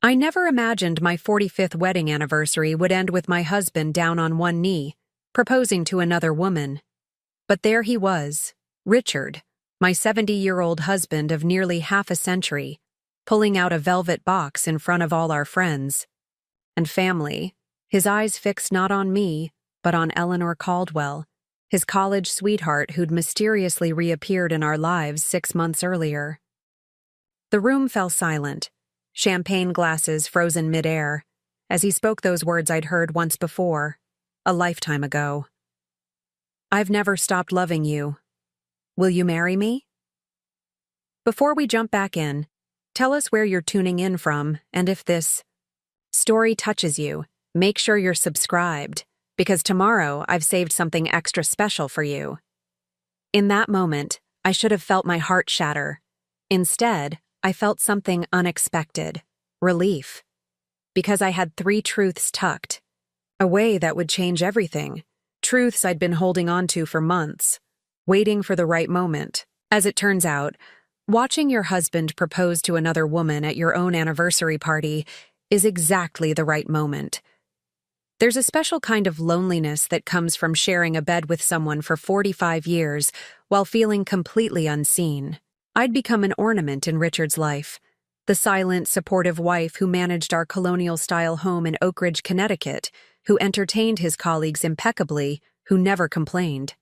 I never imagined my 45th wedding anniversary would end with my husband down on one knee, proposing to another woman. But there he was, Richard, my 70-year-old husband of nearly half a century, pulling out a velvet box in front of all our friends and family, his eyes fixed not on me, but on Eleanor Caldwell, his college sweetheart who'd mysteriously reappeared in our lives 6 months earlier. The room fell silent, champagne glasses frozen mid-air, as he spoke those words I'd heard once before, a lifetime ago. "I've never stopped loving you. Will you marry me?" Before we jump back in, tell us where you're tuning in from, and if this story touches you, make sure you're subscribed, because tomorrow I've saved something extra special for you. In that moment, I should have felt my heart shatter. Instead, I felt something unexpected, relief. Because I had 3 truths tucked away that would change everything. Truths I'd been holding on to for months, waiting for the right moment. As it turns out, watching your husband propose to another woman at your own anniversary party is exactly the right moment. There's a special kind of loneliness that comes from sharing a bed with someone for 45 years while feeling completely unseen. I'd become an ornament in Richard's life, the silent, supportive wife who managed our colonial-style home in Oak Ridge, Connecticut, who entertained his colleagues impeccably, who never complained.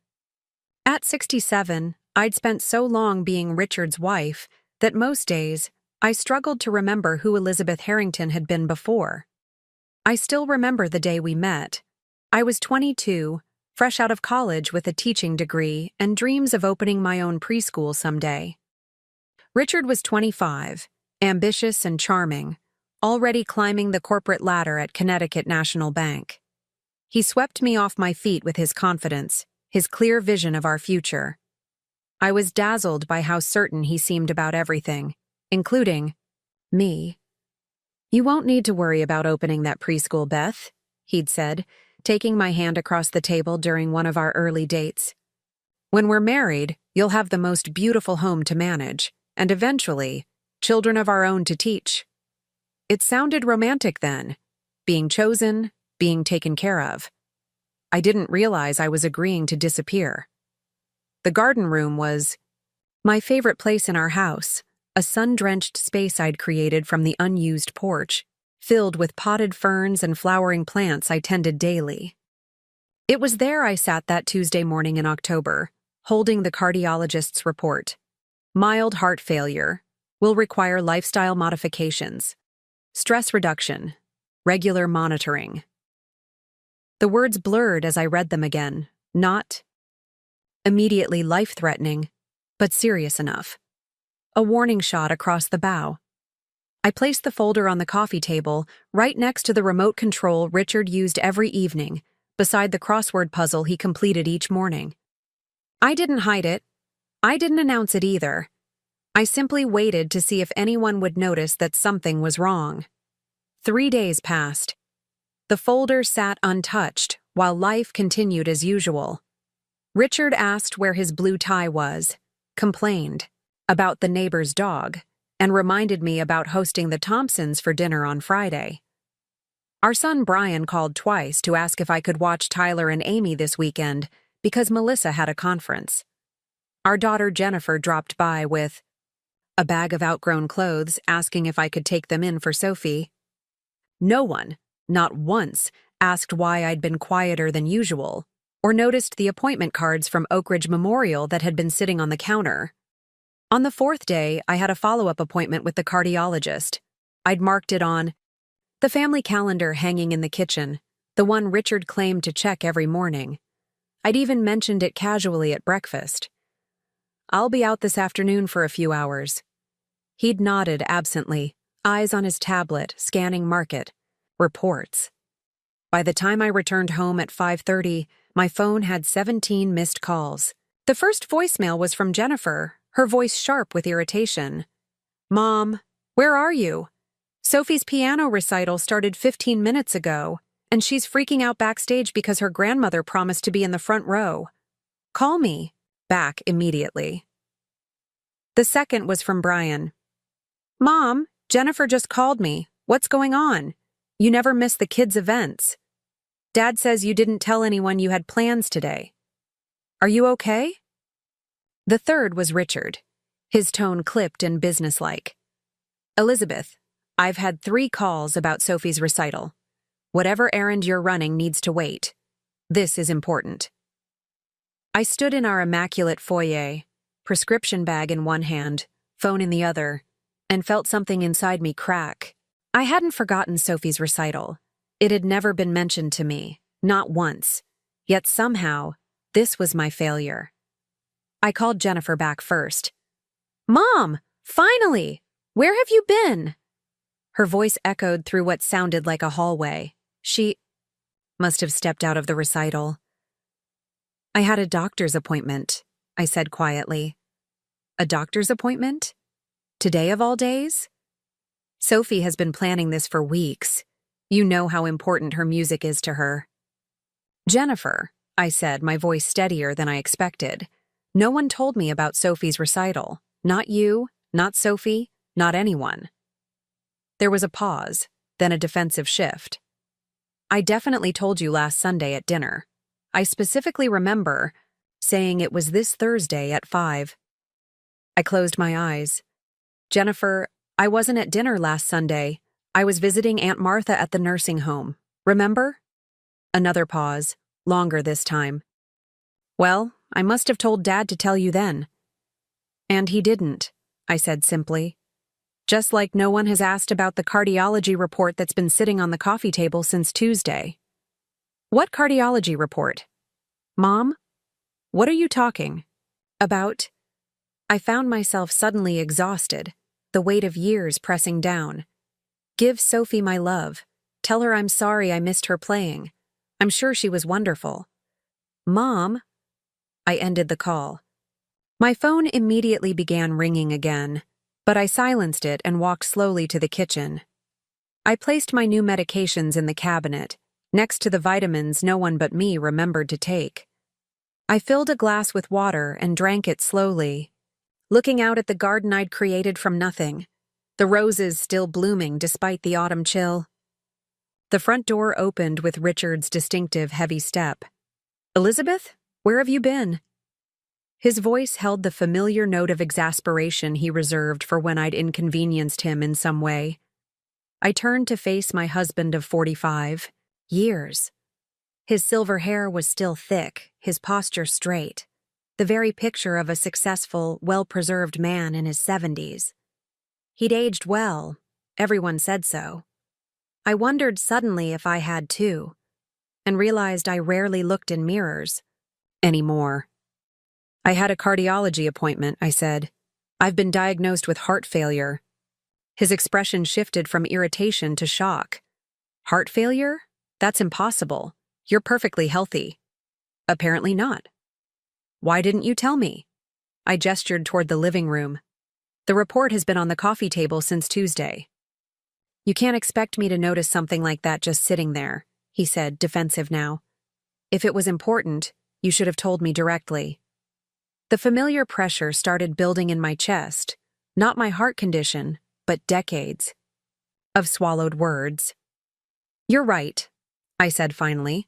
At 67, I'd spent so long being Richard's wife that most days I struggled to remember who Elizabeth Harrington had been before. I still remember the day we met. I was 22, fresh out of college with a teaching degree and dreams of opening my own preschool someday. Richard was 25, ambitious and charming, already climbing the corporate ladder at Connecticut National Bank. He swept me off my feet with his confidence, his clear vision of our future. I was dazzled by how certain he seemed about everything, including me. "You won't need to worry about opening that preschool, Beth," he'd said, taking my hand across the table during one of our early dates. "When we're married, you'll have the most beautiful home to manage, and eventually, children of our own to teach." It sounded romantic then, being chosen, being taken care of. I didn't realize I was agreeing to disappear. The garden room was my favorite place in our house, a sun-drenched space I'd created from the unused porch, filled with potted ferns and flowering plants I tended daily. It was there I sat that Tuesday morning in October, holding the cardiologist's report. Mild heart failure, will require lifestyle modifications, stress reduction, regular monitoring. The words blurred as I read them again, not immediately life-threatening, but serious enough. A warning shot across the bow. I placed the folder on the coffee table, right next to the remote control Richard used every evening, beside the crossword puzzle he completed each morning. I didn't hide it. I didn't announce it either. I simply waited to see if anyone would notice that something was wrong. 3 days passed. The folder sat untouched, while life continued as usual. Richard asked where his blue tie was, complained about the neighbor's dog, and reminded me about hosting the Thompsons for dinner on Friday. Our son Brian called twice to ask if I could watch Tyler and Amy this weekend because Melissa had a conference. Our daughter Jennifer dropped by with a bag of outgrown clothes, asking if I could take them in for Sophie. No one, not once, asked why I'd been quieter than usual, or noticed the appointment cards from Oak Ridge Memorial that had been sitting on the counter. On the 4th day, I had a follow-up appointment with the cardiologist. I'd marked it on the family calendar hanging in the kitchen, the one Richard claimed to check every morning. I'd even mentioned it casually at breakfast. "I'll be out this afternoon for a few hours." He'd nodded absently, eyes on his tablet, scanning market reports. By the time I returned home at 5:30, my phone had 17 missed calls. The first voicemail was from Jennifer, her voice sharp with irritation. "Mom, where are you? Sophie's piano recital started 15 minutes ago, and she's freaking out backstage because her grandmother promised to be in the front row. Call me back immediately." The second was from Brian. "Mom, Jennifer just called me. What's going on? You never miss the kids' events. Dad says you didn't tell anyone you had plans today. Are you okay? The third was Richard, his tone clipped and businesslike. Elizabeth, I've had 3 calls about Sophie's recital. Whatever errand you're running needs to wait. This is important. I stood in our immaculate foyer, prescription bag in one hand, phone in the other, and felt something inside me crack. I hadn't forgotten Sophie's recital. It had never been mentioned to me, not once. Yet somehow, this was my failure. I called Jennifer back first. Mom, finally! Where have you been? Her voice echoed through what sounded like a hallway. She must have stepped out of the recital. I had a doctor's appointment, I said quietly. A doctor's appointment? Today of all days? Sophie has been planning this for weeks. You know how important her music is to her. Jennifer, I said, my voice steadier than I expected. No one told me about Sophie's recital. Not you, not Sophie, not anyone. There was a pause, then a defensive shift. I definitely told you last Sunday at dinner. I specifically remember saying it was this Thursday at 5. I closed my eyes. Jennifer, I wasn't at dinner last Sunday. I was visiting Aunt Martha at the nursing home. Remember? Another pause, longer this time. Well, I must have told Dad to tell you then. And he didn't, I said simply. Just like no one has asked about the cardiology report that's been sitting on the coffee table since Tuesday. What cardiology report? Mom? What are you talking about? I found myself suddenly exhausted, the weight of years pressing down. Give Sophie my love. Tell her I'm sorry I missed her playing. I'm sure she was wonderful. Mom? I ended the call. My phone immediately began ringing again, but I silenced it and walked slowly to the kitchen. I placed my new medications in the cabinet, next to the vitamins no one but me remembered to take. I filled a glass with water and drank it slowly, looking out at the garden I'd created from nothing, the roses still blooming despite the autumn chill. The front door opened with Richard's distinctive heavy step. Elizabeth, where have you been? His voice held the familiar note of exasperation he reserved for when I'd inconvenienced him in some way. I turned to face my husband of 45. Years. His silver hair was still thick, his posture straight. The very picture of a successful, well-preserved man in his 70s. He'd aged well. Everyone said so. I wondered suddenly if I had too, and realized I rarely looked in mirrors anymore. I had a cardiology appointment, I said. I've been diagnosed with heart failure. His expression shifted from irritation to shock. Heart failure? That's impossible. You're perfectly healthy. Apparently not. Why didn't you tell me? I gestured toward the living room. The report has been on the coffee table since Tuesday. You can't expect me to notice something like that just sitting there, he said, defensive now. If it was important, you should have told me directly. The familiar pressure started building in my chest, not my heart condition, but decades of swallowed words. You're right, I said finally.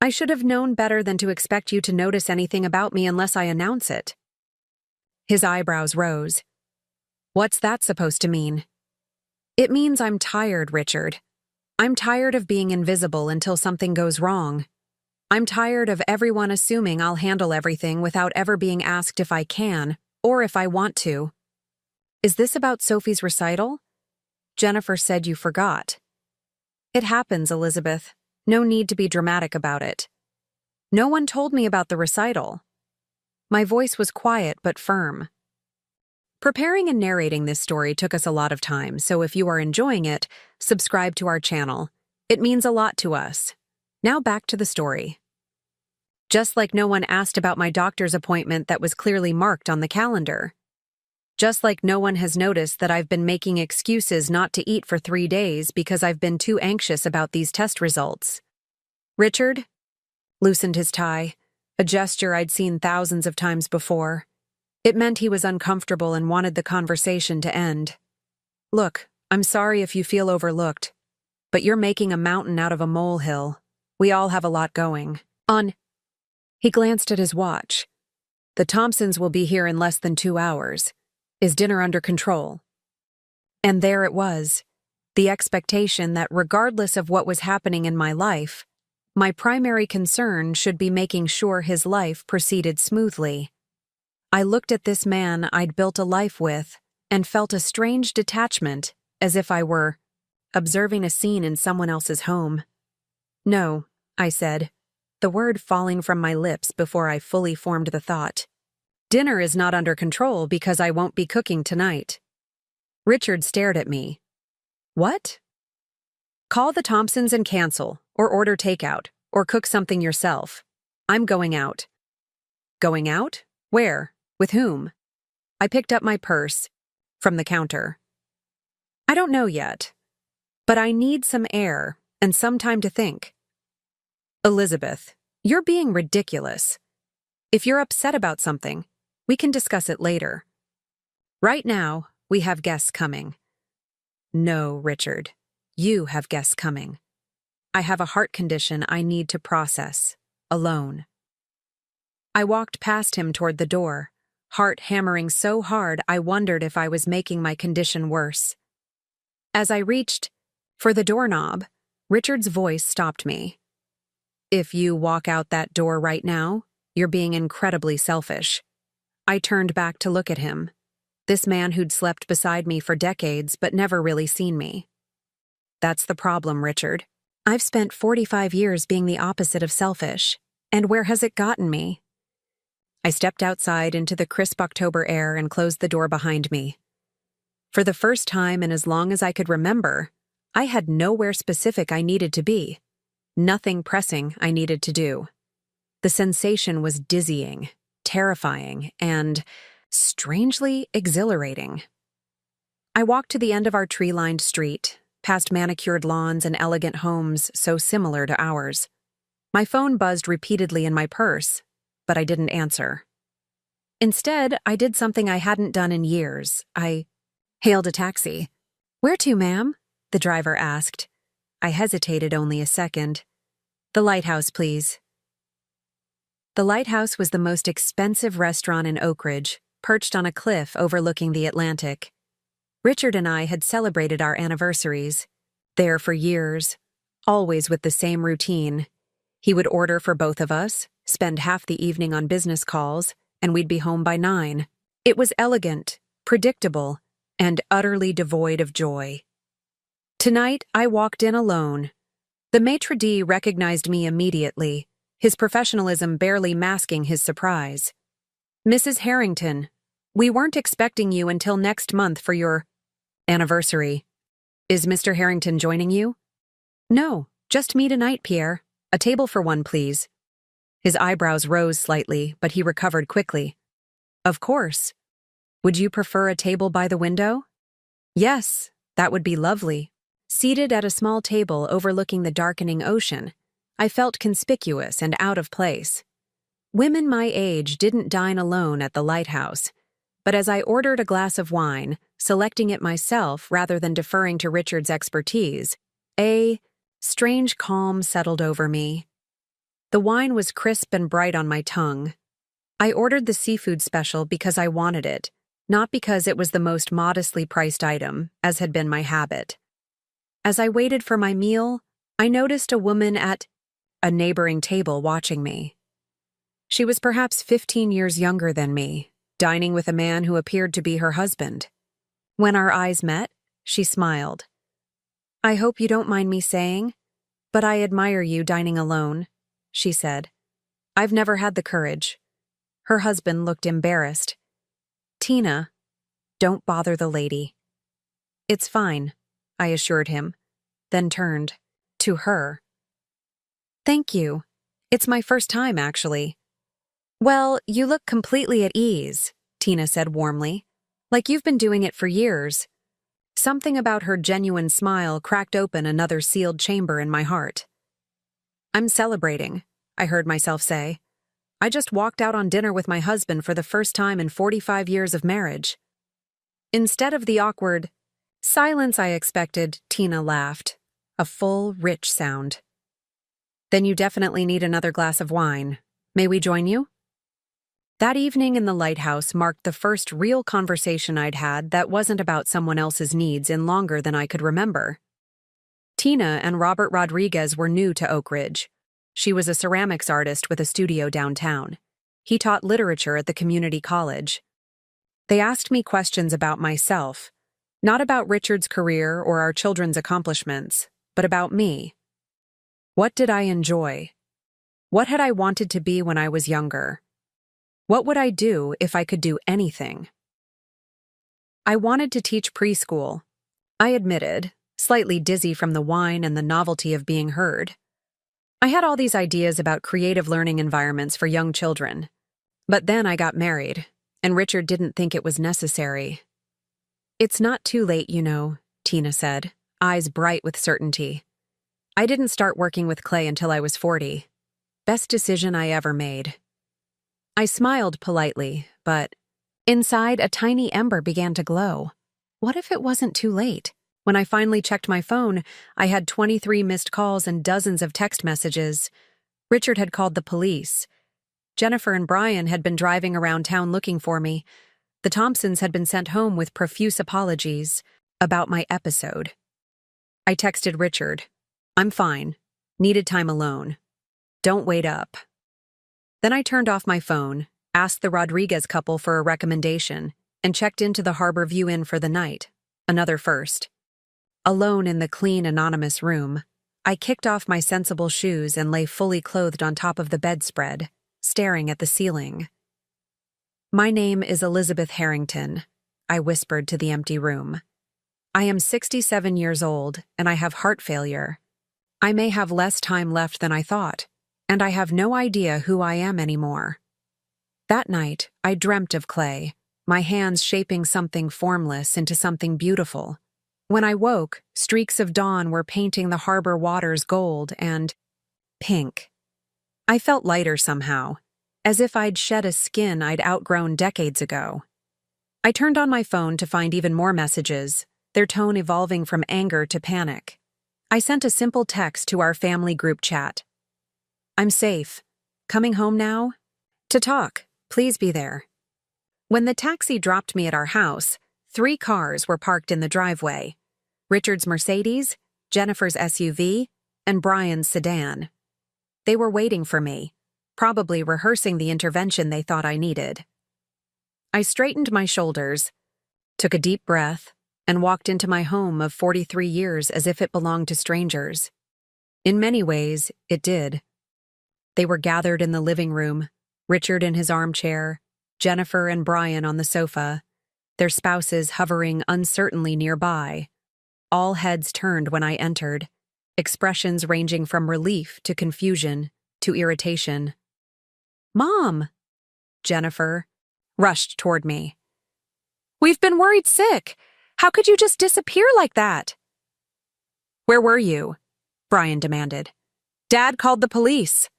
I should have known better than to expect you to notice anything about me unless I announce it. His eyebrows rose. What's that supposed to mean? It means I'm tired, Richard. I'm tired of being invisible until something goes wrong. I'm tired of everyone assuming I'll handle everything without ever being asked if I can, or if I want to. Is this about Sophie's recital? Jennifer said you forgot. It happens, Elizabeth. No need to be dramatic about it. No one told me about the recital. My voice was quiet but firm. Preparing and narrating this story took us a lot of time, so if you are enjoying it, subscribe to our channel. It means a lot to us. Now back to the story. Just like no one asked about my doctor's appointment that was clearly marked on the calendar. Just like no one has noticed that I've been making excuses not to eat for 3 days because I've been too anxious about these test results. Richard loosened his tie, a gesture I'd seen thousands of times before. It meant he was uncomfortable and wanted the conversation to end. Look, I'm sorry if you feel overlooked, but you're making a mountain out of a molehill. We all have a lot going on. He glanced at his watch. The Thompsons will be here in less than 2 hours. Is dinner under control? And there it was, the expectation that regardless of what was happening in my life, my primary concern should be making sure his life proceeded smoothly. I looked at this man I'd built a life with and felt a strange detachment, as if I were observing a scene in someone else's home. No, I said, the word falling from my lips before I fully formed the thought. Dinner is not under control because I won't be cooking tonight. Richard stared at me. What? Call the Thompsons and cancel, or order takeout, or cook something yourself. I'm going out. Going out? Where? With whom? I picked up my purse from the counter. I don't know yet, but I need some air and some time to think. Elizabeth, you're being ridiculous. If you're upset about something, we can discuss it later. Right now, we have guests coming. No, Richard, you have guests coming. I have a heart condition I need to process, alone. I walked past him toward the door, heart hammering so hard I wondered if I was making my condition worse. As I reached for the doorknob, Richard's voice stopped me. If you walk out that door right now, you're being incredibly selfish. I turned back to look at him, this man who'd slept beside me for decades but never really seen me. That's the problem, Richard. I've spent 45 years being the opposite of selfish, and where has it gotten me? I stepped outside into the crisp October air and closed the door behind me. For the first time in as long as I could remember, I had nowhere specific I needed to be, nothing pressing I needed to do. The sensation was dizzying, terrifying, and strangely exhilarating. I walked to the end of our tree-lined street, past manicured lawns and elegant homes so similar to ours. My phone buzzed repeatedly in my purse, but I didn't answer. Instead, I did something I hadn't done in years. I hailed a taxi. Where to, ma'am? The driver asked. I hesitated only a second. The Lighthouse, please. The Lighthouse was the most expensive restaurant in Oak Ridge, perched on a cliff overlooking the Atlantic. Richard and I had celebrated our anniversaries, there for years, always with the same routine. He would order for both of us, spend half the evening on business calls, and we'd be home by 9. It was elegant, predictable, and utterly devoid of joy. Tonight, I walked in alone. The maitre d' recognized me immediately, his professionalism barely masking his surprise. Mrs. Harrington, we weren't expecting you until next month for your anniversary. Is Mr. Harrington joining you? No, just me tonight, Pierre. A table for one, please. His eyebrows rose slightly, but he recovered quickly. Of course. Would you prefer a table by the window? Yes, that would be lovely. Seated at a small table overlooking the darkening ocean, I felt conspicuous and out of place. Women my age didn't dine alone at the Lighthouse, but as I ordered a glass of wine, selecting it myself rather than deferring to Richard's expertise, a strange calm settled over me. The wine was crisp and bright on my tongue. I ordered the seafood special because I wanted it, not because it was the most modestly priced item, as had been my habit. As I waited for my meal, I noticed a woman at a neighboring table watching me. She was perhaps 15 years younger than me, dining with a man who appeared to be her husband. When our eyes met, she smiled. I hope you don't mind me saying, but I admire you dining alone, she said. I've never had the courage. Her husband looked embarrassed. Tina, don't bother the lady. It's fine, I assured him, then turned to her. Thank you. It's my first time, actually. Well, you look completely at ease, Tina said warmly, like you've been doing it for years. Something about her genuine smile cracked open another sealed chamber in my heart. I'm celebrating, I heard myself say. I just walked out on dinner with my husband for the first time in 45 years of marriage. Instead of the awkward, Silence, I expected. Tina laughed. A full, rich sound. Then you definitely need another glass of wine. May we join you? That evening in the lighthouse marked the first real conversation I'd had that wasn't about someone else's needs in longer than I could remember. Tina and Robert Rodriguez were new to Oak Ridge. She was a ceramics artist with a studio downtown. He taught literature at the community college. They asked me questions about myself, not about Richard's career or our children's accomplishments, but about me. What did I enjoy? What had I wanted to be when I was younger? What would I do if I could do anything? I wanted to teach preschool, I admitted, slightly dizzy from the wine and the novelty of being heard. I had all these ideas about creative learning environments for young children. But then I got married, and Richard didn't think it was necessary. It's not too late, you know, Tina said, eyes bright with certainty. I didn't start working with clay until I was 40. Best decision I ever made. I smiled politely, but inside a tiny ember began to glow. What if it wasn't too late? When I finally checked my phone, I had 23 missed calls and dozens of text messages. Richard had called the police. Jennifer and Brian had been driving around town looking for me. The Thompsons had been sent home with profuse apologies about my episode. I texted Richard, "I'm fine. Needed time alone. Don't wait up." Then I turned off my phone, asked the Rodriguez couple for a recommendation, and checked into the Harbor View Inn for the night. Another first. Alone in the clean, anonymous room, I kicked off my sensible shoes and lay fully clothed on top of the bedspread, staring at the ceiling. "My name is Elizabeth Harrington," I whispered to the empty room. "I am 67 years old, and I have heart failure. I may have less time left than I thought, and I have no idea who I am anymore." That night, I dreamt of clay, my hands shaping something formless into something beautiful. When I woke, streaks of dawn were painting the harbor waters gold and pink. I felt lighter somehow, as if I'd shed a skin I'd outgrown decades ago. I turned on my phone to find even more messages, their tone evolving from anger to panic. I sent a simple text to our family group chat. "I'm safe. Coming home now? To talk. Please be there." When the taxi dropped me at our house, 3 cars were parked in the driveway. Richard's Mercedes, Jennifer's SUV, and Brian's sedan. They were waiting for me, probably rehearsing the intervention they thought I needed. I straightened my shoulders, took a deep breath, and walked into my home of 43 years as if it belonged to strangers. In many ways, it did. They were gathered in the living room, Richard in his armchair, Jennifer and Brian on the sofa, their spouses hovering uncertainly nearby. All heads turned when I entered, expressions ranging from relief to confusion to irritation. "Mom!" Jennifer rushed toward me. "We've been worried sick. How could you just disappear like that?" "Where were you?" Brian demanded. "Dad called the police."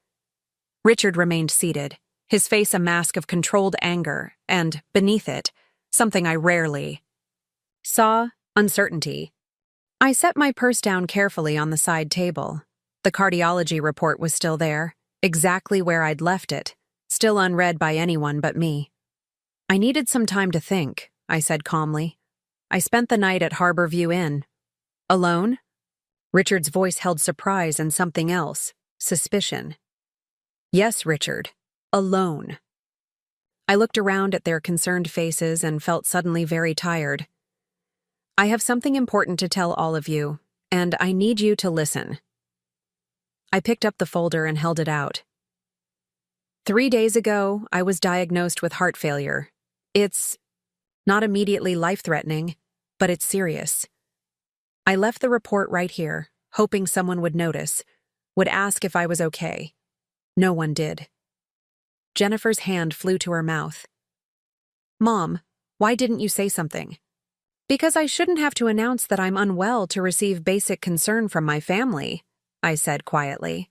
Richard remained seated, his face a mask of controlled anger, and, beneath it, something I rarely saw: uncertainty. I set my purse down carefully on the side table. The cardiology report was still there, exactly where I'd left it, still unread by anyone but me. "I needed some time to think," I said calmly. "I spent the night at Harbor View Inn." "Alone?" Richard's voice held surprise and something else, suspicion. "Yes, Richard. Alone." I looked around at their concerned faces and felt suddenly very tired. "I have something important to tell all of you, and I need you to listen." I picked up the folder and held it out. 3 days ago, I was diagnosed with heart failure. It's not immediately life-threatening, but it's serious. I left the report right here, hoping someone would notice, would ask if I was okay. No one did. Jennifer's hand flew to her mouth. "Mom, why didn't you say something?" "Because I shouldn't have to announce that I'm unwell to receive basic concern from my family," I said quietly.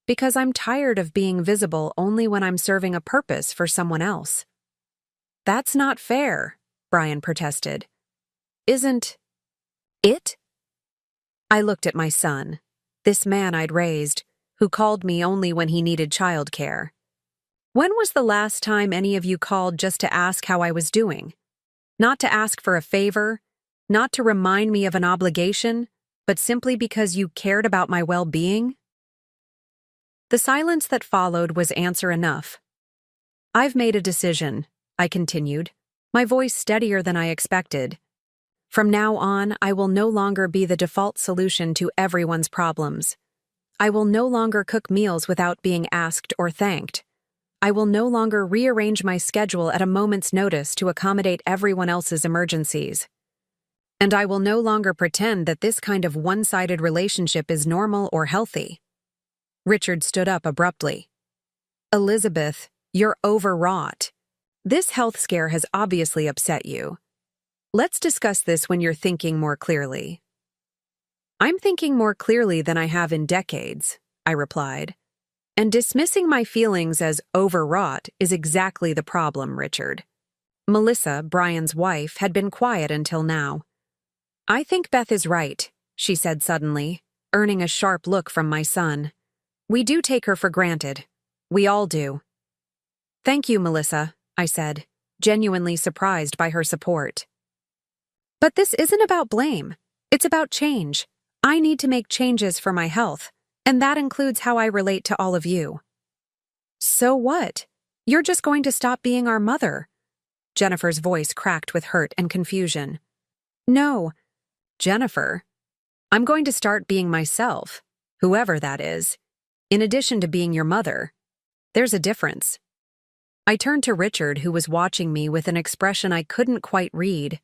"Because I'm tired of being visible only when I'm serving a purpose for someone else." "That's not fair," Brian protested. "Isn't It? I looked at my son, this man I'd raised, who called me only when he needed childcare. When was the last time any of you called just to ask how I was doing? Not to ask for a favor, not to remind me of an obligation, but simply because you cared about my well-being? The silence that followed was answer enough. I've made a decision, I continued, my voice steadier than I expected. From now on, I will no longer be the default solution to everyone's problems. I will no longer cook meals without being asked or thanked. I will no longer rearrange my schedule at a moment's notice to accommodate everyone else's emergencies. And I will no longer pretend that this kind of one-sided relationship is normal or healthy. Richard stood up abruptly. Elizabeth, you're overwrought. This health scare has obviously upset you. Let's discuss this when you're thinking more clearly. I'm thinking more clearly than I have in decades, I replied. And dismissing my feelings as overwrought is exactly the problem, Richard. Melissa, Brian's wife, had been quiet until now. I think Beth is right, she said suddenly, earning a sharp look from my son. We do take her for granted. We all do. Thank you, Melissa, I said, genuinely surprised by her support. But this isn't about blame. It's about change. I need to make changes for my health, and that includes how I relate to all of you. So what? You're just going to stop being our mother? Jennifer's voice cracked with hurt and confusion. No, Jennifer. I'm going to start being myself, whoever that is, in addition to being your mother. There's a difference. I turned to Richard, who was watching me with an expression I couldn't quite read.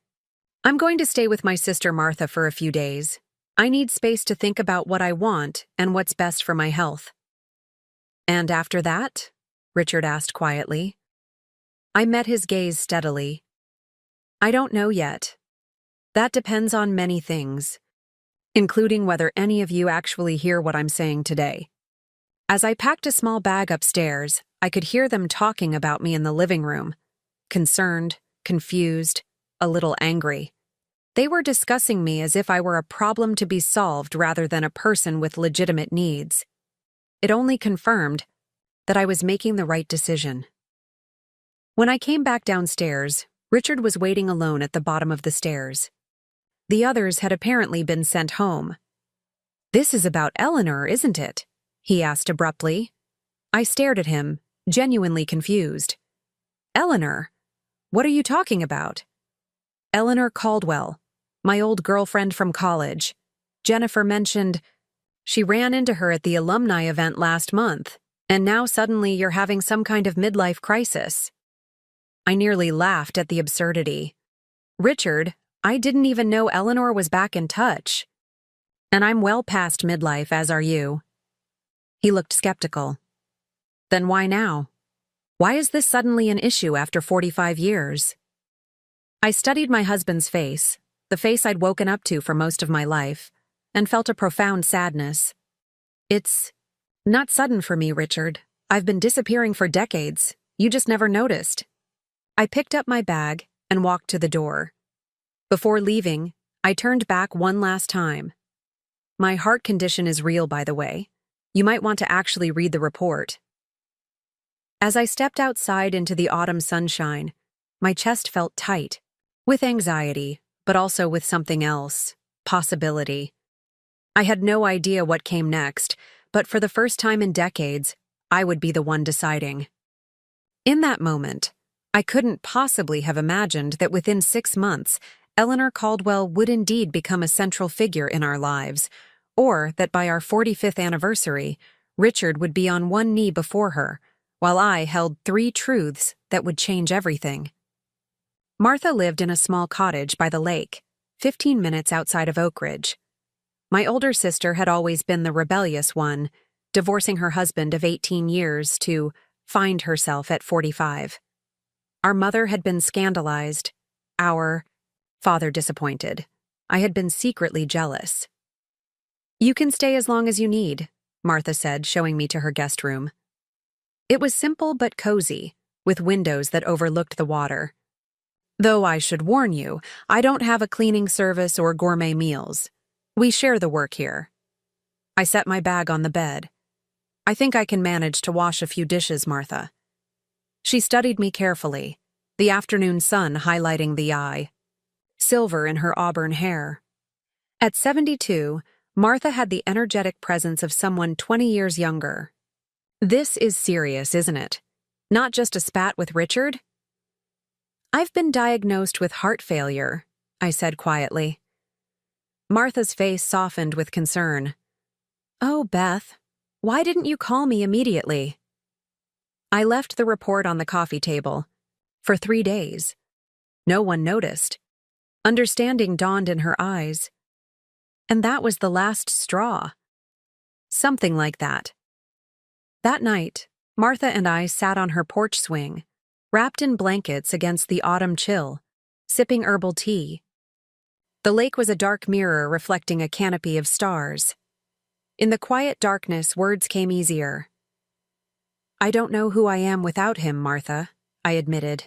I'm going to stay with my sister Martha for a few days. I need space to think about what I want and what's best for my health. And after that? Richard asked quietly. I met his gaze steadily. I don't know yet. That depends on many things, including whether any of you actually hear what I'm saying today. As I packed a small bag upstairs, I could hear them talking about me in the living room. Concerned, confused, a little angry. They were discussing me as if I were a problem to be solved rather than a person with legitimate needs. It only confirmed that I was making the right decision. When I came back downstairs, Richard was waiting alone at the bottom of the stairs. The others had apparently been sent home. This is about Eleanor, isn't it? He asked abruptly. I stared at him, genuinely confused. Eleanor? What are you talking about? Eleanor Caldwell, my old girlfriend from college. Jennifer mentioned she ran into her at the alumni event last month, and now suddenly you're having some kind of midlife crisis. I nearly laughed at the absurdity. Richard, I didn't even know Eleanor was back in touch. And I'm well past midlife, as are you. He looked skeptical. Then why now? Why is this suddenly an issue after 45 years? I studied my husband's face, the face I'd woken up to for most of my life, and felt a profound sadness. It's not sudden for me, Richard. I've been disappearing for decades. You just never noticed. I picked up my bag and walked to the door. Before leaving, I turned back one last time. My heart condition is real, by the way. You might want to actually read the report. As I stepped outside into the autumn sunshine, my chest felt tight, with anxiety, but also with something else, possibility. I had no idea what came next, but for the first time in decades, I would be the one deciding. In that moment, I couldn't possibly have imagined that within 6 months, Eleanor Caldwell would indeed become a central figure in our lives, or that by our 45th anniversary, Richard would be on one knee before her, while I held 3 truths that would change everything. Martha lived in a small cottage by the lake, 15 minutes outside of Oak Ridge. My older sister had always been the rebellious one, divorcing her husband of 18 years to find herself at 45. Our mother had been scandalized, our father disappointed. I had been secretly jealous. You can stay as long as you need, Martha said, showing me to her guest room. It was simple but cozy, with windows that overlooked the water. Though I should warn you, I don't have a cleaning service or gourmet meals. We share the work here. I set my bag on the bed. I think I can manage to wash a few dishes, Martha. She studied me carefully, the afternoon sun highlighting the eye, silver in her auburn hair. At 72, Martha had the energetic presence of someone 20 years younger. This is serious, isn't it? Not just a spat with Richard? I've been diagnosed with heart failure, I said quietly. Martha's face softened with concern. Oh, Beth, why didn't you call me immediately? I left the report on the coffee table. For 3 days. No one noticed. Understanding dawned in her eyes. And that was the last straw. Something like that. That night, Martha and I sat on her porch swing, wrapped in blankets against the autumn chill, sipping herbal tea. The lake was a dark mirror reflecting a canopy of stars. In the quiet darkness, words came easier. I don't know who I am without him, Martha, I admitted.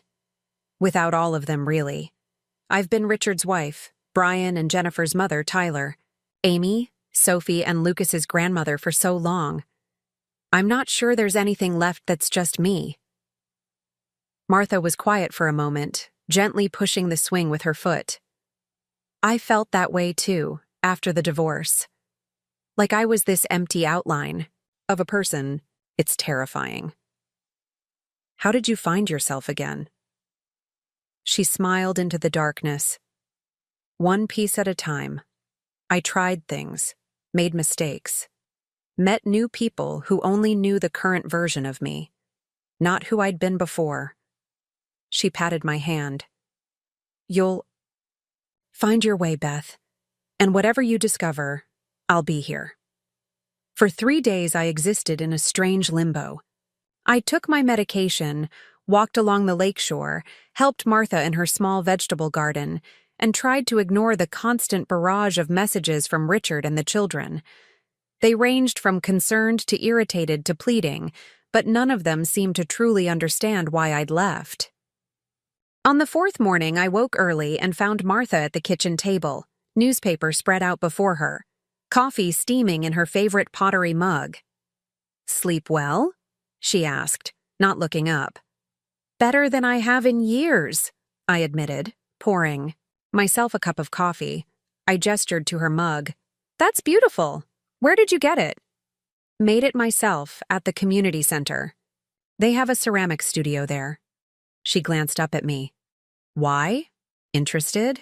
Without all of them, really. I've been Richard's wife, Brian and Jennifer's mother, Tyler, Amy, Sophie, and Lucas's grandmother for so long. I'm not sure there's anything left that's just me. Martha was quiet for a moment, gently pushing the swing with her foot. I felt that way too, after the divorce. Like I was this empty outline of a person. It's terrifying. How did you find yourself again? She smiled into the darkness. One piece at a time. I tried things, made mistakes, met new people who only knew the current version of me, not who I'd been before. She patted my hand. You'll find your way, Beth, and whatever you discover, I'll be here. For 3 days, I existed in a strange limbo. I took my medication, walked along the lakeshore, helped Martha in her small vegetable garden, and tried to ignore the constant barrage of messages from Richard and the children. They ranged from concerned to irritated to pleading, but none of them seemed to truly understand why I'd left. On the 4th morning, I woke early and found Martha at the kitchen table, newspaper spread out before her, coffee steaming in her favorite pottery mug. Sleep well? She asked, not looking up. Better than I have in years, I admitted, pouring myself a cup of coffee. I gestured to her mug. That's beautiful. Where did you get it? Made it myself at the community center. They have a ceramics studio there. She glanced up at me. Why? Interested?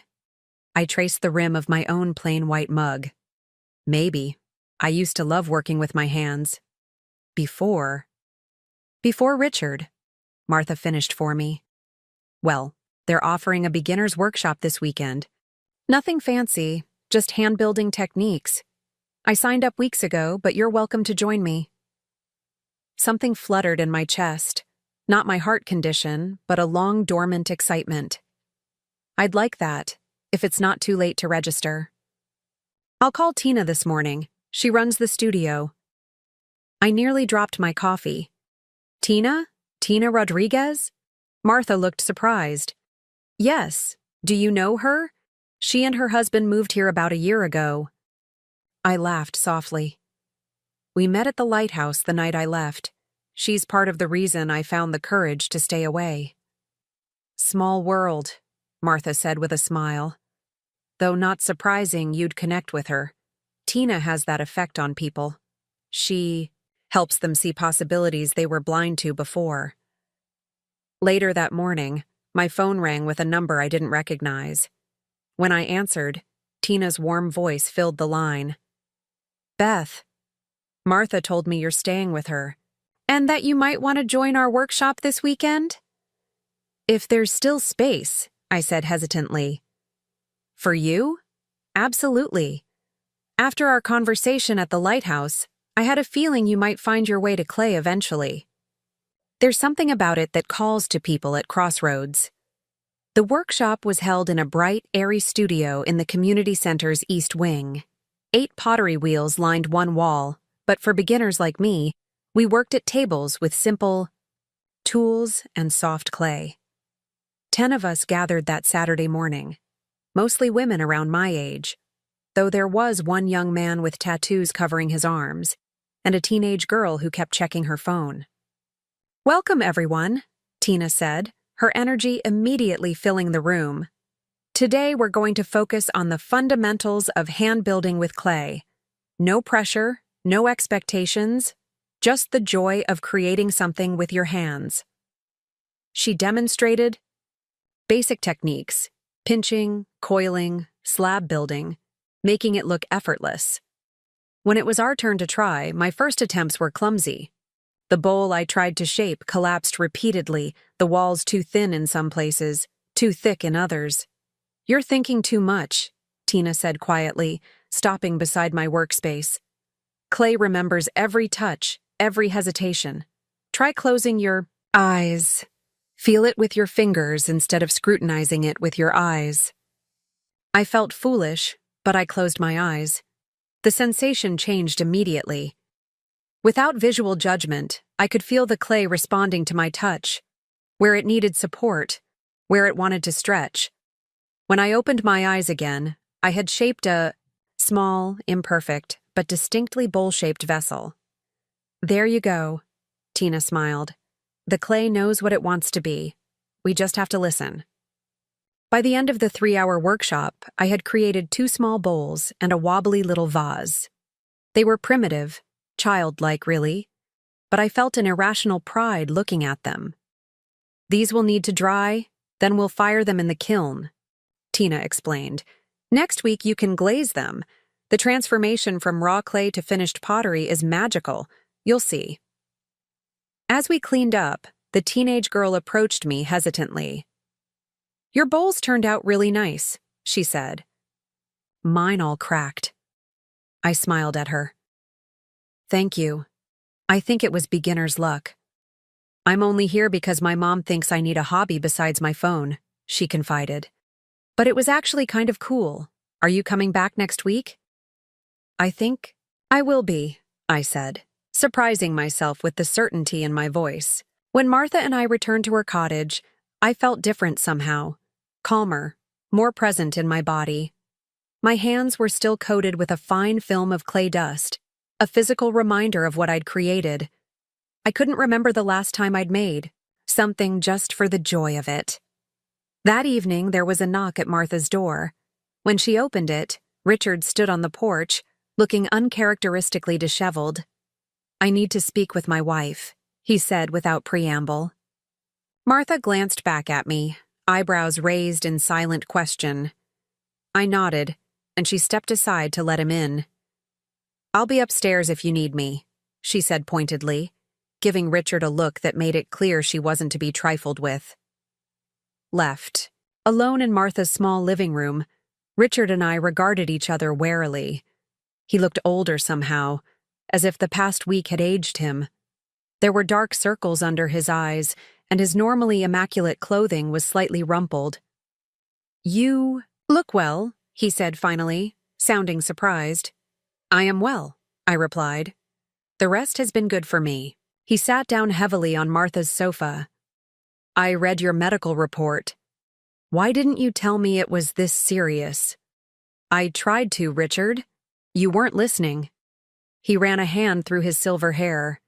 I traced the rim of my own plain white mug. Maybe. I used to love working with my hands. Before Richard, Martha finished for me. Well, they're offering a beginner's workshop this weekend. Nothing fancy, just hand-building techniques. I signed up weeks ago, but you're welcome to join me. Something fluttered in my chest, not my heart condition, but a long dormant excitement. I'd like that, if it's not too late to register. I'll call Tina this morning. She runs the studio. I nearly dropped my coffee. Tina? Tina Rodriguez? Martha looked surprised. Yes. Do you know her? She and her husband moved here about a year ago. I laughed softly. We met at the lighthouse the night I left. She's part of the reason I found the courage to stay away. Small world, Martha said with a smile. Though not surprising you'd connect with her. Tina has that effect on people. She helps them see possibilities they were blind to before. Later that morning, my phone rang with a number I didn't recognize. When I answered, Tina's warm voice filled the line. Beth, Martha told me you're staying with her, and that you might want to join our workshop this weekend? If there's still space, I said hesitantly. For you? Absolutely. After our conversation at the lighthouse, I had a feeling you might find your way to clay eventually. There's something about it that calls to people at crossroads. The workshop was held in a bright, airy studio in the community center's east wing. 8 pottery wheels lined one wall, but for beginners like me, we worked at tables with simple tools and soft clay. 10 of us gathered that Saturday morning, mostly women around my age, though there was one young man with tattoos covering his arms, and a teenage girl who kept checking her phone. "Welcome, everyone," Tina said, her energy immediately filling the room. "Today we're going to focus on the fundamentals of hand building with clay. No pressure, no expectations, just the joy of creating something with your hands." She demonstrated basic techniques: pinching, coiling, slab building, making it look effortless. When it was our turn to try, my first attempts were clumsy. The bowl I tried to shape collapsed repeatedly, the walls too thin in some places, too thick in others. "You're thinking too much," Tina said quietly, stopping beside my workspace. "Clay remembers every touch, every hesitation. Try closing your eyes. Feel it with your fingers instead of scrutinizing it with your eyes." I felt foolish, but I closed my eyes. The sensation changed immediately. Without visual judgment, I could feel the clay responding to my touch, where it needed support, where it wanted to stretch. When I opened my eyes again, I had shaped a small, imperfect, but distinctly bowl-shaped vessel. "There you go," Tina smiled. "The clay knows what it wants to be. We just have to listen." By the end of the 3-hour workshop, I had created 2 small bowls and a wobbly little vase. They were primitive, childlike really, but I felt an irrational pride looking at them. "These will need to dry, then we'll fire them in the kiln," Tina explained. "Next week you can glaze them. The transformation from raw clay to finished pottery is magical. You'll see." As we cleaned up, the teenage girl approached me hesitantly. "Your bowls turned out really nice," she said. "Mine all cracked." I smiled at her. "Thank you. I think it was beginner's luck. I'm only here because my mom thinks I need a hobby besides my phone," she confided. "But it was actually kind of cool. Are you coming back next week?" "I think I will be," I said, surprising myself with the certainty in my voice. When Martha and I returned to her cottage, I felt different somehow, calmer, more present in my body. My hands were still coated with a fine film of clay dust, a physical reminder of what I'd created. I couldn't remember the last time I'd made something just for the joy of it. That evening, there was a knock at Martha's door. When she opened it, Richard stood on the porch, looking uncharacteristically disheveled. "I need to speak with my wife," he said without preamble. Martha glanced back at me, eyebrows raised in silent question. I nodded, and she stepped aside to let him in. "I'll be upstairs if you need me," she said pointedly, giving Richard a look that made it clear she wasn't to be trifled with. Left. Alone in Martha's small living room, Richard and I regarded each other warily. He looked older somehow, as if the past week had aged him. There were dark circles under his eyes, and his normally immaculate clothing was slightly rumpled. "You look well," he said finally, sounding surprised. "I am well," I replied. "The rest has been good for me." He sat down heavily on Martha's sofa. "I read your medical report. Why didn't you tell me it was this serious?" "I tried to, Richard. You weren't listening." He ran a hand through his silver hair.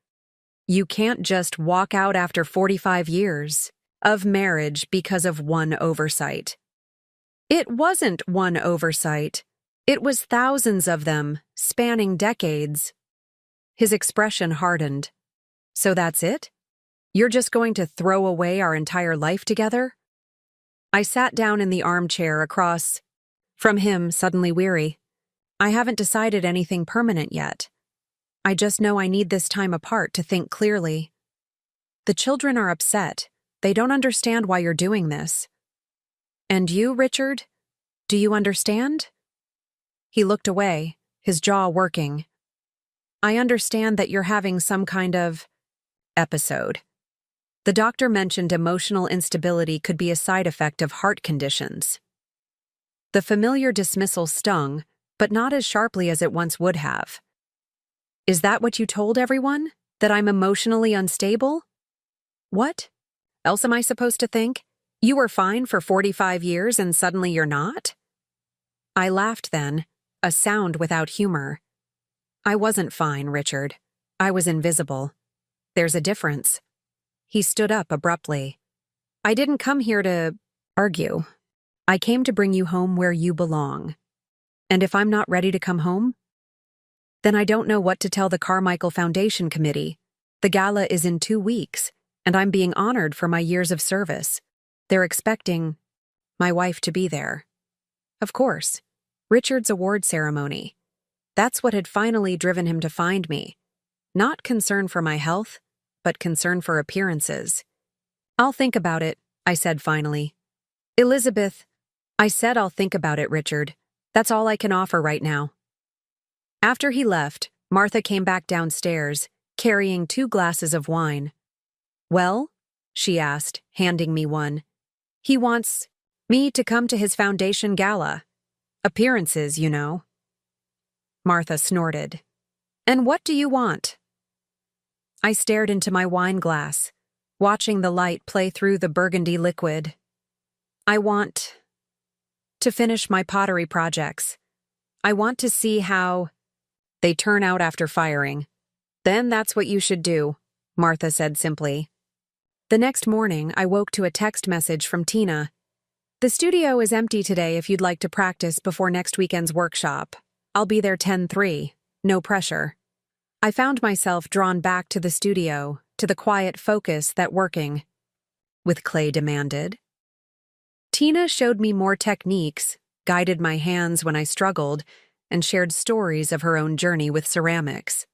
"You can't just walk out after 45 years of marriage because of one oversight." "It wasn't one oversight. It was thousands of them, spanning decades." His expression hardened. "So that's it? You're just going to throw away our entire life together?" I sat down in the armchair across from him, suddenly weary. "I haven't decided anything permanent yet. I just know I need this time apart to think clearly. The children are upset. They don't understand why you're doing this." "And you, Richard? Do you understand?" He looked away, his jaw working. "I understand that you're having some kind of episode. The doctor mentioned emotional instability could be a side effect of heart conditions." The familiar dismissal stung, but not as sharply as it once would have. "Is that what you told everyone? That I'm emotionally unstable?" "What else am I supposed to think?" You were fine for 45 years and suddenly you're not? I laughed then, a sound without humor. I wasn't fine, Richard. I was invisible. There's a difference. He stood up abruptly. I didn't come here to argue. I came to bring you home where you belong. And if I'm not ready to come home, then I don't know what to tell the Carmichael Foundation Committee. The gala is in 2 weeks, and I'm being honored for my years of service. They're expecting my wife to be there. Of course, Richard's award ceremony. That's what had finally driven him to find me. Not concern for my health, but concern for appearances. I'll think about it, I said finally. Elizabeth, I said I'll think about it, Richard. That's all I can offer right now. After he left, Martha came back downstairs, carrying 2 glasses of wine. Well? She asked, handing me one. He wants me to come to his foundation gala. Appearances, you know. Martha snorted. And what do you want? I stared into my wine glass, watching the light play through the burgundy liquid. I want to finish my pottery projects. I want to see how they turn out after firing. Then that's what you should do, Martha said simply. The next morning, I woke to a text message from Tina. The studio is empty today if you'd like to practice before next weekend's workshop. I'll be there 10:03. No pressure. I found myself drawn back to the studio, to the quiet focus that working with clay demanded. Tina showed me more techniques, guided my hands when I struggled, and shared stories of her own journey with ceramics.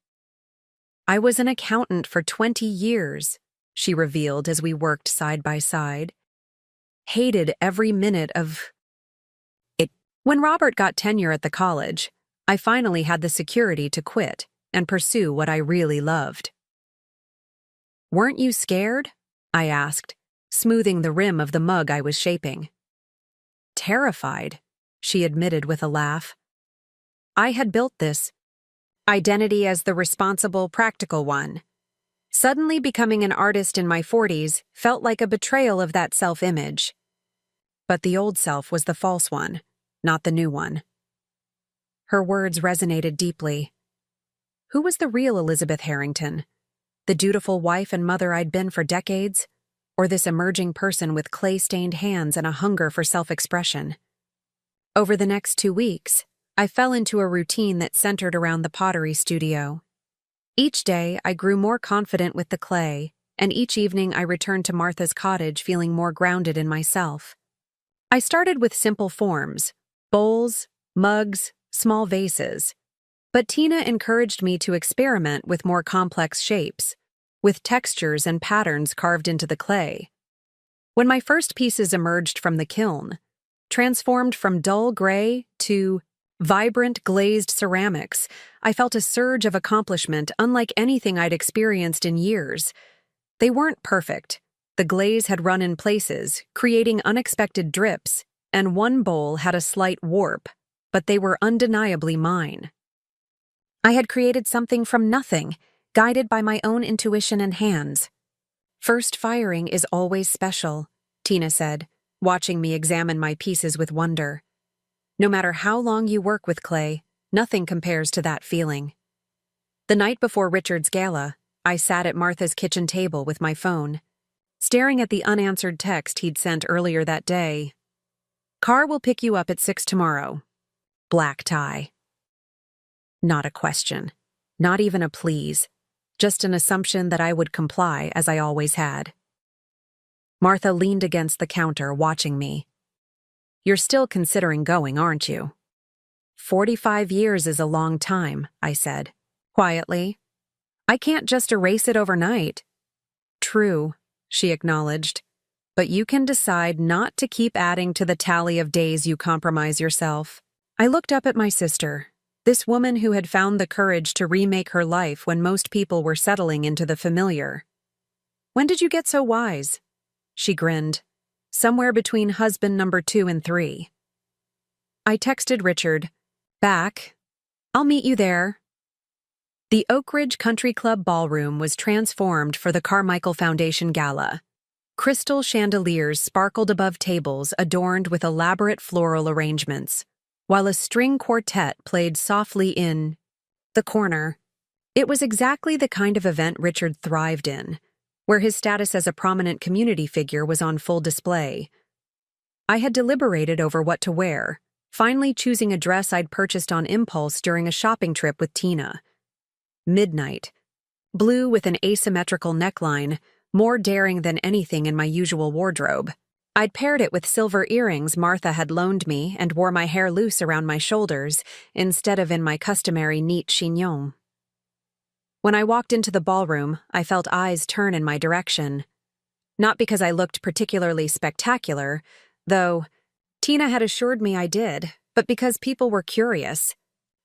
I was an accountant for 20 years, she revealed as we worked side by side. Hated every minute of it. When Robert got tenure at the college, I finally had the security to quit and pursue what I really loved. Weren't you scared? I asked, smoothing the rim of the mug I was shaping. Terrified, she admitted with a laugh. I had built this identity as the responsible, practical one. Suddenly becoming an artist in my 40s felt like a betrayal of that self-image. But the old self was the false one, not the new one. Her words resonated deeply. Who was the real Elizabeth Harrington? The dutiful wife and mother I'd been for decades? Or this emerging person with clay-stained hands and a hunger for self-expression? Over the next 2 weeks, I fell into a routine that centered around the pottery studio. Each day, I grew more confident with the clay, and each evening I returned to Martha's cottage feeling more grounded in myself. I started with simple forms, bowls, mugs, small vases. But Tina encouraged me to experiment with more complex shapes, with textures and patterns carved into the clay. When my first pieces emerged from the kiln, transformed from dull gray to vibrant glazed ceramics, I felt a surge of accomplishment unlike anything I'd experienced in years. They weren't perfect. The glaze had run in places, creating unexpected drips, and one bowl had a slight warp, but they were undeniably mine. I had created something from nothing, guided by my own intuition and hands. First firing is always special, Tina said, watching me examine my pieces with wonder. No matter how long you work with clay, nothing compares to that feeling. The night before Richard's gala, I sat at Martha's kitchen table with my phone, staring at the unanswered text he'd sent earlier that day. Car will pick you up at 6 tomorrow. Black tie. Not a question. Not even a please. Just an assumption that I would comply as I always had. Martha leaned against the counter, watching me. You're still considering going, aren't you? 45 years is a long time, I said, quietly. I can't just erase it overnight. True, she acknowledged, but you can decide not to keep adding to the tally of days you compromise yourself. I looked up at my sister, this woman who had found the courage to remake her life when most people were settling into the familiar. When did you get so wise? She grinned. Somewhere between husband number 2 and 3. I texted Richard, back. I'll meet you there. The Oak Ridge Country Club ballroom was transformed for the Carmichael Foundation Gala. Crystal chandeliers sparkled above tables adorned with elaborate floral arrangements, while a string quartet played softly in the corner. It was exactly the kind of event Richard thrived in, where his status as a prominent community figure was on full display. I had deliberated over what to wear, finally choosing a dress I'd purchased on impulse during a shopping trip with Tina. Midnight. Blue with an asymmetrical neckline, more daring than anything in my usual wardrobe. I'd paired it with silver earrings Martha had loaned me and wore my hair loose around my shoulders instead of in my customary neat chignon. When I walked into the ballroom, I felt eyes turn in my direction. Not because I looked particularly spectacular, though Tina had assured me I did, but because people were curious.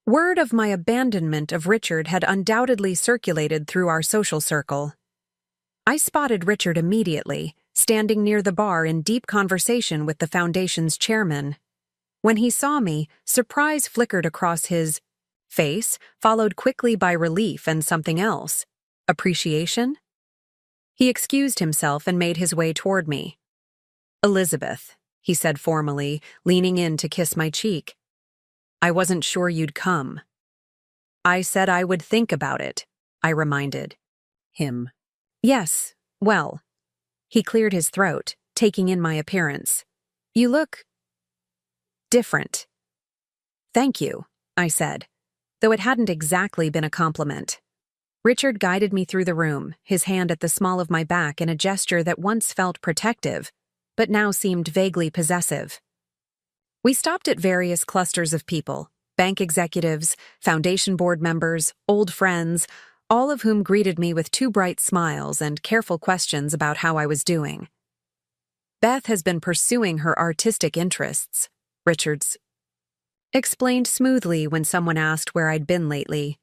Word of my abandonment of Richard had undoubtedly circulated through our social circle. I spotted Richard immediately, standing near the bar in deep conversation with the foundation's chairman. When he saw me, surprise flickered across his face, followed quickly by relief and something else. Appreciation? He excused himself and made his way toward me. "Elizabeth," he said formally, leaning in to kiss my cheek. "I wasn't sure you'd come." "I said I would think about it," I reminded him. "Yes, well." He cleared his throat, taking in my appearance. "You look different." "Thank you," I said, though it hadn't exactly been a compliment. Richard guided me through the room, his hand at the small of my back in a gesture that once felt protective, but now seemed vaguely possessive. We stopped at various clusters of people, bank executives, foundation board members, old friends, all of whom greeted me with two bright smiles and careful questions about how I was doing. "Beth has been pursuing her artistic interests," Richards explained smoothly when someone asked where I'd been lately,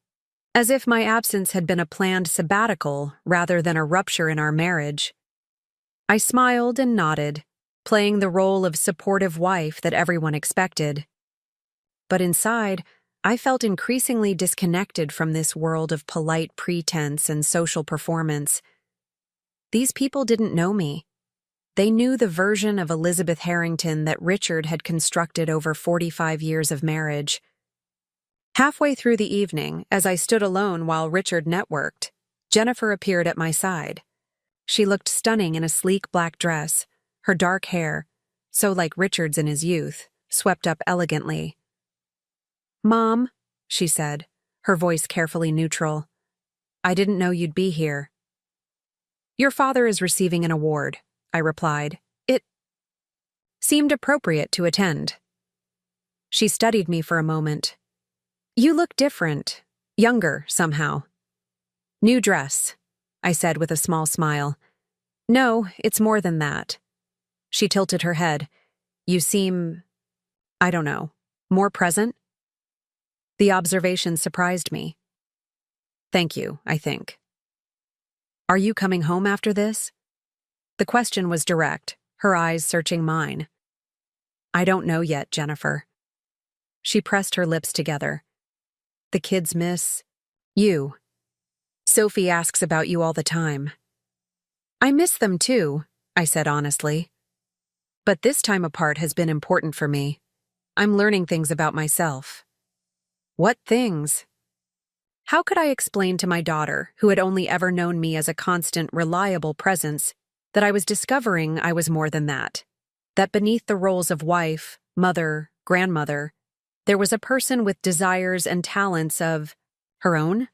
as if my absence had been a planned sabbatical rather than a rupture in our marriage. I smiled and nodded, playing the role of supportive wife that everyone expected. But inside, I felt increasingly disconnected from this world of polite pretense and social performance. These people didn't know me. They knew the version of Elizabeth Harrington that Richard had constructed over 45 years of marriage. Halfway through the evening, as I stood alone while Richard networked, Jennifer appeared at my side. She looked stunning in a sleek black dress, her dark hair, so like Richard's in his youth, swept up elegantly. "Mom," she said, her voice carefully neutral, "I didn't know you'd be here." "Your father is receiving an award," I replied. "It seemed appropriate to attend." She studied me for a moment. "You look different, younger somehow." "New dress," I said with a small smile. "No, it's more than that." She tilted her head. "You seem, I don't know, more present?" The observation surprised me. "Thank you, I think." "Are you coming home after this?" The question was direct, her eyes searching mine. "I don't know yet, Jennifer." She pressed her lips together. "The kids miss you. Sophie asks about you all the time." "I miss them too," I said honestly. "But this time apart has been important for me. I'm learning things about myself." "What things?" How could I explain to my daughter, who had only ever known me as a constant, reliable presence, that I was discovering I was more than that? That beneath the roles of wife, mother, grandmother, there was a person with desires and talents of her own?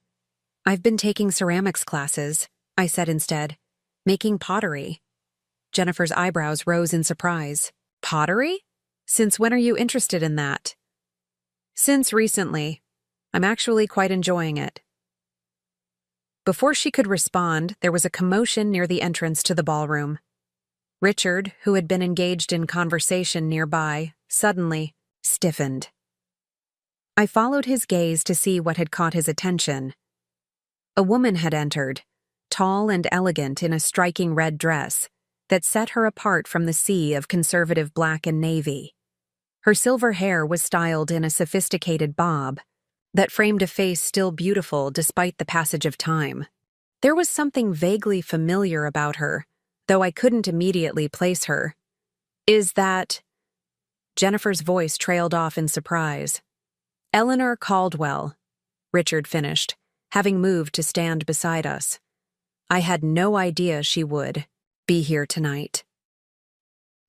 "I've been taking ceramics classes," I said instead. "Making pottery." Jennifer's eyebrows rose in surprise. "Pottery? Since when are you interested in that?" "Since recently. I'm actually quite enjoying it." Before she could respond, there was a commotion near the entrance to the ballroom. Richard, who had been engaged in conversation nearby, suddenly stiffened. I followed his gaze to see what had caught his attention. A woman had entered, tall and elegant in a striking red dress that set her apart from the sea of conservative black and navy. Her silver hair was styled in a sophisticated bob that framed a face still beautiful despite the passage of time. There was something vaguely familiar about her, though I couldn't immediately place her. Is that... Jennifer's voice trailed off in surprise. Eleanor Caldwell, Richard finished, having moved to stand beside us. I had no idea she would be here tonight.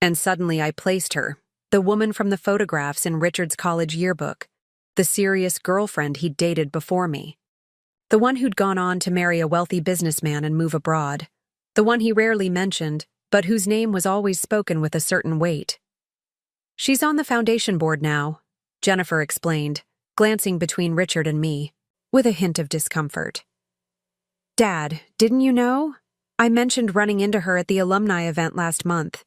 And suddenly I placed her, the woman from the photographs in Richard's college yearbook, the serious girlfriend he'd dated before me. The one who'd gone on to marry a wealthy businessman and move abroad. The one he rarely mentioned, but whose name was always spoken with a certain weight. She's on the foundation board now, Jennifer explained, glancing between Richard and me, with a hint of discomfort. Dad, didn't you know? I mentioned running into her at the alumni event last month.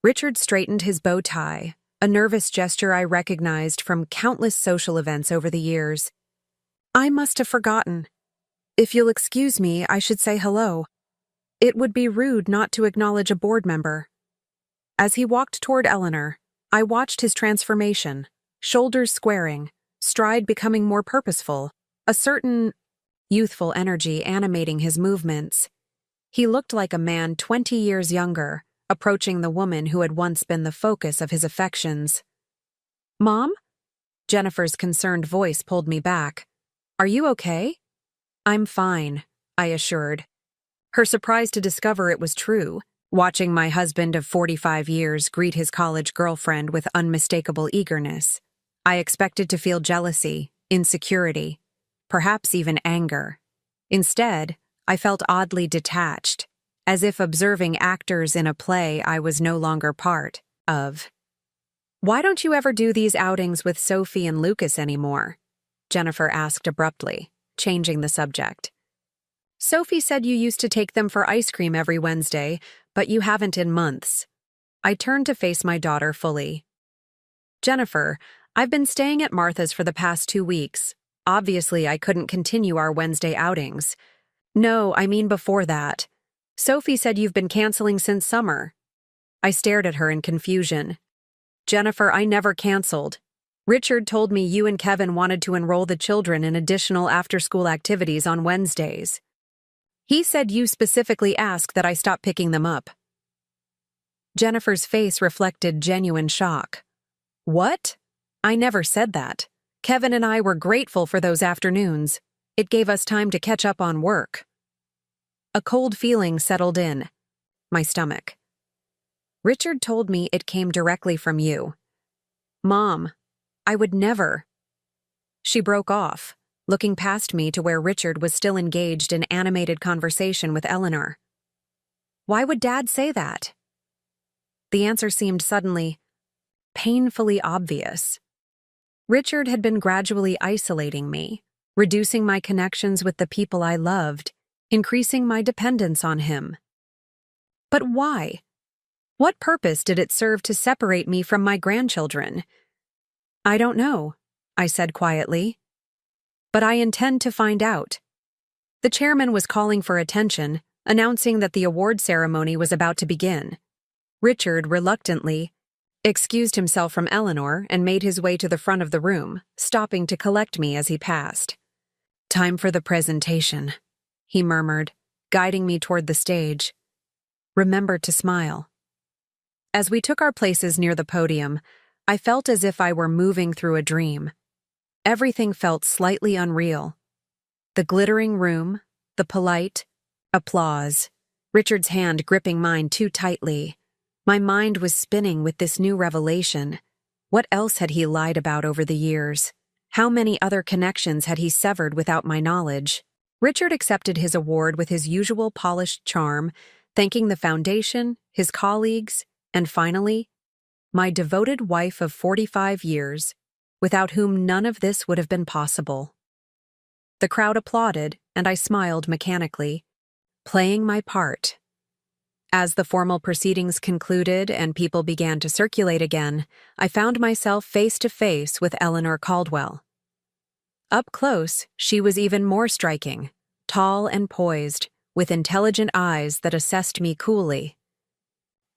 Richard straightened his bow tie, a nervous gesture I recognized from countless social events over the years. I must have forgotten. If you'll excuse me, I should say hello. It would be rude not to acknowledge a board member. As he walked toward Eleanor, I watched his transformation, shoulders squaring, stride becoming more purposeful, a certain youthful energy animating his movements. He looked like a man 20 years younger, approaching the woman who had once been the focus of his affections. Mom? Jennifer's concerned voice pulled me back. Are you okay? I'm fine, I assured. Her surprise to discover it was true, watching my husband of 45 years greet his college girlfriend with unmistakable eagerness. I expected to feel jealousy, insecurity, perhaps even anger. Instead, I felt oddly detached, as if observing actors in a play I was no longer part of. Why don't you ever do these outings with Sophie and Lucas anymore? Jennifer asked abruptly, changing the subject. Sophie said you used to take them for ice cream every Wednesday, but you haven't in months. I turned to face my daughter fully. Jennifer, I've been staying at Martha's for the past 2 weeks. Obviously, I couldn't continue our Wednesday outings. No, I mean before that. Sophie said you've been canceling since summer. I stared at her in confusion. Jennifer, I never canceled. Richard told me you and Kevin wanted to enroll the children in additional after-school activities on Wednesdays. He said you specifically asked that I stop picking them up. Jennifer's face reflected genuine shock. What? I never said that. Kevin and I were grateful for those afternoons. It gave us time to catch up on work. A cold feeling settled in my stomach. Richard told me it came directly from you. Mom, I would never. She broke off, looking past me to where Richard was still engaged in animated conversation with Eleanor. Why would Dad say that? The answer seemed suddenly painfully obvious. Richard had been gradually isolating me, reducing my connections with the people I loved, increasing my dependence on him. But why? What purpose did it serve to separate me from my grandchildren? I don't know, I said quietly. But I intend to find out. The chairman was calling for attention, announcing that the award ceremony was about to begin. Richard reluctantly excused himself from Eleanor and made his way to the front of the room, stopping to collect me as he passed. Time for the presentation, he murmured, guiding me toward the stage. Remember to smile. As we took our places near the podium, I felt as if I were moving through a dream. Everything felt slightly unreal. The glittering room, the polite applause, Richard's hand gripping mine too tightly. My mind was spinning with this new revelation. What else had he lied about over the years? How many other connections had he severed without my knowledge? Richard accepted his award with his usual polished charm, thanking the foundation, his colleagues, and finally, my devoted wife of 45 years, without whom none of this would have been possible. The crowd applauded, and I smiled mechanically, playing my part. As the formal proceedings concluded and people began to circulate again, I found myself face to face with Eleanor Caldwell. Up close, she was even more striking, tall and poised, with intelligent eyes that assessed me coolly.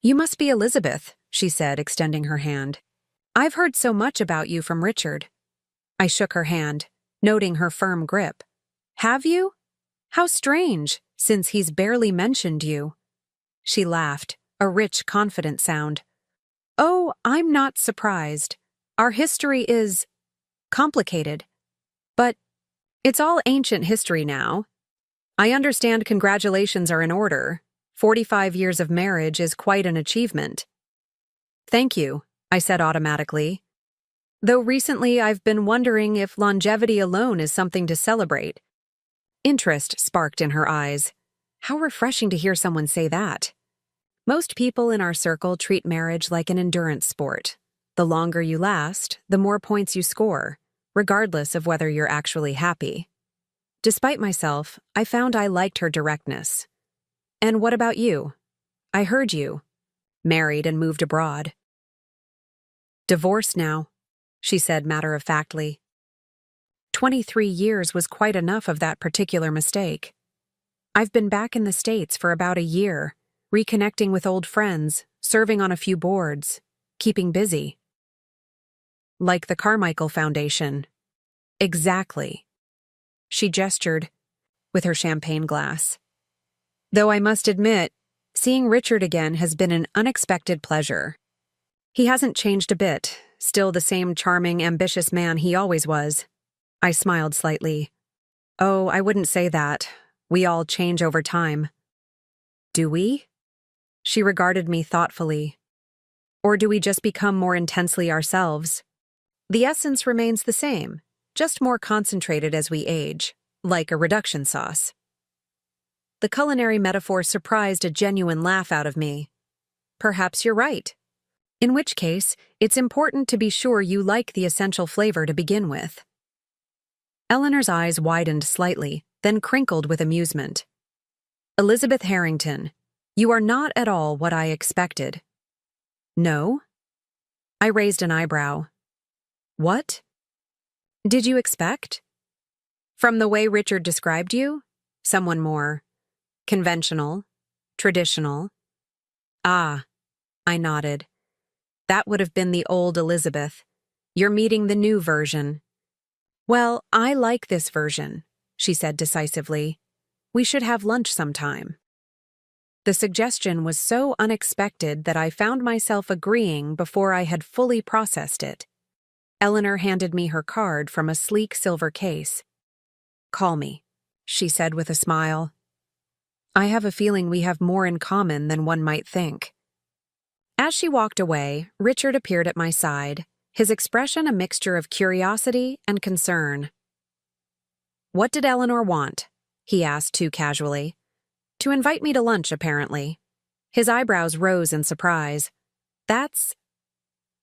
You must be Elizabeth, she said, extending her hand. I've heard so much about you from Richard. I shook her hand, noting her firm grip. Have you? How strange, since he's barely mentioned you. She laughed, a rich, confident sound. Oh, I'm not surprised. Our history is complicated. But it's all ancient history now. I understand congratulations are in order. 45 years of marriage is quite an achievement. Thank you, I said automatically. Though recently I've been wondering if longevity alone is something to celebrate. Interest sparked in her eyes. How refreshing to hear someone say that. Most people in our circle treat marriage like an endurance sport. The longer you last, the more points you score, regardless of whether you're actually happy. Despite myself, I found I liked her directness. And what about you? I heard you. Married and moved abroad. Divorced now, she said matter-of-factly. 23 years was quite enough of that particular mistake. I've been back in the States for about a year, reconnecting with old friends, serving on a few boards, keeping busy. Like the Carmichael Foundation. Exactly. She gestured with her champagne glass. Though I must admit, seeing Richard again has been an unexpected pleasure. He hasn't changed a bit, still the same charming, ambitious man he always was. I smiled slightly. Oh, I wouldn't say that. We all change over time. Do we? She regarded me thoughtfully. Or do we just become more intensely ourselves? The essence remains the same, just more concentrated as we age, like a reduction sauce. The culinary metaphor surprised a genuine laugh out of me. Perhaps you're right. In which case, it's important to be sure you like the essential flavor to begin with. Eleanor's eyes widened slightly, then crinkled with amusement. Elizabeth Harrington, you are not at all what I expected. No? I raised an eyebrow. What? Did you expect? From the way Richard described you? Someone more conventional, traditional. Ah, I nodded. That would have been the old Elizabeth. You're meeting the new version. Well, I like this version, she said decisively. We should have lunch sometime. The suggestion was so unexpected that I found myself agreeing before I had fully processed it. Eleanor handed me her card from a sleek silver case. Call me, she said with a smile. I have a feeling we have more in common than one might think. As she walked away, Richard appeared at my side, his expression a mixture of curiosity and concern. What did Eleanor want? He asked too casually. To invite me to lunch, apparently. His eyebrows rose in surprise. That's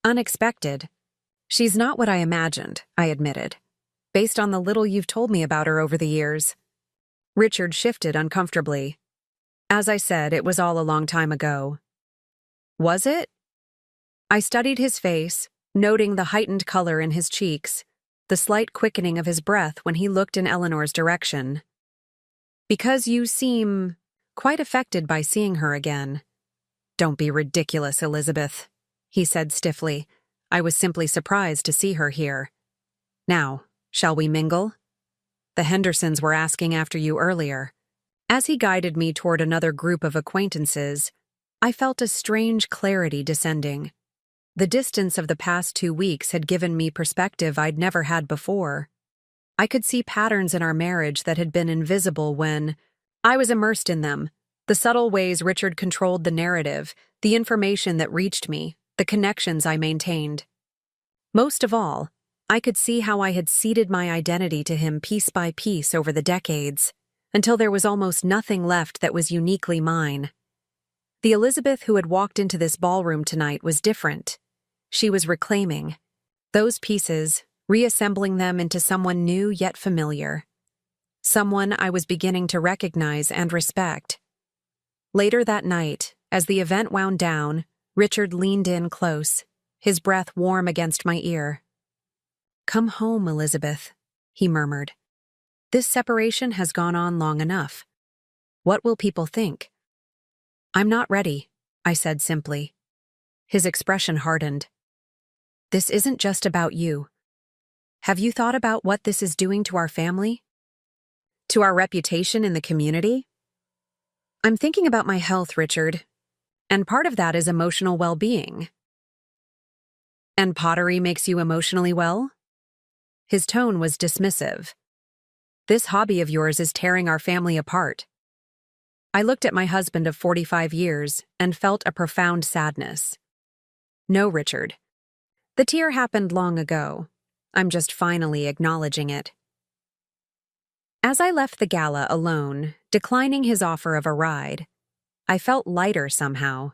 unexpected. She's not what I imagined, I admitted, based on the little you've told me about her over the years. Richard shifted uncomfortably. As I said, it was all a long time ago. Was it? I studied his face, noting the heightened color in his cheeks, the slight quickening of his breath when he looked in Eleanor's direction. Because you seem quite affected by seeing her again. Don't be ridiculous, Elizabeth, he said stiffly. I was simply surprised to see her here. Now, shall we mingle? The Hendersons were asking after you earlier. As he guided me toward another group of acquaintances, I felt a strange clarity descending. The distance of the past 2 weeks had given me perspective I'd never had before. I could see patterns in our marriage that had been invisible when I was immersed in them, the subtle ways Richard controlled the narrative, the information that reached me, the connections I maintained. Most of all, I could see how I had ceded my identity to him piece by piece over the decades, until there was almost nothing left that was uniquely mine. The Elizabeth who had walked into this ballroom tonight was different. She was reclaiming those pieces, reassembling them into someone new yet familiar. Someone I was beginning to recognize and respect. Later that night, as the event wound down, Richard leaned in close, his breath warm against my ear. Come home, Elizabeth, he murmured. This separation has gone on long enough. What will people think? I'm not ready, I said simply. His expression hardened. This isn't just about you. Have you thought about what this is doing to our family? To our reputation in the community? I'm thinking about my health, Richard. And part of that is emotional well-being. And pottery makes you emotionally well? His tone was dismissive. This hobby of yours is tearing our family apart. I looked at my husband of 45 years and felt a profound sadness. No, Richard. The tear happened long ago. I'm just finally acknowledging it. As I left the gala alone, declining his offer of a ride, I felt lighter somehow.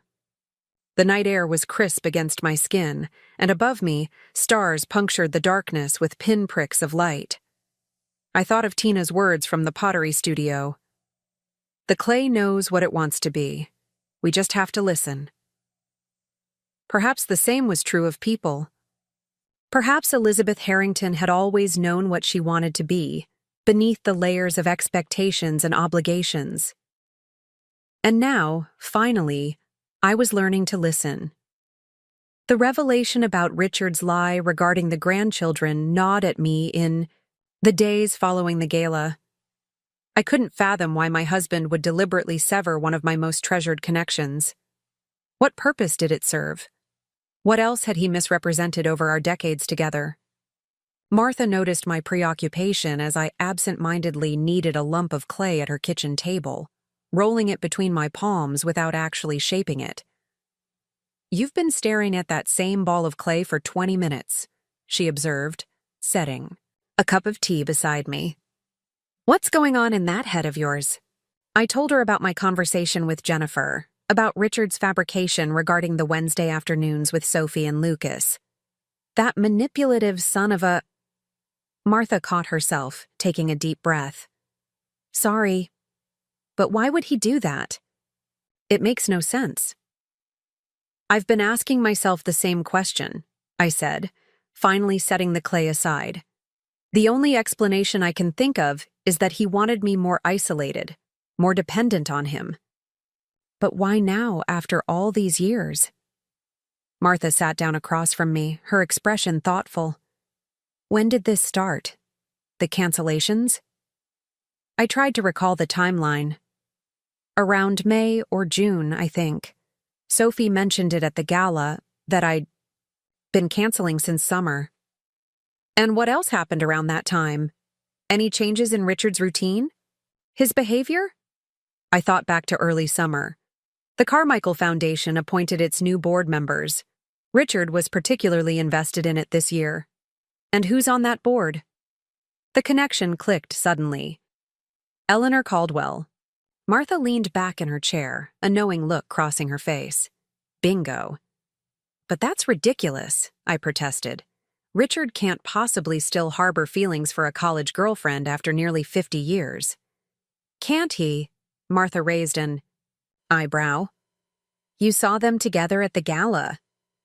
The night air was crisp against my skin, and above me, stars punctured the darkness with pinpricks of light. I thought of Tina's words from the pottery studio. The clay knows what it wants to be. We just have to listen. Perhaps the same was true of people. Perhaps Elizabeth Harrington had always known what she wanted to be, beneath the layers of expectations and obligations. And now, finally, I was learning to listen. The revelation about Richard's lie regarding the grandchildren gnawed at me in the days following the gala. I couldn't fathom why my husband would deliberately sever one of my most treasured connections. What purpose did it serve? What else had he misrepresented over our decades together? Martha noticed my preoccupation as I absent-mindedly kneaded a lump of clay at her kitchen table, rolling it between my palms without actually shaping it. "You've been staring at that same ball of clay for 20 minutes, she observed, setting a cup of tea beside me. "What's going on in that head of yours?" I told her about my conversation with Jennifer, about Richard's fabrication regarding the Wednesday afternoons with Sophie and Lucas. That manipulative son of a... Martha caught herself, taking a deep breath. "Sorry, but why would he do that? It makes no sense." "I've been asking myself the same question," I said, finally setting the clay aside. "The only explanation I can think of is that he wanted me more isolated, more dependent on him. But why now, after all these years?" Martha sat down across from me, her expression thoughtful. "When did this start? The cancellations?" I tried to recall the timeline. Around May or June, I think. Sophie mentioned it at the gala, that I'd been canceling since summer. "And what else happened around that time? Any changes in Richard's routine? His behavior?" I thought back to early summer. The Carmichael Foundation appointed its new board members. Richard was particularly invested in it this year. And who's on that board? The connection clicked suddenly. Eleanor Caldwell. Martha leaned back in her chair, a knowing look crossing her face. Bingo. "But that's ridiculous," I protested. "Richard can't possibly still harbor feelings for a college girlfriend after nearly 50 years. "Can't he?" Martha raised an eyebrow. "You saw them together at the gala.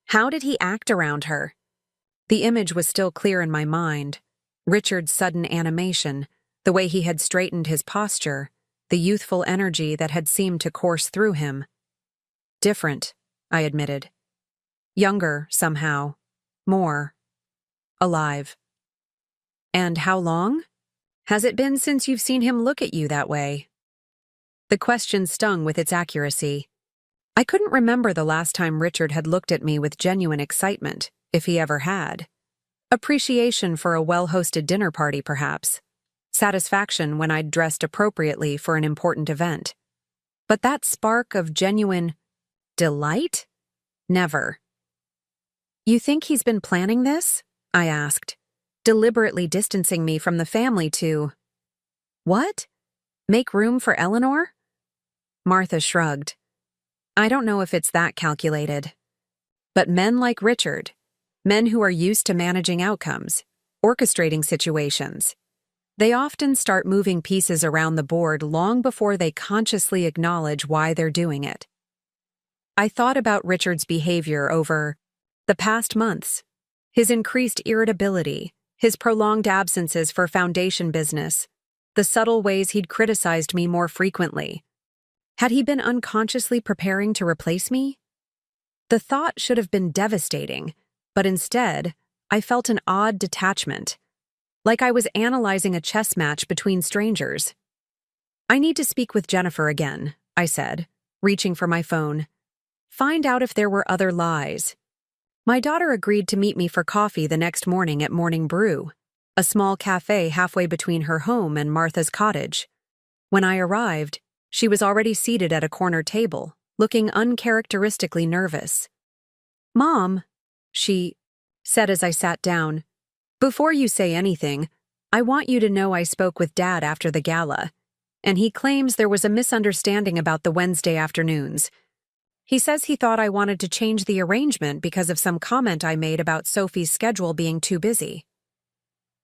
How did he act around her?" The image was still clear in my mind. Richard's sudden animation, the way he had straightened his posture, the youthful energy that had seemed to course through him. "Different," I admitted. "Younger, somehow. More. Alive." "And how long? Has it been since you've seen him look at you that way?" The question stung with its accuracy. I couldn't remember the last time Richard had looked at me with genuine excitement, if he ever had. Appreciation for a well-hosted dinner party, perhaps. Satisfaction when I'd dressed appropriately for an important event. But that spark of genuine delight? Never. "You think he's been planning this?" I asked, deliberately distancing me from the family to... "What? Make room for Eleanor?" Martha shrugged. "I don't know if it's that calculated. But men like Richard, men who are used to managing outcomes, orchestrating situations, they often start moving pieces around the board long before they consciously acknowledge why they're doing it." I thought about Richard's behavior over the past months, his increased irritability, his prolonged absences for foundation business, the subtle ways he'd criticized me more frequently. Had he been unconsciously preparing to replace me? The thought should have been devastating, but instead, I felt an odd detachment, like I was analyzing a chess match between strangers. "I need to speak with Jennifer again," I said, reaching for my phone. Find out if there were other lies. My daughter agreed to meet me for coffee the next morning at Morning Brew, a small cafe halfway between her home and Martha's cottage. When I arrived, she was already seated at a corner table, looking uncharacteristically nervous. "Mom," she said as I sat down, "before you say anything, I want you to know I spoke with Dad after the gala, and he claims there was a misunderstanding about the Wednesday afternoons. He says he thought I wanted to change the arrangement because of some comment I made about Sophie's schedule being too busy."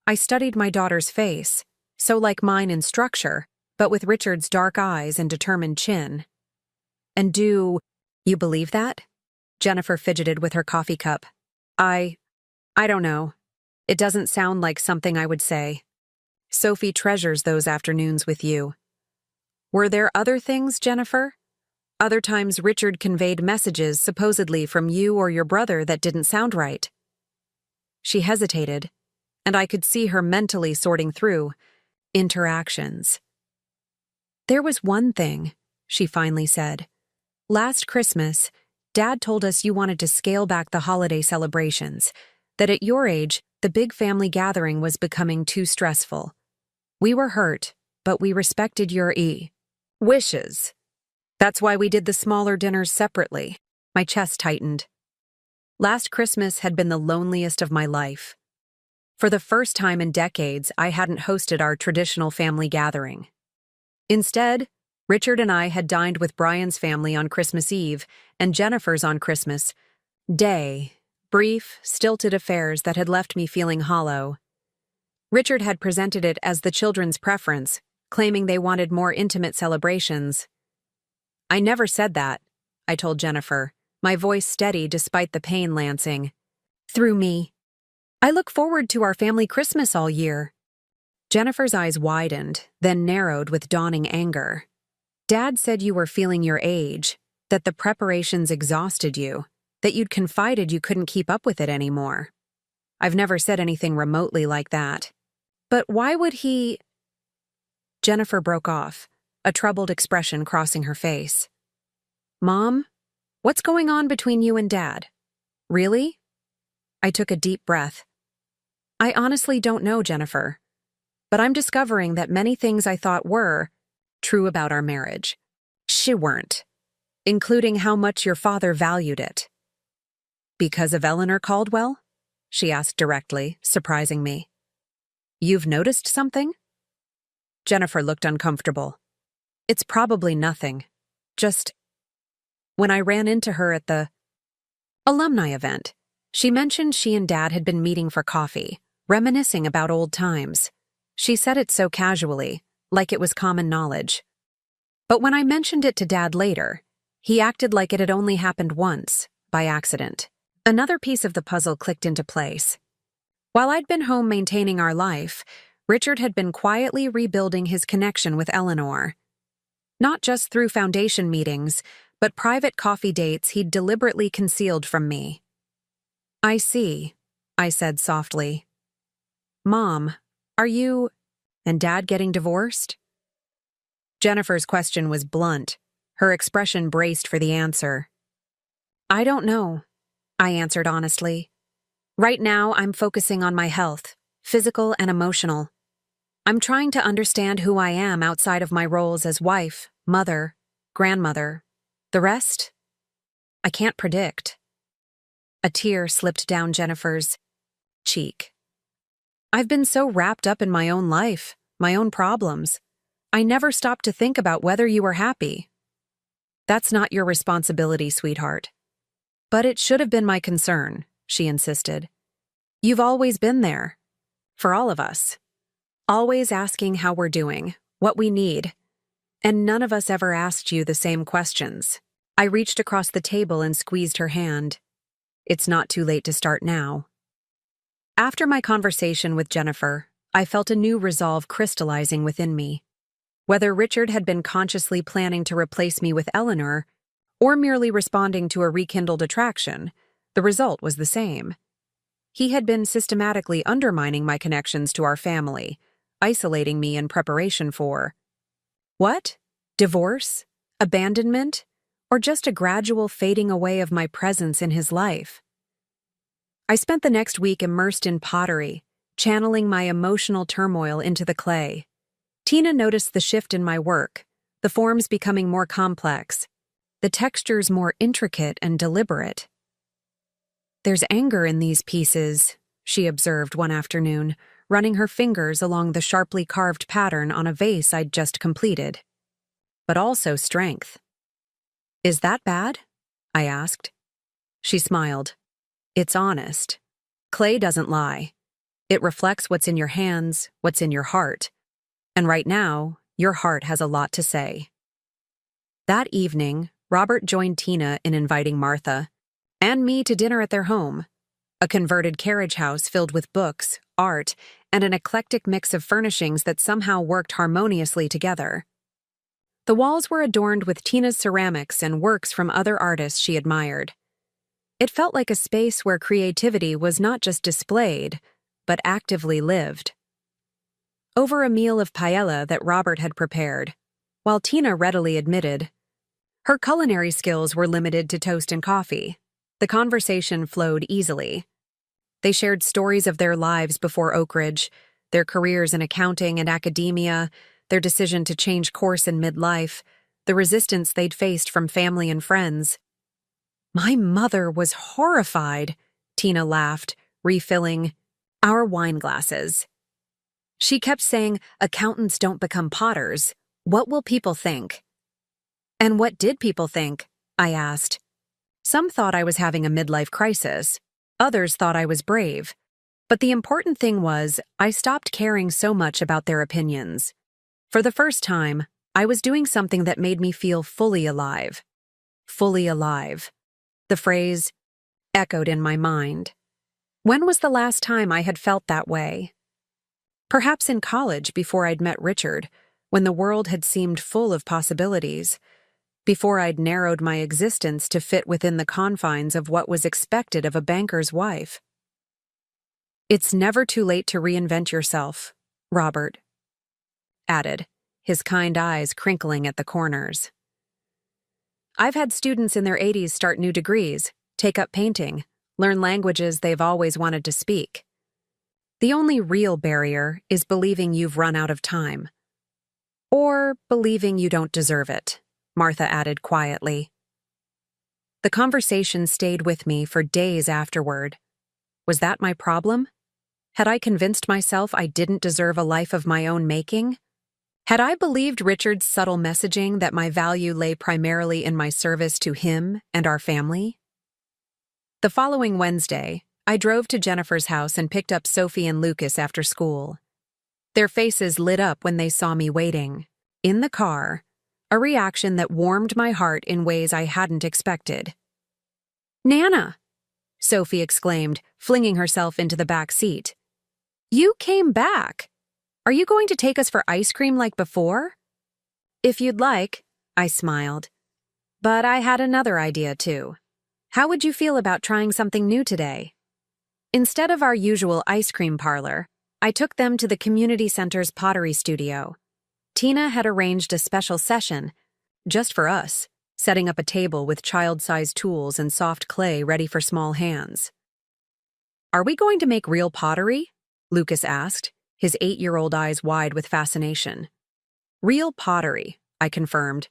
I studied my daughter's face, so like mine in structure, but with Richard's dark eyes and determined chin. "And do you believe that?" Jennifer fidgeted with her coffee cup. I don't know. It doesn't sound like something I would say. Sophie treasures those afternoons with you. Were there other things, Jennifer? Other times Richard conveyed messages supposedly from you or your brother that didn't sound right. She hesitated, and I could see her mentally sorting through interactions. "There was one thing," she finally said. "Last Christmas, Dad told us you wanted to scale back the holiday celebrations, that at your age, the big family gathering was becoming too stressful. We were hurt, but we respected your wishes. That's why we did the smaller dinners separately." My chest tightened. Last Christmas had been the loneliest of my life. For the first time in decades, I hadn't hosted our traditional family gathering. Instead, Richard and I had dined with Brian's family on Christmas Eve and Jennifer's on Christmas Day, brief, stilted affairs that had left me feeling hollow. Richard had presented it as the children's preference, claiming they wanted more intimate celebrations. "I never said that," I told Jennifer, my voice steady despite the pain lancing through me. "I look forward to our family Christmas all year." Jennifer's eyes widened, then narrowed with dawning anger. "Dad said you were feeling your age, that the preparations exhausted you, that you'd confided you couldn't keep up with it anymore. I've never said anything remotely like that. But why would he—" Jennifer broke off, a troubled expression crossing her face. "Mom, what's going on between you and Dad? Really?" I took a deep breath. "I honestly don't know, Jennifer. But I'm discovering that many things I thought were true about our marriage weren't, including how much your father valued it." "Because of Eleanor Caldwell?" she asked directly, surprising me. "You've noticed something?" Jennifer looked uncomfortable. "It's probably nothing. Just when I ran into her at the alumni event, she mentioned she and Dad had been meeting for coffee, reminiscing about old times. She said it so casually, like it was common knowledge. But when I mentioned it to Dad later, he acted like it had only happened once, by accident. Another piece of the puzzle clicked into place. While I'd been home maintaining our life, Richard had been quietly rebuilding his connection with Eleanor. Not just through foundation meetings, but private coffee dates he'd deliberately concealed from me. "I see," I said softly. "Mom, are you and Dad getting divorced?" Jennifer's question was blunt, her expression braced for the answer. "I don't know," I answered honestly. "Right now, I'm focusing on my health, physical and emotional. I'm trying to understand who I am outside of my roles as wife, mother, grandmother. The rest? I can't predict." A tear slipped down Jennifer's cheek. "I've been so wrapped up in my own life, my own problems. I never stopped to think about whether you were happy." "That's not your responsibility, sweetheart." "But it should have been my concern," she insisted. "You've always been there. For all of us. Always asking how we're doing, what we need. And none of us ever asked you the same questions." I reached across the table and squeezed her hand. "It's not too late to start now." After my conversation with Jennifer, I felt a new resolve crystallizing within me. Whether Richard had been consciously planning to replace me with Eleanor, or merely responding to a rekindled attraction, the result was the same. He had been systematically undermining my connections to our family, isolating me in preparation for— what? Divorce? Abandonment? or just a gradual fading away of my presence in his life? I spent the next week immersed in pottery, channeling my emotional turmoil into the clay. Tina noticed the shift in my work, the forms becoming more complex, the textures more intricate and deliberate. "There's anger in these pieces," she observed one afternoon, running her fingers along the sharply carved pattern on a vase I'd just completed. "But also strength." "Is that bad?" I asked. She smiled. "It's honest. Clay doesn't lie. It reflects what's in your hands, what's in your heart. And right now, your heart has a lot to say." That evening, Robert joined Tina in inviting Martha and me to dinner at their home, a converted carriage house filled with books, art, and an eclectic mix of furnishings that somehow worked harmoniously together. The walls were adorned with Tina's ceramics and works from other artists she admired. It felt like a space where creativity was not just displayed, but actively lived. Over a meal of paella that Robert had prepared, while Tina readily admitted her culinary skills were limited to toast and coffee, the conversation flowed easily. They shared stories of their lives before Oak Ridge, their careers in accounting and academia, their decision to change course in midlife, the resistance they'd faced from family and friends. "My mother was horrified," Tina laughed, refilling our wine glasses. "She kept saying, 'Accountants don't become potters. What will people think?'" "And what did people think?" I asked. Some thought I was having a midlife crisis. Others thought I was brave. But the important thing was, I stopped caring so much about their opinions. For the first time, I was doing something that made me feel fully alive. Fully alive. The phrase echoed in my mind. When was the last time I had felt that way? Perhaps in college before I'd met Richard, when the world had seemed full of possibilities. Before I'd narrowed my existence to fit within the confines of what was expected of a banker's wife. "It's never too late to reinvent yourself," Robert added, his kind eyes crinkling at the corners. "I've had students in their 80s start new degrees, take up painting, learn languages they've always wanted to speak. The only real barrier is believing you've run out of time. Or believing you don't deserve it," Martha added quietly. The conversation stayed with me for days afterward. Was that my problem? Had I convinced myself I didn't deserve a life of my own making? Had I believed Richard's subtle messaging that my value lay primarily in my service to him and our family? The following Wednesday, I drove to Jennifer's house and picked up Sophie and Lucas after school. Their faces lit up when they saw me waiting. In the car, a reaction that warmed my heart in ways I hadn't expected. "Nana!" Sophie exclaimed, flinging herself into the back seat. "You came back! Are you going to take us for ice cream like before?" "If you'd like," I smiled. "But I had another idea, too. How would you feel about trying something new today?" Instead of our usual ice cream parlor, I took them to the community center's pottery studio. Tina had arranged a special session, just for us, setting up a table with child-sized tools and soft clay ready for small hands. "Are we going to make real pottery?" Lucas asked, his 8-year-old eyes wide with fascination. "Real pottery," I confirmed.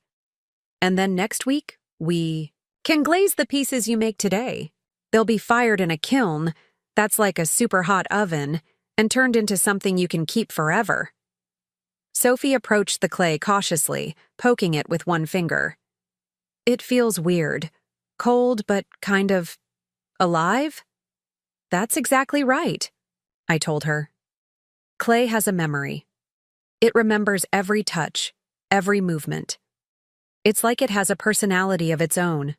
"And then next week, we can glaze the pieces you make today. They'll be fired in a kiln, that's like a super hot oven, and turned into something you can keep forever." Sophie approached the clay cautiously, poking it with one finger. "It feels weird. Cold, but kind of alive?" "That's exactly right," I told her. Clay has a memory. It remembers every touch, every movement. It's like it has a personality of its own.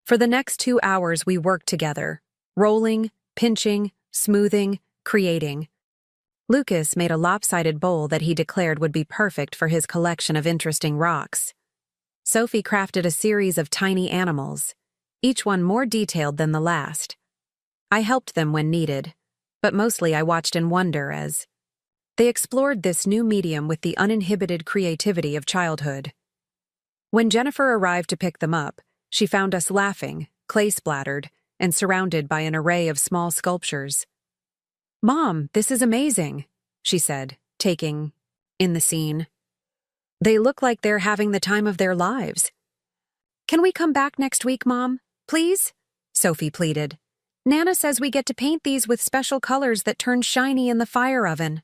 For the next 2 hours we worked together, rolling, pinching, smoothing, creating. Lucas made a lopsided bowl that he declared would be perfect for his collection of interesting rocks. Sophie crafted a series of tiny animals, each one more detailed than the last. I helped them when needed, but mostly I watched in wonder as they explored this new medium with the uninhibited creativity of childhood. When Jennifer arrived to pick them up, she found us laughing, clay-splattered, and surrounded by an array of small sculptures. "Mom, this is amazing," she said, taking in the scene. "They look like they're having the time of their lives." "Can we come back next week, Mom? Please?" Sophie pleaded. "Nana says we get to paint these with special colors that turn shiny in the fire oven."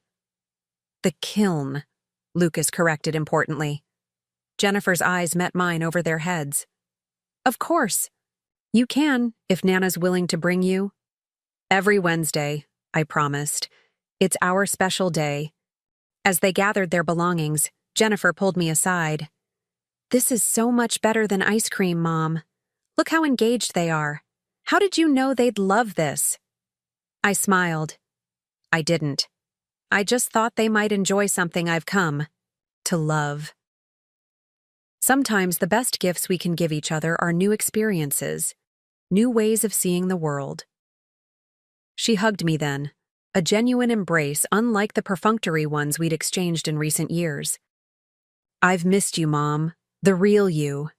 "The kiln," Lucas corrected importantly. Jennifer's eyes met mine over their heads. "Of course. You can, if Nana's willing to bring you." "Every Wednesday," I promised. "It's our special day." As they gathered their belongings, Jennifer pulled me aside. "This is so much better than ice cream, Mom. Look how engaged they are. How did you know they'd love this?" I smiled. I didn't. I just thought they might enjoy something I've come to love. Sometimes the best gifts we can give each other are new experiences, new ways of seeing the world. She hugged me then, a genuine embrace unlike the perfunctory ones we'd exchanged in recent years. "I've missed you, Mom, the real you.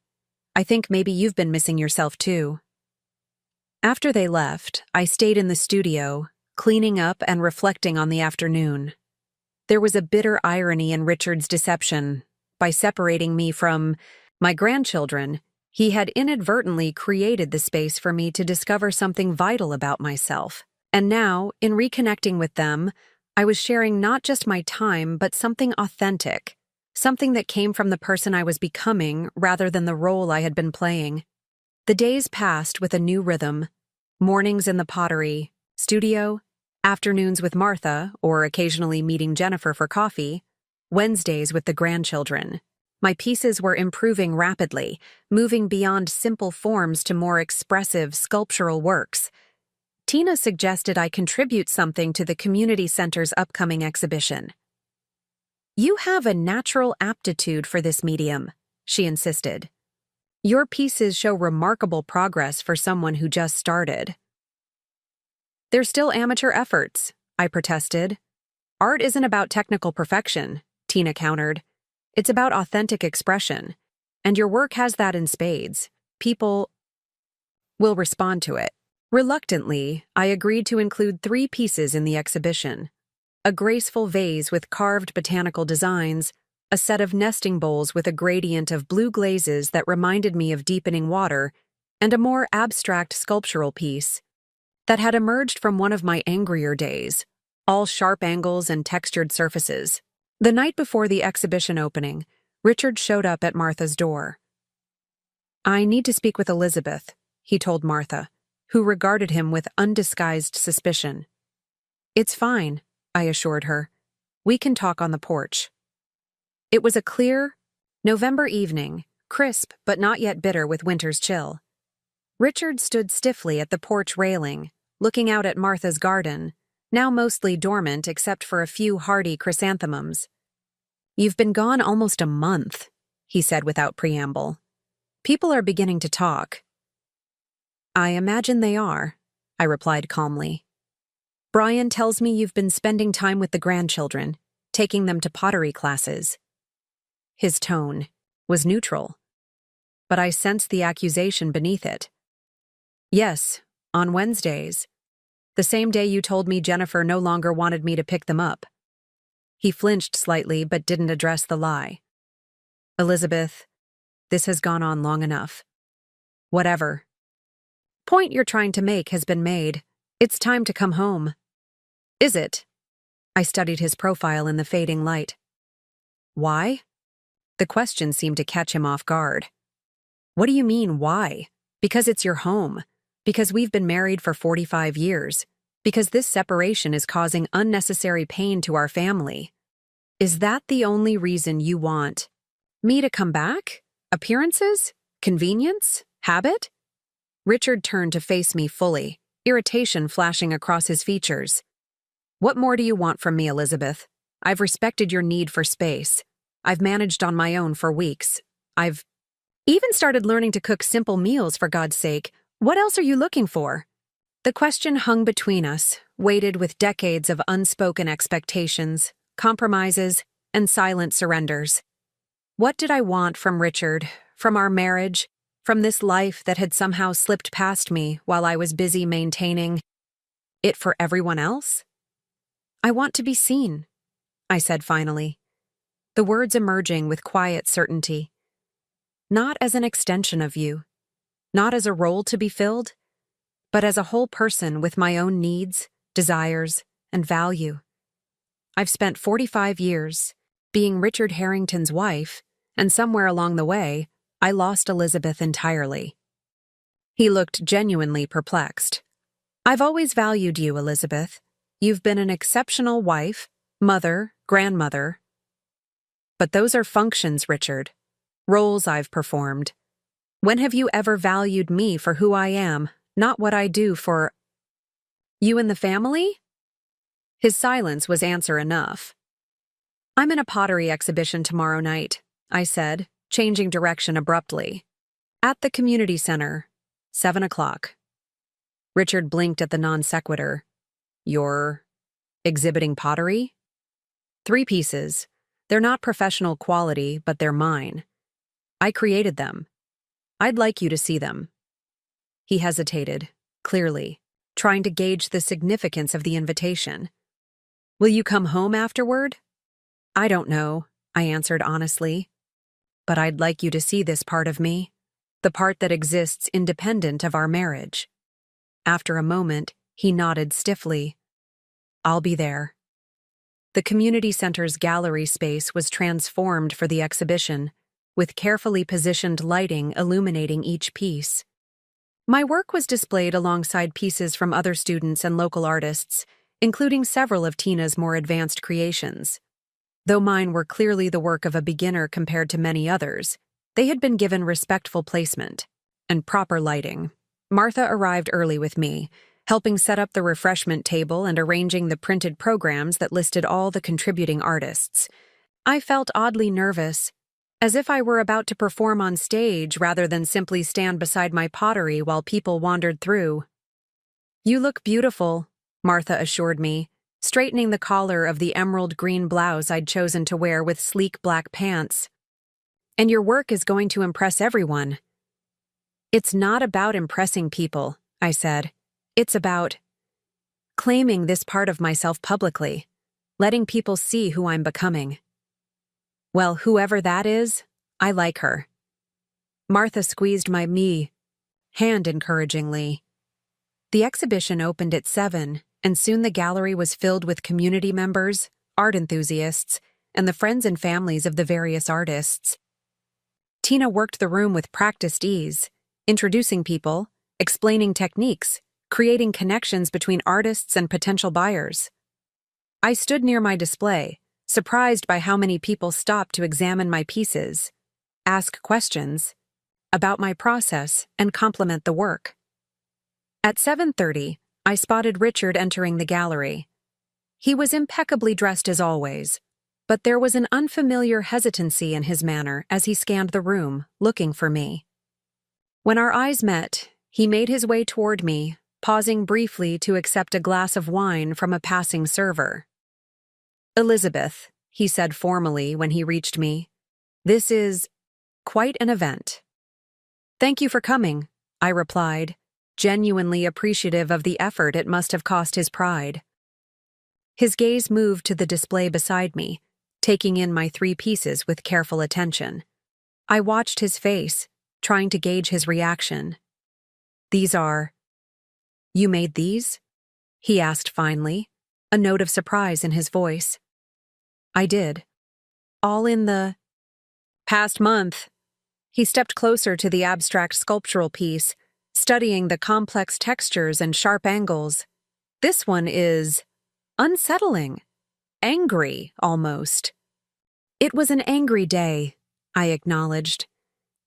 I think maybe you've been missing yourself too." After they left, I stayed in the studio, cleaning up and reflecting on the afternoon. There was a bitter irony in Richard's deception. By separating me from my grandchildren, he had inadvertently created the space for me to discover something vital about myself. And now, in reconnecting with them, I was sharing not just my time, but something authentic, something that came from the person I was becoming rather than the role I had been playing. The days passed with a new rhythm. Mornings in the pottery studio, afternoons with Martha, or occasionally meeting Jennifer for coffee, Wednesdays with the grandchildren. My pieces were improving rapidly, moving beyond simple forms to more expressive sculptural works. Tina suggested I contribute something to the community center's upcoming exhibition. "You have a natural aptitude for this medium," she insisted. "Your pieces show remarkable progress for someone who just started." "They're still amateur efforts," I protested. "Art isn't about technical perfection," Tina countered. "It's about authentic expression, and your work has that in spades. People will respond to it." Reluctantly, I agreed to include 3 pieces in the exhibition: a graceful vase with carved botanical designs, a set of nesting bowls with a gradient of blue glazes that reminded me of deepening water, and a more abstract sculptural piece that had emerged from one of my angrier days, all sharp angles and textured surfaces. The night before the exhibition opening, Richard showed up at Martha's door. "I need to speak with Elizabeth," he told Martha, who regarded him with undisguised suspicion. "It's fine," I assured her. "We can talk on the porch." It was a clear, November evening, crisp but not yet bitter with winter's chill. Richard stood stiffly at the porch railing, looking out at Martha's garden, now mostly dormant except for a few hardy chrysanthemums. "You've been gone almost a month," he said without preamble. "People are beginning to talk." "I imagine they are," I replied calmly. "Brian tells me you've been spending time with the grandchildren, taking them to pottery classes." His tone was neutral, but I sensed the accusation beneath it. "Yes, on Wednesdays. The same day you told me Jennifer no longer wanted me to pick them up." He flinched slightly but didn't address the lie. "Elizabeth, this has gone on long enough. Whatever point you're trying to make has been made. It's time to come home." "Is it?" I studied his profile in the fading light. "Why?" The question seemed to catch him off guard. "What do you mean, why?" "Because it's your home. Because we've been married for 45 years. Because this separation is causing unnecessary pain to our family." "Is that the only reason you want me to come back? Appearances? Convenience? Habit?" Richard turned to face me fully, irritation flashing across his features. "What more do you want from me, Elizabeth? I've respected your need for space. I've managed on my own for weeks. I've even started learning to cook simple meals, for God's sake. What else are you looking for?" The question hung between us, weighted with decades of unspoken expectations, compromises, and silent surrenders. What did I want from Richard, from our marriage, from this life that had somehow slipped past me while I was busy maintaining it for everyone else? I want to be seen, I said finally, the words emerging with quiet certainty. Not as an extension of you, not as a role to be filled, but as a whole person with my own needs, desires, and value. I've spent 45 years being Richard Harrington's wife, and somewhere along the way, I lost Elizabeth entirely. He looked genuinely perplexed. I've always valued you, Elizabeth. You've been an exceptional wife, mother, grandmother. But those are functions, Richard. Roles I've performed. When have you ever valued me for who I am, not what I do for you and the family? His silence was answer enough. I'm in a pottery exhibition tomorrow night, I said, changing direction abruptly. At the community center, 7 o'clock. Richard blinked at the non sequitur. You're exhibiting pottery? 3 pieces. They're not professional quality, but they're mine. I created them. I'd like you to see them. He hesitated, clearly, trying to gauge the significance of the invitation. Will you come home afterward? I don't know, I answered honestly. But I'd like you to see this part of me, the part that exists independent of our marriage. After a moment, he nodded stiffly. I'll be there. The community center's gallery space was transformed for the exhibition, with carefully positioned lighting illuminating each piece. My work was displayed alongside pieces from other students and local artists, including several of Tina's more advanced creations. Though mine were clearly the work of a beginner compared to many others, they had been given respectful placement and proper lighting. Martha arrived early with me, helping set up the refreshment table and arranging the printed programs that listed all the contributing artists. I felt oddly nervous, as if I were about to perform on stage rather than simply stand beside my pottery while people wandered through. You look beautiful, Martha assured me, straightening the collar of the emerald green blouse I'd chosen to wear with sleek black pants. And your work is going to impress everyone. It's not about impressing people, I said. It's about claiming this part of myself publicly, letting people see who I'm becoming. Well, whoever that is, I like her. Martha squeezed my hand encouragingly. The exhibition opened at 7, and soon the gallery was filled with community members, art enthusiasts, and the friends and families of the various artists. Tina worked the room with practiced ease, introducing people, explaining techniques, creating connections between artists and potential buyers. I stood near my display, surprised by how many people stopped to examine my pieces, ask questions about my process, and compliment the work. At 7:30, I spotted Richard entering the gallery. He was impeccably dressed as always, but there was an unfamiliar hesitancy in his manner as he scanned the room, looking for me. When our eyes met, he made his way toward me, pausing briefly to accept a glass of wine from a passing server. Elizabeth, he said formally when he reached me, this is quite an event. Thank you for coming, I replied, genuinely appreciative of the effort it must have cost his pride. His gaze moved to the display beside me, taking in my 3 pieces with careful attention. I watched his face, trying to gauge his reaction. These are... You made these? He asked finally, a note of surprise in his voice. I did. All in the past month. He stepped closer to the abstract sculptural piece, studying the complex textures and sharp angles. This one is unsettling, angry almost. It was an angry day, I acknowledged.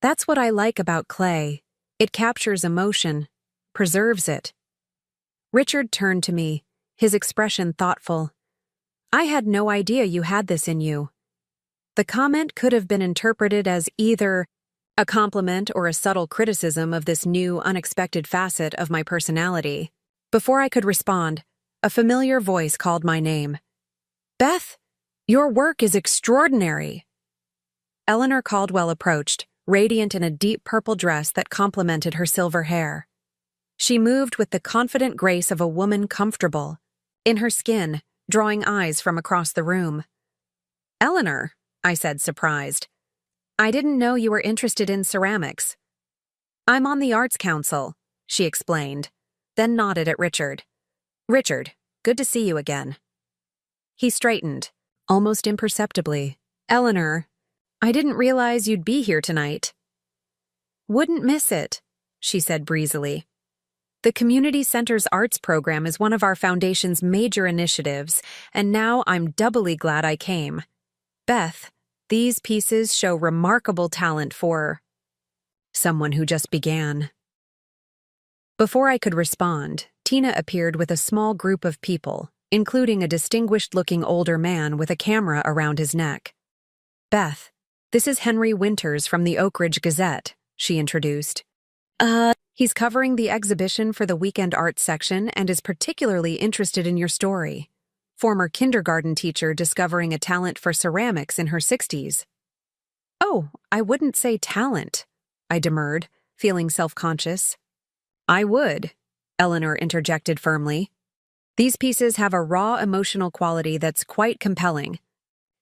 That's what I like about clay. It captures emotion, preserves it. Richard turned to me, his expression thoughtful. I had no idea you had this in you. The comment could have been interpreted as either a compliment or a subtle criticism of this new, unexpected facet of my personality. Before I could respond, a familiar voice called my name. Beth, your work is extraordinary. Eleanor Caldwell approached, radiant in a deep purple dress that complemented her silver hair. She moved with the confident grace of a woman comfortable in her skin, drawing eyes from across the room. "Eleanor," I said, surprised. "I didn't know you were interested in ceramics." "I'm on the Arts Council," she explained, then nodded at Richard. "Richard, good to see you again." He straightened, almost imperceptibly. "Eleanor, I didn't realize you'd be here tonight." "Wouldn't miss it," she said breezily. "The Community Center's arts program is one of our foundation's major initiatives, and now I'm doubly glad I came. Beth, these pieces show remarkable talent for someone who just began." Before I could respond, Tina appeared with a small group of people, including a distinguished-looking older man with a camera around his neck. "Beth, this is Henry Winters from the Oak Ridge Gazette," she introduced. He's covering the exhibition for the weekend arts section and is particularly interested in your story. Former kindergarten teacher discovering a talent for ceramics in her 60s. "Oh, I wouldn't say talent," I demurred, feeling self-conscious. "I would," Eleanor interjected firmly. "These pieces have a raw emotional quality that's quite compelling."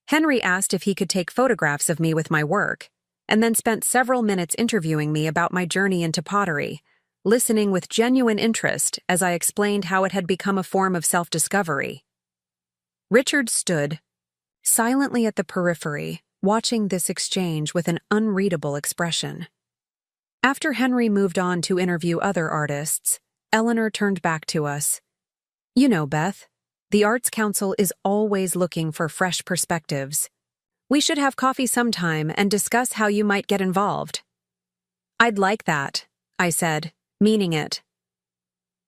Henry asked if he could take photographs of me with my work, and then spent several minutes interviewing me about my journey into pottery, listening with genuine interest as I explained how it had become a form of self-discovery. Richard stood, silently at the periphery, watching this exchange with an unreadable expression. After Henry moved on to interview other artists, Eleanor turned back to us. "You know, Beth, the Arts Council is always looking for fresh perspectives. We should have coffee sometime and discuss how you might get involved." "I'd like that," I said, meaning it.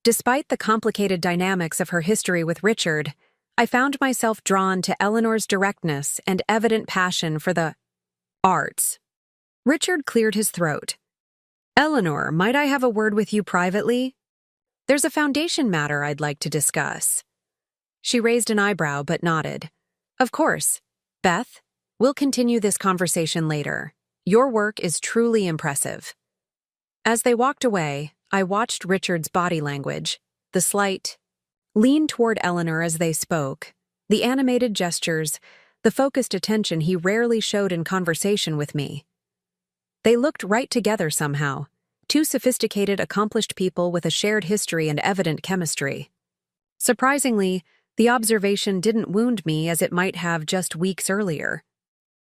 Despite the complicated dynamics of her history with Richard, I found myself drawn to Eleanor's directness and evident passion for the arts. Richard cleared his throat. "Eleanor, might I have a word with you privately? There's a foundation matter I'd like to discuss." She raised an eyebrow but nodded. "Of course. Beth, we'll continue this conversation later. Your work is truly impressive." As they walked away, I watched Richard's body language, the slight lean toward Eleanor as they spoke, the animated gestures, the focused attention he rarely showed in conversation with me. They looked right together somehow, two sophisticated, accomplished people with a shared history and evident chemistry. Surprisingly, the observation didn't wound me as it might have just weeks earlier.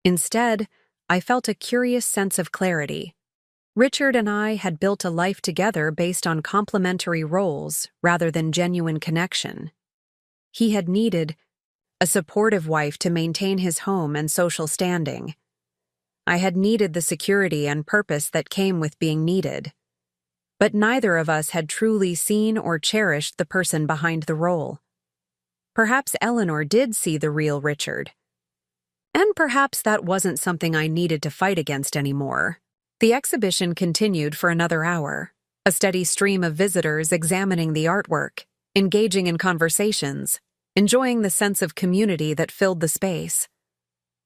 Instead, I felt a curious sense of clarity. Richard and I had built a life together based on complementary roles rather than genuine connection. He had needed a supportive wife to maintain his home and social standing. I had needed the security and purpose that came with being needed. But neither of us had truly seen or cherished the person behind the role. Perhaps Eleanor did see the real Richard. And perhaps that wasn't something I needed to fight against anymore. The exhibition continued for another hour, a steady stream of visitors examining the artwork, engaging in conversations, enjoying the sense of community that filled the space.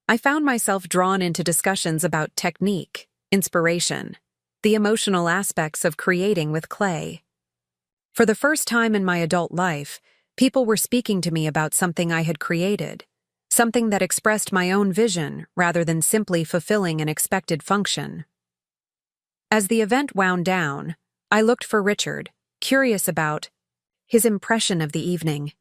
I found myself drawn into discussions about technique, inspiration, the emotional aspects of creating with clay. For the first time in my adult life, people were speaking to me about something I had created, something that expressed my own vision rather than simply fulfilling an expected function. As the event wound down, I looked for Richard, curious about his impression of the evening.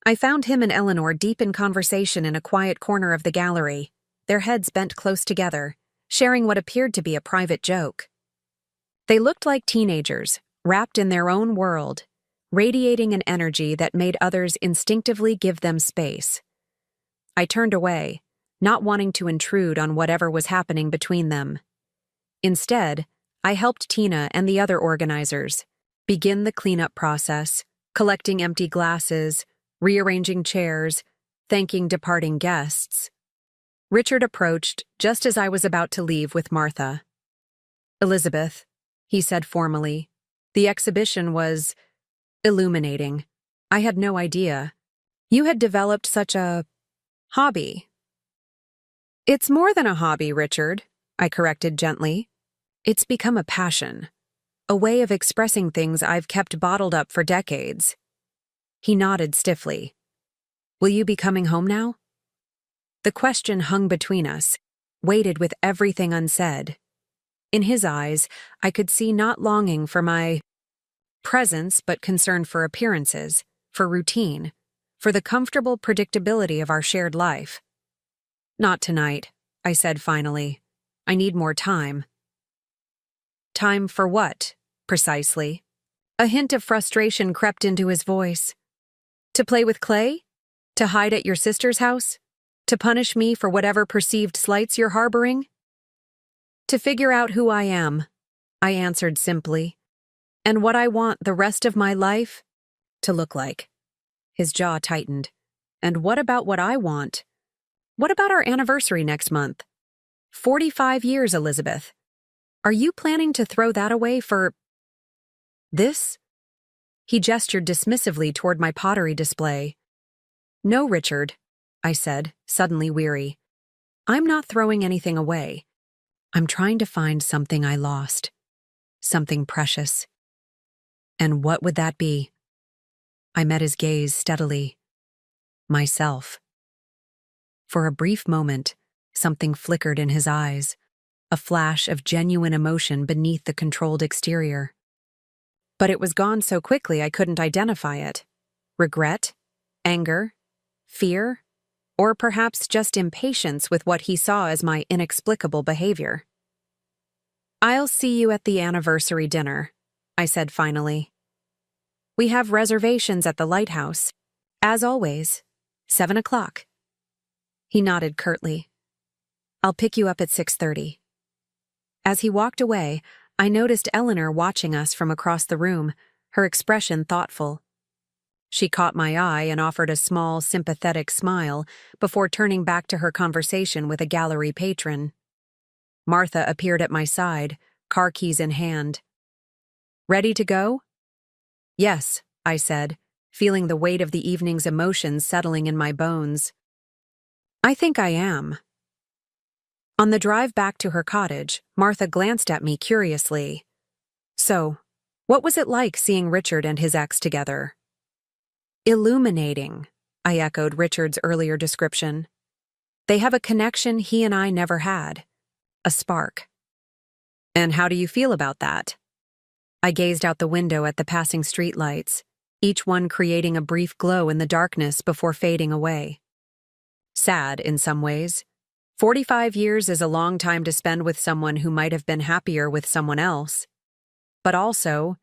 I found him and Eleanor deep in conversation in a quiet corner of the gallery, their heads bent close together, sharing what appeared to be a private joke. They looked like teenagers, wrapped in their own world, radiating an energy that made others instinctively give them space. I turned away, not wanting to intrude on whatever was happening between them. Instead, I helped Tina and the other organizers begin the cleanup process, collecting empty glasses, rearranging chairs, thanking departing guests. Richard approached just as I was about to leave with Martha. "Elizabeth," he said formally, "the exhibition was illuminating. I had no idea. You had developed such a hobby." "It's more than a hobby, Richard," I corrected gently. It's become a passion, a way of expressing things I've kept bottled up for decades. He nodded stiffly. Will you be coming home now? The question hung between us, weighted with everything unsaid. In his eyes, I could see not longing for my presence but concern for appearances, for routine, for the comfortable predictability of our shared life. Not tonight, I said finally. I need more time. Time for what, precisely? A hint of frustration crept into his voice. To play with clay? To hide at your sister's house? To punish me for whatever perceived slights you're harboring? To figure out who I am, I answered simply. And what I want the rest of my life to look like. His jaw tightened. And what about what I want? What about our anniversary next month? 45 years, Elizabeth. Are you planning to throw that away for this? He gestured dismissively toward my pottery display. No, Richard, I said, suddenly weary. I'm not throwing anything away. I'm trying to find something I lost. Something precious. And what would that be? I met his gaze steadily. Myself. For a brief moment, something flickered in his eyes, a flash of genuine emotion beneath the controlled exterior. But it was gone so quickly I couldn't identify it. Regret? Anger? Fear? Or perhaps just impatience with what he saw as my inexplicable behavior. I'll see you at the anniversary dinner, I said finally. We have reservations at the lighthouse. As always, 7 o'clock. He nodded curtly. I'll pick you up at 6:30. As he walked away, I noticed Eleanor watching us from across the room, her expression thoughtful. She caught my eye and offered a small, sympathetic smile before turning back to her conversation with a gallery patron. Martha appeared at my side, car keys in hand. Ready to go? Yes, I said, feeling the weight of the evening's emotions settling in my bones. I think I am. On the drive back to her cottage, Martha glanced at me curiously. So, what was it like seeing Richard and his ex together? Illuminating, I echoed Richard's earlier description. They have a connection he and I never had. A spark. And how do you feel about that? I gazed out the window at the passing streetlights, each one creating a brief glow in the darkness before fading away. Sad in some ways. 45 years is a long time to spend with someone who might have been happier with someone else. But also,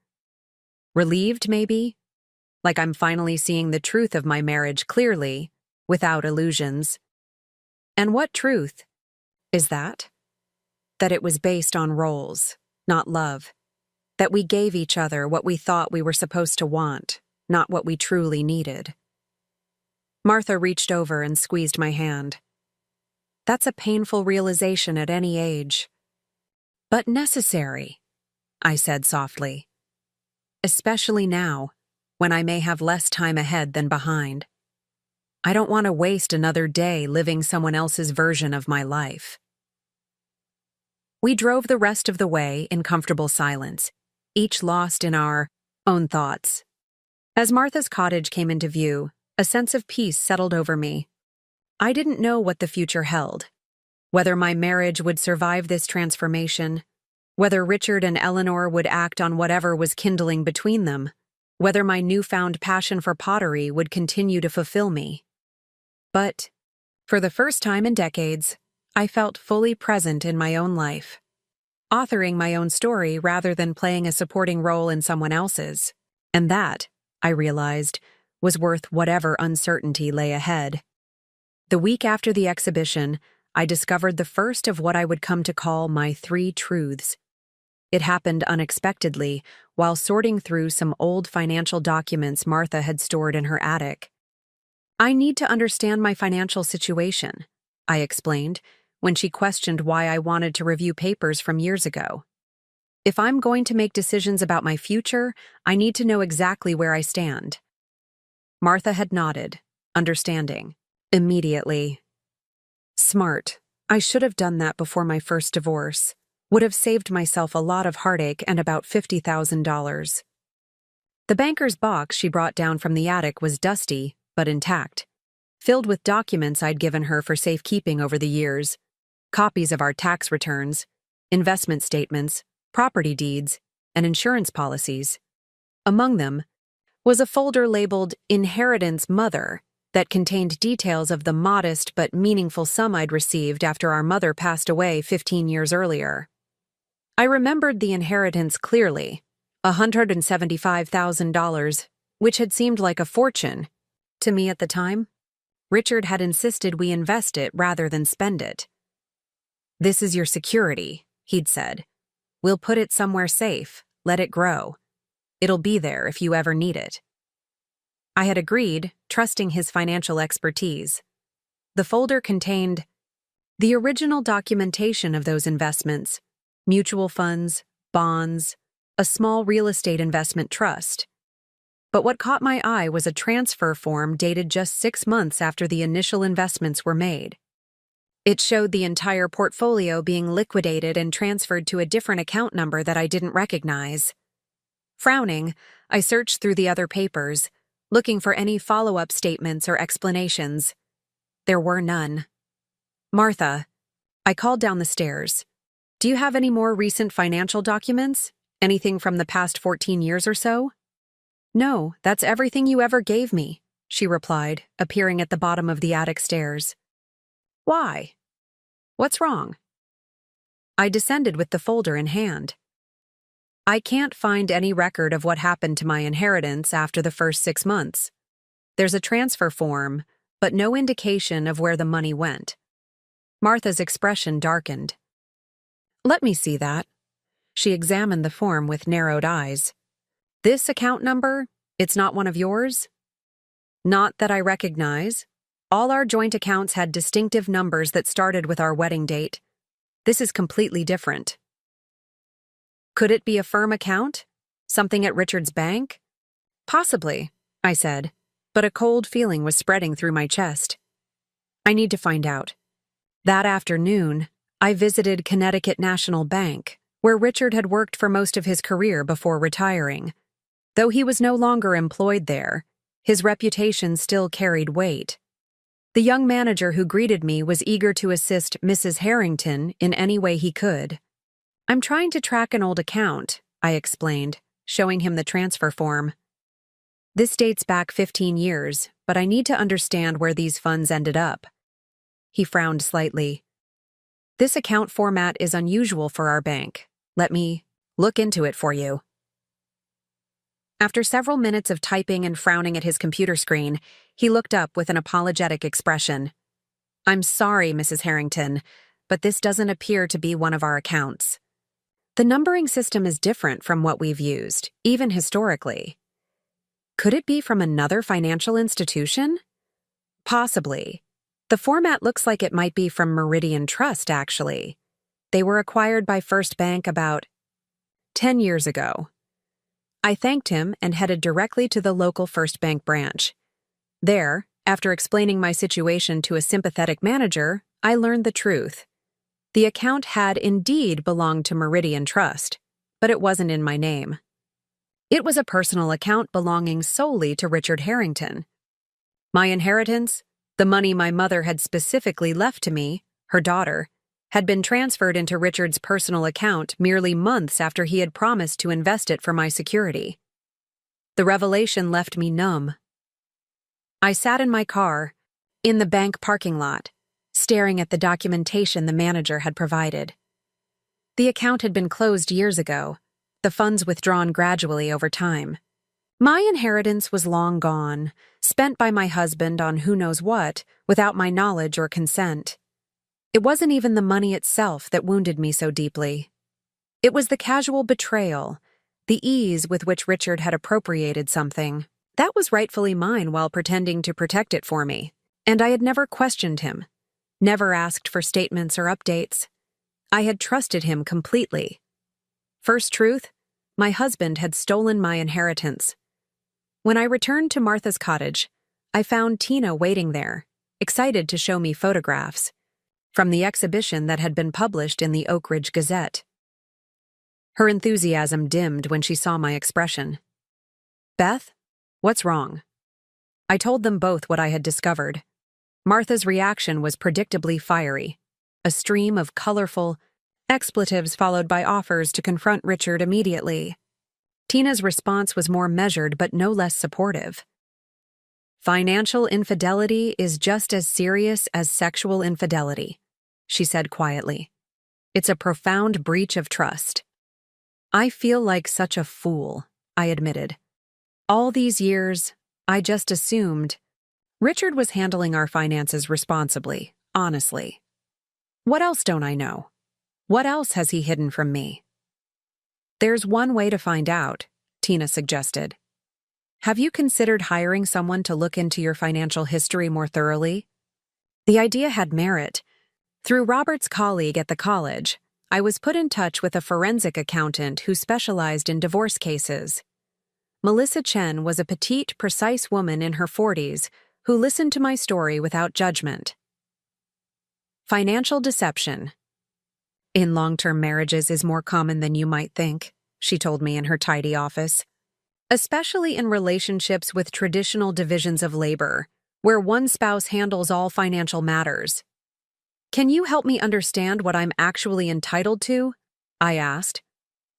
relieved maybe? Like I'm finally seeing the truth of my marriage clearly, without illusions. And what truth is that? That it was based on roles, not love. That we gave each other what we thought we were supposed to want, not what we truly needed. Martha reached over and squeezed my hand. That's a painful realization at any age. But necessary, I said softly. Especially now, when I may have less time ahead than behind. I don't want to waste another day living someone else's version of my life. We drove the rest of the way in comfortable silence, each lost in our own thoughts. As Martha's cottage came into view, a sense of peace settled over me. I didn't know what the future held, whether my marriage would survive this transformation, whether Richard and Eleanor would act on whatever was kindling between them, whether my newfound passion for pottery would continue to fulfill me. But, for the first time in decades, I felt fully present in my own life, authoring my own story rather than playing a supporting role in someone else's. And that, I realized, was worth whatever uncertainty lay ahead. The week after the exhibition, I discovered the first of what I would come to call my 3 truths. It happened unexpectedly while sorting through some old financial documents Martha had stored in her attic. I need to understand my financial situation, I explained, when she questioned why I wanted to review papers from years ago. If I'm going to make decisions about my future, I need to know exactly where I stand. Martha had nodded, understanding. Immediately. Smart, I should have done that before my first divorce. Would have saved myself a lot of heartache and about $50,000. The banker's box she brought down from the attic was dusty, but intact, filled with documents I'd given her for safekeeping over the years, copies of our tax returns, investment statements, property deeds, and insurance policies. Among them was a folder labeled Inheritance Mother that contained details of the modest but meaningful sum I'd received after our mother passed away 15 years earlier. I remembered the inheritance clearly, $175,000, which had seemed like a fortune to me at the time. Richard had insisted we invest it rather than spend it. "This is your security," he'd said. "We'll put it somewhere safe, let it grow. It'll be there if you ever need it." I had agreed, trusting his financial expertise. The folder contained the original documentation of those investments, mutual funds, bonds, a small real estate investment trust. But what caught my eye was a transfer form dated just 6 months after the initial investments were made. It showed the entire portfolio being liquidated and transferred to a different account number that I didn't recognize. Frowning, I searched through the other papers, looking for any follow-up statements or explanations. There were none. "Martha," I called down the stairs. "Do you have any more recent financial documents? Anything from the past 14 years or so?" "No, that's everything you ever gave me," she replied, appearing at the bottom of the attic stairs. "Why? What's wrong?" I descended with the folder in hand. "I can't find any record of what happened to my inheritance after the first 6 months. There's a transfer form, but no indication of where the money went." Martha's expression darkened. "Let me see that." She examined the form with narrowed eyes. "This account number, it's not one of yours?" "Not that I recognize. All our joint accounts had distinctive numbers that started with our wedding date. This is completely different." "Could it be a firm account? Something at Richard's bank?" "Possibly," I said, but a cold feeling was spreading through my chest. "I need to find out." That afternoon, I visited Connecticut National Bank, where Richard had worked for most of his career before retiring. Though he was no longer employed there, his reputation still carried weight. The young manager who greeted me was eager to assist Mrs. Harrington in any way he could. "I'm trying to track an old account," I explained, showing him the transfer form. "This dates back 15 years, but I need to understand where these funds ended up." He frowned slightly. "This account format is unusual for our bank. Let me look into it for you." After several minutes of typing and frowning at his computer screen, he looked up with an apologetic expression. "I'm sorry, Mrs. Harrington, but this doesn't appear to be one of our accounts. The numbering system is different from what we've used, even historically." "Could it be from another financial institution?" "Possibly. The format looks like it might be from Meridian Trust, actually. They were acquired by First Bank about 10 years ago." I thanked him and headed directly to the local First Bank branch. There, after explaining my situation to a sympathetic manager, I learned the truth. The account had indeed belonged to Meridian Trust, but it wasn't in my name. It was a personal account belonging solely to Richard Harrington. My inheritance, the money my mother had specifically left to me, her daughter, had been transferred into Richard's personal account merely months after he had promised to invest it for my security. The revelation left me numb. I sat in my car, in the bank parking lot, staring at the documentation the manager had provided. The account had been closed years ago, the funds withdrawn gradually over time. My inheritance was long gone, spent by my husband on who knows what, without my knowledge or consent. It wasn't even the money itself that wounded me so deeply. It was the casual betrayal, the ease with which Richard had appropriated something. That was rightfully mine while pretending to protect it for me, and I had never questioned him, never asked for statements or updates. I had trusted him completely. First truth, my husband had stolen my inheritance. When I returned to Martha's cottage, I found Tina waiting there, excited to show me photographs. from the exhibition that had been published in the Oak Ridge Gazette. Her enthusiasm dimmed when she saw my expression. "Beth, what's wrong?" I told them both what I had discovered. Martha's reaction was predictably fiery, a stream of colorful expletives followed by offers to confront Richard immediately. Tina's response was more measured but no less supportive. "Financial infidelity is just as serious as sexual infidelity," she said quietly. "It's a profound breach of trust." "I feel like such a fool," I admitted. "All these years, I just assumed Richard was handling our finances responsibly, honestly. What else don't I know? What else has he hidden from me?" "There's one way to find out," Tina suggested. "Have you considered hiring someone to look into your financial history more thoroughly?" The idea had merit. Through Robert's colleague at the college, I was put in touch with a forensic accountant who specialized in divorce cases. Melissa Chen was a petite, precise woman in her 40s who listened to my story without judgment. "Financial deception in long-term marriages is more common than you might think," she told me in her tidy office. "Especially in relationships with traditional divisions of labor, where one spouse handles all financial matters." "Can you help me understand what I'm actually entitled to?" I asked.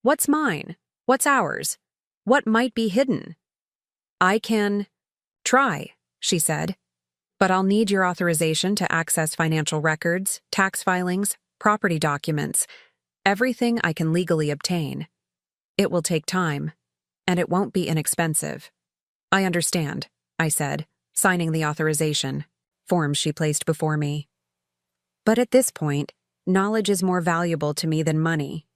"What's mine? What's ours? What might be hidden?" "I can try," she said, "but I'll need your authorization to access financial records, tax filings, property documents, everything I can legally obtain. It will take time, and it won't be inexpensive." "I understand," I said, signing the authorization forms she placed before me. But at this point, knowledge is more valuable to me than money.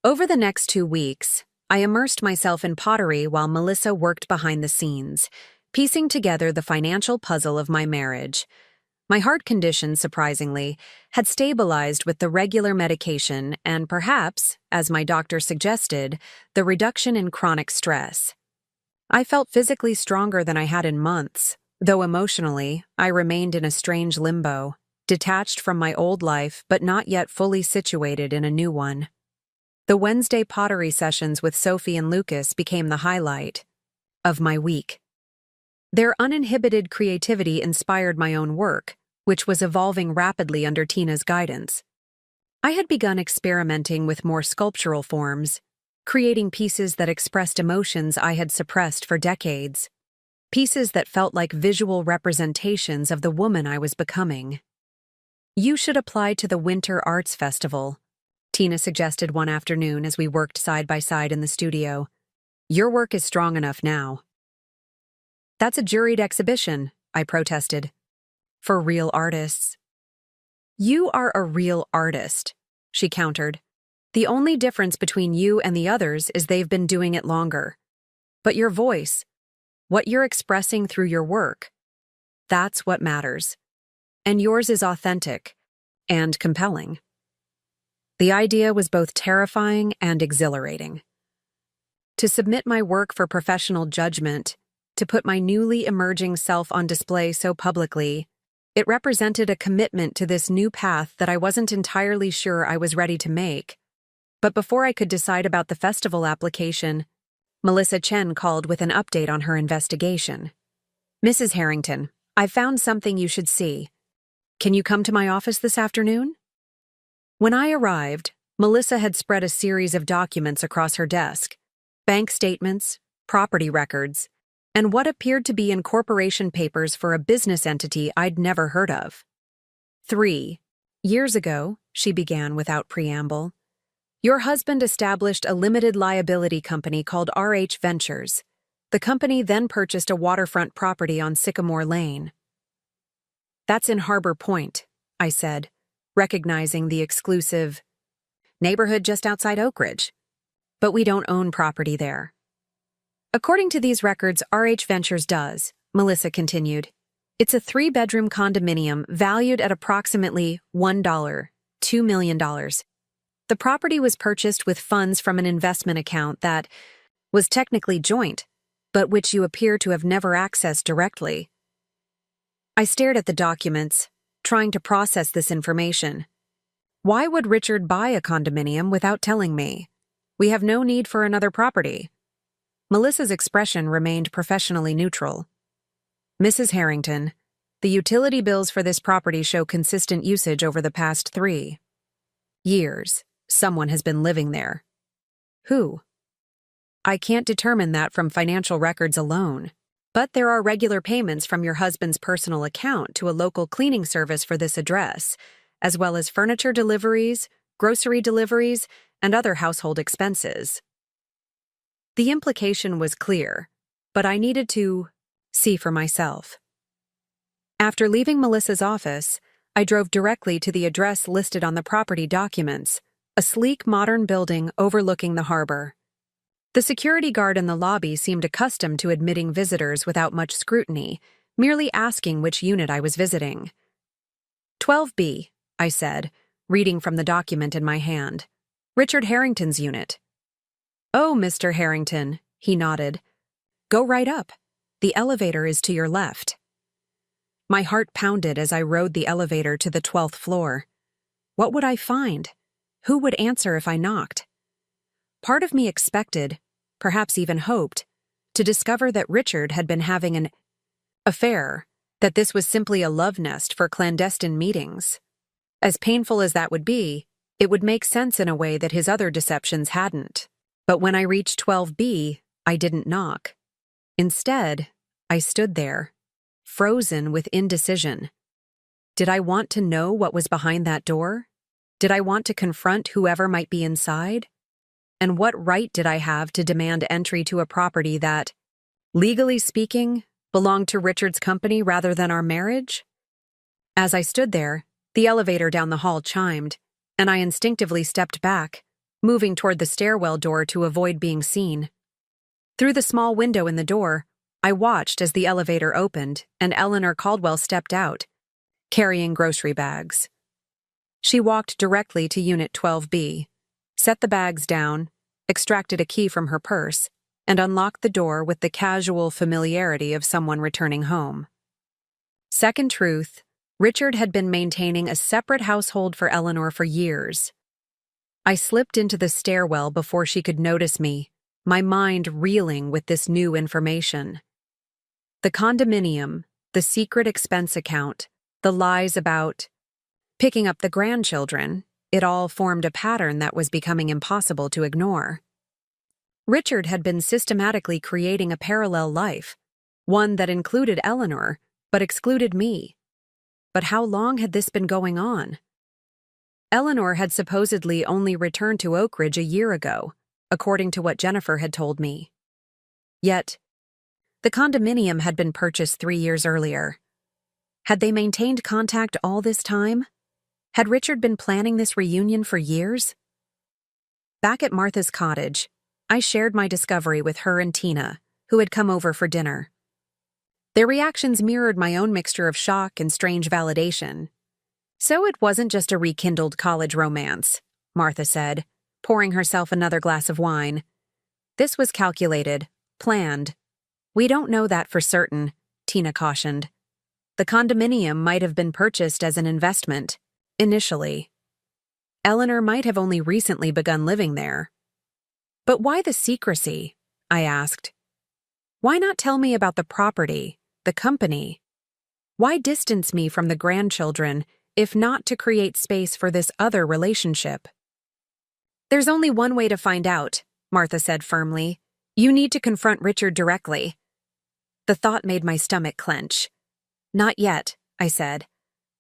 Over the next 2 weeks, I immersed myself in pottery while Melissa worked behind the scenes, piecing together the financial puzzle of my marriage. My heart condition, surprisingly, had stabilized with the regular medication and perhaps, as my doctor suggested, the reduction in chronic stress. I felt physically stronger than I had in months, though emotionally, I remained in a strange limbo, detached from my old life but not yet fully situated in a new one. The Wednesday pottery sessions with Sophie and Lucas became the highlight of my week. Their uninhibited creativity inspired my own work, which was evolving rapidly under Tina's guidance. I had begun experimenting with more sculptural forms, creating pieces that expressed emotions I had suppressed for decades, pieces that felt like visual representations of the woman I was becoming. "You should apply to the Winter Arts Festival," Tina suggested one afternoon as we worked side by side in the studio. "Your work is strong enough now." "That's a juried exhibition," I protested. "For real artists." "You are a real artist," she countered. "The only difference between you and the others is they've been doing it longer. But your voice, what you're expressing through your work, that's what matters. And yours is authentic and compelling." The idea was both terrifying and exhilarating. To submit my work for professional judgment, to put my newly emerging self on display so publicly, it represented a commitment to this new path that I wasn't entirely sure I was ready to make. But before I could decide about the festival application, Melissa Chen called with an update on her investigation. "Mrs. Harrington, I've found something you should see. Can you come to my office this afternoon?" When I arrived, Melissa had spread a series of documents across her desk: bank statements, property records, and what appeared to be incorporation papers for a business entity I'd never heard of. 3 years ago, she began without preamble, your husband established a limited liability company called RH Ventures. The company then purchased a waterfront property on Sycamore Lane. That's in Harbor Point, I said, recognizing the exclusive neighborhood just outside Oak Ridge. But we don't own property there. According to these records, RH Ventures does, Melissa continued. It's a 3-bedroom condominium valued at approximately $2 million. The property was purchased with funds from an investment account that was technically joint, but which you appear to have never accessed directly. I stared at the documents, trying to process this information. Why would Richard buy a condominium without telling me? We have no need for another property. Melissa's expression remained professionally neutral. Mrs. Harrington, the utility bills for this property show consistent usage over the past 3 years. Someone has been living there. Who? I can't determine that from financial records alone. But there are regular payments from your husband's personal account to a local cleaning service for this address, as well as furniture deliveries, grocery deliveries, and other household expenses. The implication was clear, but I needed to see for myself. After leaving Melissa's office, I drove directly to the address listed on the property documents, a sleek modern building overlooking the harbor. The security guard in the lobby seemed accustomed to admitting visitors without much scrutiny, merely asking which unit I was visiting. 12B, I said, reading from the document in my hand. Richard Harrington's unit. Oh, Mr. Harrington, he nodded. Go right up. The elevator is to your left. My heart pounded as I rode the elevator to the 12th floor. What would I find? Who would answer if I knocked? Part of me expected, perhaps even hoped, to discover that Richard had been having an affair, that this was simply a love nest for clandestine meetings. As painful as that would be, it would make sense in a way that his other deceptions hadn't. But when I reached 12B, I didn't knock. Instead, I stood there, frozen with indecision. Did I want to know what was behind that door? Did I want to confront whoever might be inside? And what right did I have to demand entry to a property that, legally speaking, belonged to Richard's company rather than our marriage? As I stood there, the elevator down the hall chimed, and I instinctively stepped back, moving toward the stairwell door to avoid being seen. Through the small window in the door, I watched as the elevator opened and Eleanor Caldwell stepped out, carrying grocery bags. She walked directly to Unit 12B, set the bags down, extracted a key from her purse, and unlocked the door with the casual familiarity of someone returning home. Second truth, Richard had been maintaining a separate household for Eleanor for years. I slipped into the stairwell before she could notice me, my mind reeling with this new information. The condominium, the secret expense account, the lies about picking up the grandchildren, it all formed a pattern that was becoming impossible to ignore. Richard had been systematically creating a parallel life, one that included Eleanor, but excluded me. But how long had this been going on? Eleanor had supposedly only returned to Oak Ridge a year ago, according to what Jennifer had told me. Yet, the condominium had been purchased 3 years earlier. Had they maintained contact all this time? Had Richard been planning this reunion for years? Back at Martha's cottage, I shared my discovery with her and Tina, who had come over for dinner. Their reactions mirrored my own mixture of shock and strange validation. So it wasn't just a rekindled college romance, Martha said, pouring herself another glass of wine. This was calculated, planned. We don't know that for certain, Tina cautioned. The condominium might have been purchased as an investment, initially. Eleanor might have only recently begun living there. But why the secrecy? I asked. Why not tell me about the property, the company? Why distance me from the grandchildren, if not to create space for this other relationship? There's only one way to find out, Martha said firmly. You need to confront Richard directly. The thought made my stomach clench. Not yet, I said.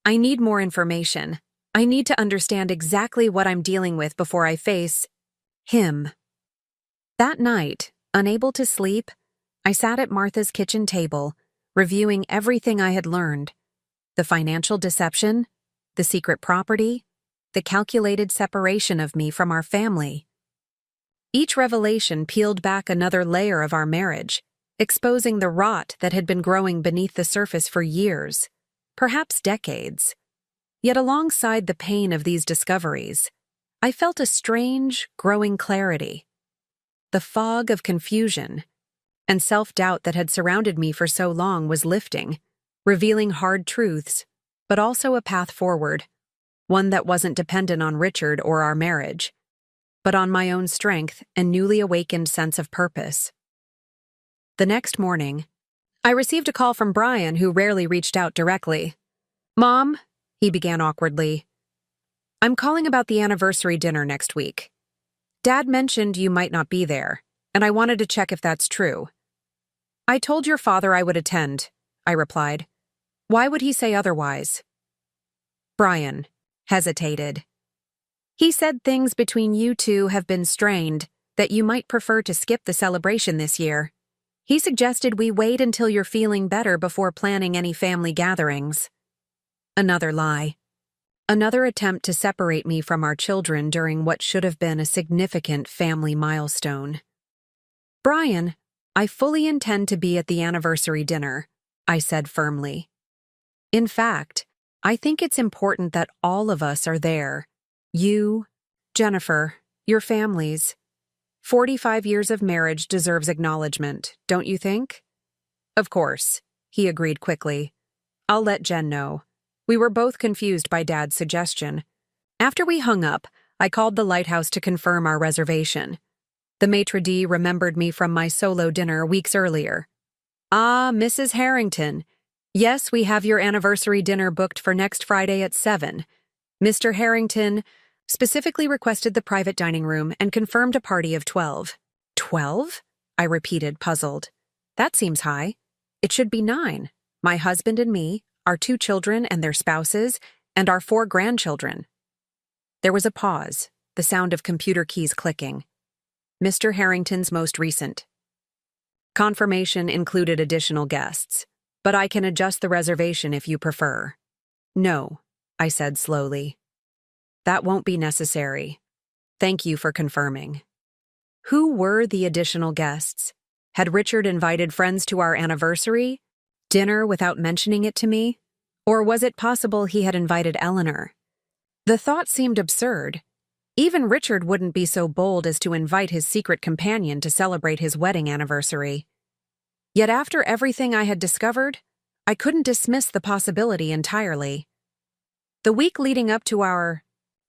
I need more information. I need to understand exactly what I'm dealing with before I face him. That night, unable to sleep, I sat at Martha's kitchen table, reviewing everything I had learned. The financial deception, the secret property, the calculated separation of me from our family. Each revelation peeled back another layer of our marriage, exposing the rot that had been growing beneath the surface for years, perhaps decades. Yet alongside the pain of these discoveries, I felt a strange, growing clarity. The fog of confusion and self-doubt that had surrounded me for so long was lifting, revealing hard truths, but also a path forward, one that wasn't dependent on Richard or our marriage, but on my own strength and newly awakened sense of purpose. The next morning, I received a call from Brian, who rarely reached out directly. "Mom," he began awkwardly, "I'm calling about the anniversary dinner next week. Dad mentioned you might not be there, and I wanted to check if that's true." "I told your father I would attend," I replied. "Why would he say otherwise?" Brian hesitated. "He said things between you two have been strained, that you might prefer to skip the celebration this year. He suggested we wait until you're feeling better before planning any family gatherings." Another lie. Another attempt to separate me from our children during what should have been a significant family milestone. "Brian, I fully intend to be at the anniversary dinner," I said firmly. "In fact, I think it's important that all of us are there. You, Jennifer, your families. 45 years of marriage deserves acknowledgement, don't you think?" "Of course," he agreed quickly. "I'll let Jen know." We were both confused by Dad's suggestion. After we hung up, I called the lighthouse to confirm our reservation. The maitre d' remembered me from my solo dinner weeks earlier. "Ah, Mrs. Harrington. Yes, we have your anniversary dinner booked for next Friday at 7. Mr. Harrington specifically requested the private dining room and confirmed a party of 12. 12? I repeated, puzzled. That seems high. It should be 9. My husband and me, our 2 children and their spouses, and our 4 grandchildren. There was a pause, the sound of computer keys clicking. Mr. Harrington's most recent. Confirmation included additional guests, but I can adjust the reservation if you prefer. No, I said slowly. That won't be necessary. Thank you for confirming. Who were the additional guests? Had Richard invited friends to our anniversary dinner without mentioning it to me? Or was it possible he had invited Eleanor? The thought seemed absurd. Even Richard wouldn't be so bold as to invite his secret companion to celebrate his wedding anniversary. Yet after everything I had discovered, I couldn't dismiss the possibility entirely. The week leading up to our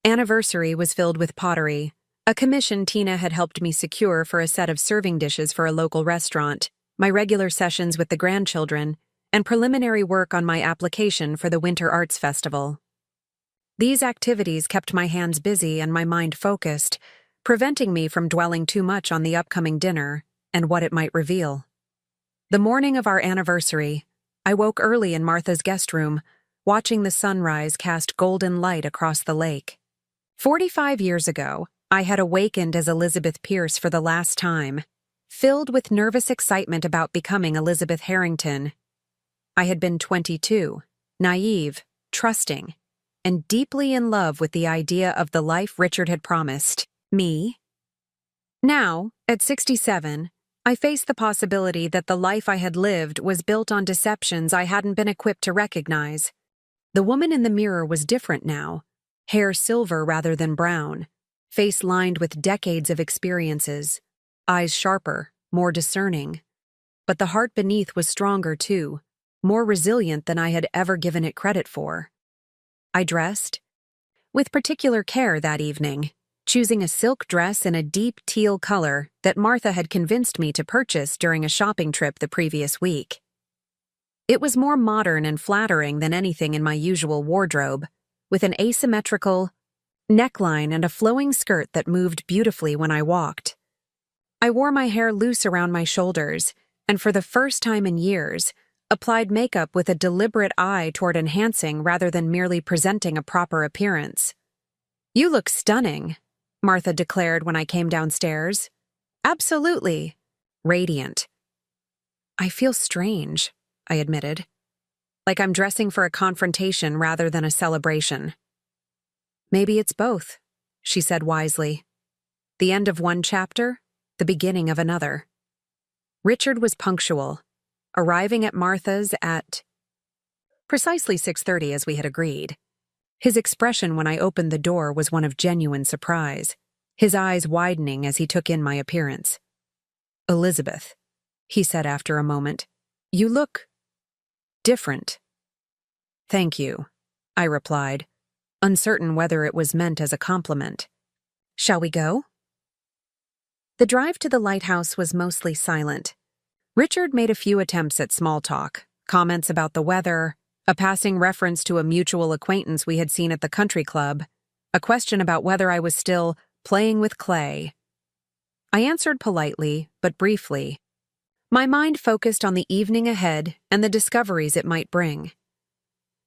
anniversary was filled with pottery, a commission Tina had helped me secure for a set of serving dishes for a local restaurant, my regular sessions with the grandchildren, and preliminary work on my application for the Winter Arts Festival. These activities kept my hands busy and my mind focused, preventing me from dwelling too much on the upcoming dinner and what it might reveal. The morning of our anniversary, I woke early in Martha's guest room, watching the sunrise cast golden light across the lake. 45 years ago, I had awakened as Elizabeth Pierce for the last time, filled with nervous excitement about becoming Elizabeth Harrington. I had been 22, naive, trusting, and deeply in love with the idea of the life Richard had promised me. Now, at 67, I faced the possibility that the life I had lived was built on deceptions I hadn't been equipped to recognize. The woman in the mirror was different now, hair silver rather than brown, face lined with decades of experiences, eyes sharper, more discerning. But the heart beneath was stronger too, more resilient than I had ever given it credit for. I dressed with particular care that evening, choosing a silk dress in a deep teal color that Martha had convinced me to purchase during a shopping trip the previous week. It was more modern and flattering than anything in my usual wardrobe, with an asymmetrical neckline and a flowing skirt that moved beautifully when I walked. I wore my hair loose around my shoulders, and for the first time in years, applied makeup with a deliberate eye toward enhancing rather than merely presenting a proper appearance. "You look stunning," Martha declared when I came downstairs. "Absolutely." Radiant. "I feel strange," I admitted. "Like I'm dressing for a confrontation rather than a celebration." "Maybe it's both," she said wisely. "The end of one chapter, the beginning of another." Richard was punctual, arriving at Martha's at precisely 6:30 as we had agreed. His expression when I opened the door was one of genuine surprise, his eyes widening as he took in my appearance. "Elizabeth," he said after a moment, "you look different." "Thank you," I replied, uncertain whether it was meant as a compliment. Shall we go? The drive to the lighthouse was mostly silent. Richard made a few attempts at small talk, comments about the weather, a passing reference to a mutual acquaintance we had seen at the country club, a question about whether I was still playing with clay. I answered politely, but briefly. My mind focused on the evening ahead and the discoveries it might bring.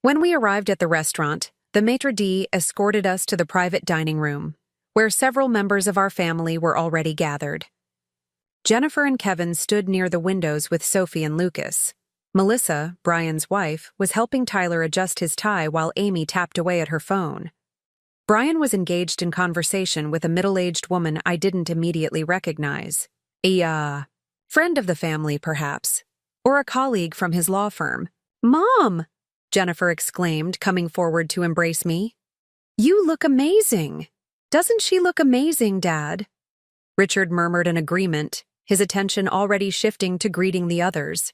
When we arrived at the restaurant, the maitre d' escorted us to the private dining room, where several members of our family were already gathered. Jennifer and Kevin stood near the windows with Sophie and Lucas. Melissa, Brian's wife, was helping Tyler adjust his tie while Amy tapped away at her phone. Brian was engaged in conversation with a middle-aged woman I didn't immediately recognize. A friend of the family, perhaps, or a colleague from his law firm. "Mom!" Jennifer exclaimed, coming forward to embrace me. "You look amazing!" "Doesn't she look amazing, Dad?" Richard murmured in agreement, his attention already shifting to greeting the others.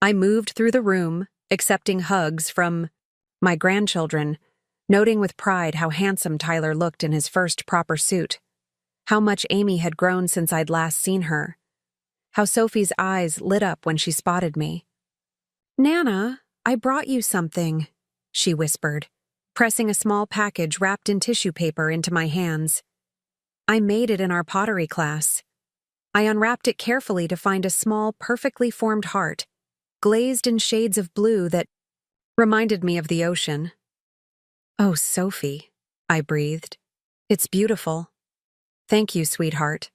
I moved through the room, accepting hugs from my grandchildren, noting with pride how handsome Tyler looked in his first proper suit, how much Amy had grown since I'd last seen her, how Sophie's eyes lit up when she spotted me. "Nana, I brought you something," she whispered, pressing a small package wrapped in tissue paper into my hands. "I made it in our pottery class." I unwrapped it carefully to find a small, perfectly formed heart, glazed in shades of blue that reminded me of the ocean. "Oh, Sophie," I breathed. "It's beautiful." "Thank you, sweetheart."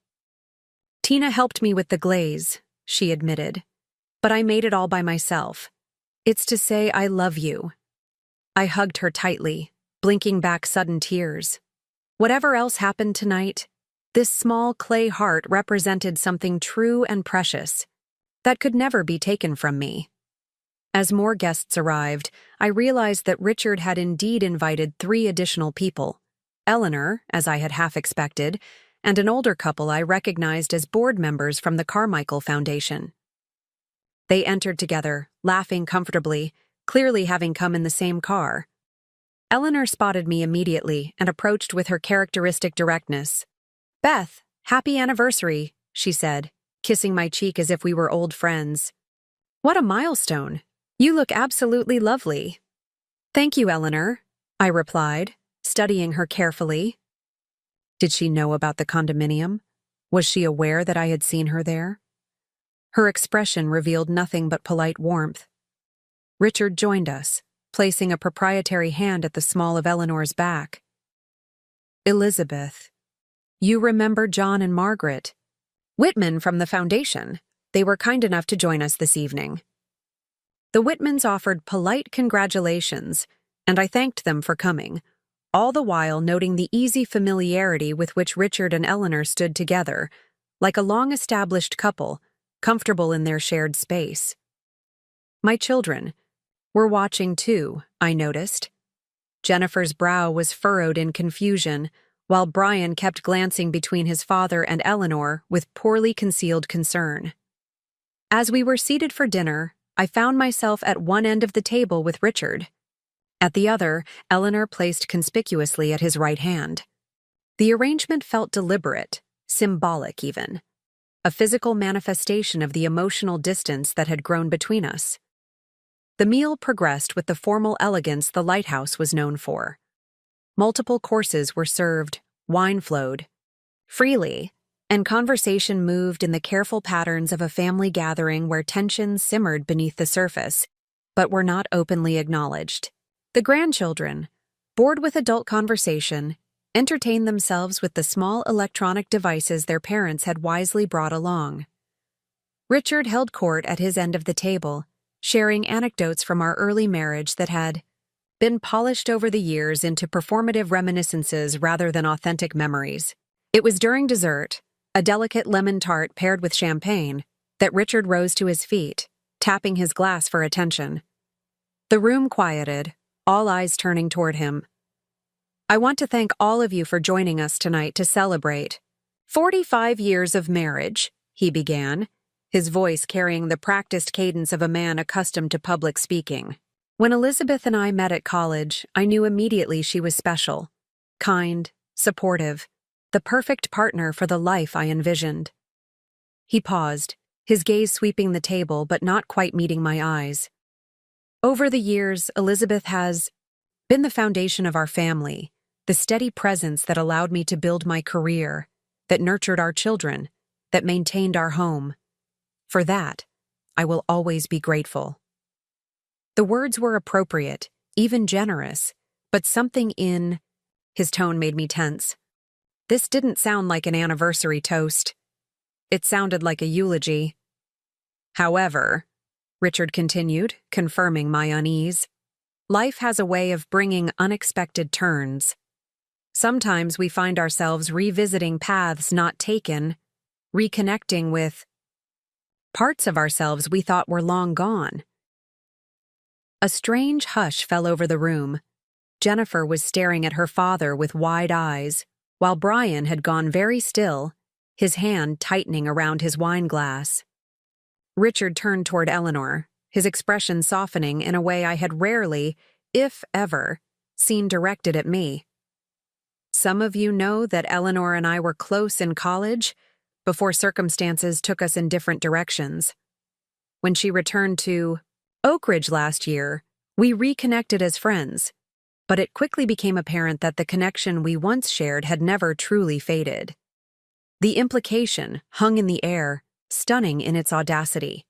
"Tina helped me with the glaze," she admitted, "but I made it all by myself. It's to say I love you." I hugged her tightly, blinking back sudden tears. Whatever else happened tonight, this small clay heart represented something true and precious that could never be taken from me. As more guests arrived, I realized that Richard had indeed invited 3 additional people: Eleanor, as I had half expected, and an older couple I recognized as board members from the Carmichael Foundation. They entered together, laughing comfortably, clearly having come in the same car. Eleanor spotted me immediately and approached with her characteristic directness. "Beth, happy anniversary," she said, kissing my cheek as if we were old friends. "What a milestone. You look absolutely lovely." "Thank you, Eleanor," I replied, studying her carefully. Did she know about the condominium? Was she aware that I had seen her there? Her expression revealed nothing but polite warmth. Richard joined us, placing a proprietary hand at the small of Eleanor's back. "Elizabeth, you remember John and Margaret Whitman from the foundation. They were kind enough to join us this evening." The Whitmans offered polite congratulations, and I thanked them for coming, all the while noting the easy familiarity with which Richard and Eleanor stood together, like a long-established couple, comfortable in their shared space. My children were watching too, I noticed. Jennifer's brow was furrowed in confusion, while Brian kept glancing between his father and Eleanor with poorly concealed concern. As we were seated for dinner, I found myself at one end of the table with Richard. At the other, Eleanor placed conspicuously at his right hand. The arrangement felt deliberate, symbolic even, a physical manifestation of the emotional distance that had grown between us. The meal progressed with the formal elegance the lighthouse was known for. Multiple courses were served, wine flowed freely, and conversation moved in the careful patterns of a family gathering where tensions simmered beneath the surface, but were not openly acknowledged. The grandchildren, bored with adult conversation, entertained themselves with the small electronic devices their parents had wisely brought along. Richard held court at his end of the table, sharing anecdotes from our early marriage that had been polished over the years into performative reminiscences rather than authentic memories. It was during dessert, a delicate lemon tart paired with champagne, that Richard rose to his feet, tapping his glass for attention. The room quieted, all eyes turning toward him. "I want to thank all of you for joining us tonight to celebrate 45 years of marriage," he began, his voice carrying the practiced cadence of a man accustomed to public speaking. When Elizabeth and I met at college, I knew immediately she was special, kind, supportive, the perfect partner for the life I envisioned. He paused, his gaze sweeping the table but not quite meeting my eyes. Over the years, Elizabeth has been the foundation of our family, the steady presence that allowed me to build my career, that nurtured our children, that maintained our home. For that, I will always be grateful. The words were appropriate, even generous, but something in his tone made me tense. This didn't sound like an anniversary toast. It sounded like a eulogy. However, Richard continued, confirming my unease, life has a way of bringing unexpected turns. Sometimes we find ourselves revisiting paths not taken, reconnecting with parts of ourselves we thought were long gone. A strange hush fell over the room. Jennifer was staring at her father with wide eyes, while Brian had gone very still, his hand tightening around his wine glass. Richard turned toward Eleanor, his expression softening in a way I had rarely, if ever, seen directed at me. Some of you know that Eleanor and I were close in college, before circumstances took us in different directions. When she returned to Oak Ridge last year, we reconnected as friends, but it quickly became apparent that the connection we once shared had never truly faded. The implication hung in the air, stunning in its audacity.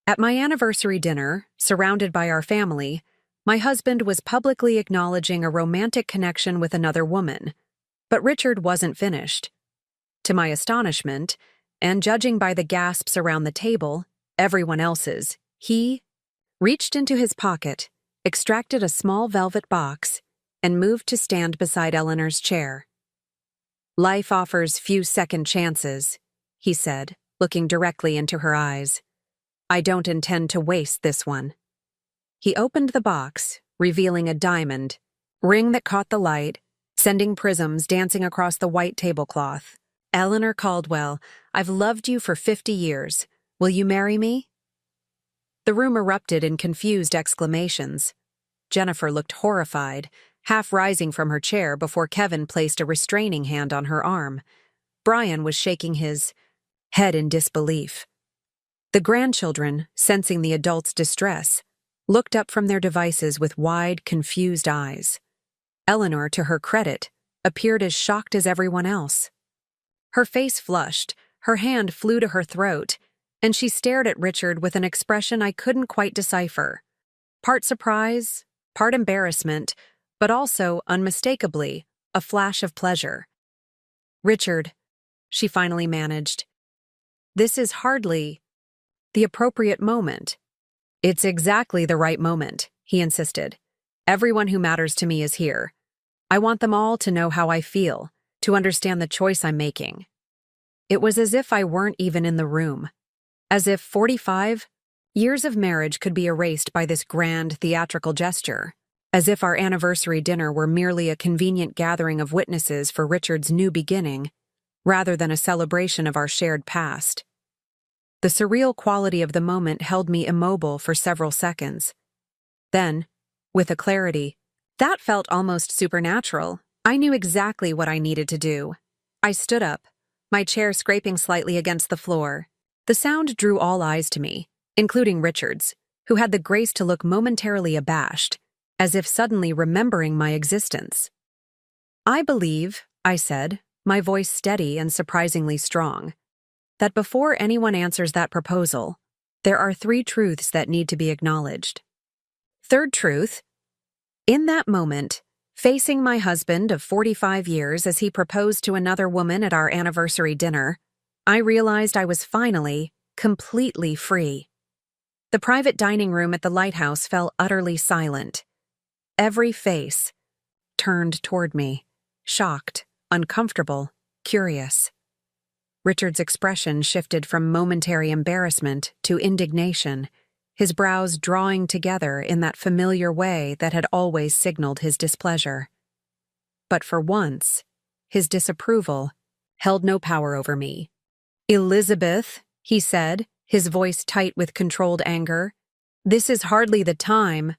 At my anniversary dinner, surrounded by our family, my husband was publicly acknowledging a romantic connection with another woman, but Richard wasn't finished. To my astonishment, and judging by the gasps around the table, everyone else's, he reached into his pocket, extracted a small velvet box, and moved to stand beside Eleanor's chair. Life offers few second chances, he said, looking directly into her eyes. I don't intend to waste this one. He opened the box, revealing a diamond ring that caught the light, sending prisms dancing across the white tablecloth. Eleanor Caldwell, I've loved you for 50 years. Will you marry me? The room erupted in confused exclamations. Jennifer looked horrified, half rising from her chair before Kevin placed a restraining hand on her arm. Brian was shaking his head in disbelief. The grandchildren, sensing the adults' distress, looked up from their devices with wide, confused eyes. Eleanor, to her credit, appeared as shocked as everyone else. Her face flushed, her hand flew to her throat, and she stared at Richard with an expression I couldn't quite decipher. Part surprise, part embarrassment, but also, unmistakably, a flash of pleasure. Richard, she finally managed. This is hardly the appropriate moment. It's exactly the right moment, he insisted. Everyone who matters to me is here. I want them all to know how I feel, to understand the choice I'm making. It was as if I weren't even in the room. As if 45 years of marriage could be erased by this grand theatrical gesture. As if our anniversary dinner were merely a convenient gathering of witnesses for Richard's new beginning, rather than a celebration of our shared past. The surreal quality of the moment held me immobile for several seconds. Then, with a clarity that felt almost supernatural, I knew exactly what I needed to do. I stood up, my chair scraping slightly against the floor. The sound drew all eyes to me, including Richard's, who had the grace to look momentarily abashed, as if suddenly remembering my existence. I believe, I said, my voice steady and surprisingly strong, that before anyone answers that proposal, there are 3 truths that need to be acknowledged. Third truth, in that moment, facing my husband of 45 years as he proposed to another woman at our anniversary dinner, I realized I was finally, completely free. The private dining room at the lighthouse fell utterly silent. Every face turned toward me, shocked, uncomfortable, curious. Richard's expression shifted from momentary embarrassment to indignation, his brows drawing together in that familiar way that had always signaled his displeasure. But for once, his disapproval held no power over me. Elizabeth, he said, his voice tight with controlled anger, this is hardly the time.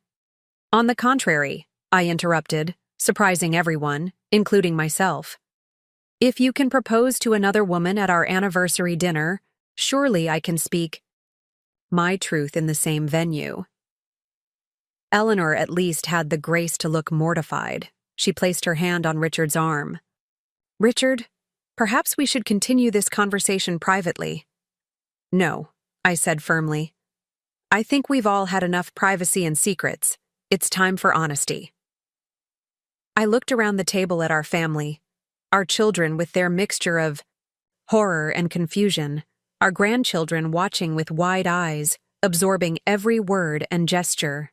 On the contrary, I interrupted, surprising everyone, including myself. If you can propose to another woman at our anniversary dinner, surely I can speak my truth in the same venue. Eleanor at least had the grace to look mortified. She placed her hand on Richard's arm. Richard, perhaps we should continue this conversation privately. No, I said firmly. I think we've all had enough privacy and secrets. It's time for honesty. I looked around the table at our family, our children with their mixture of horror and confusion, our grandchildren watching with wide eyes, absorbing every word and gesture.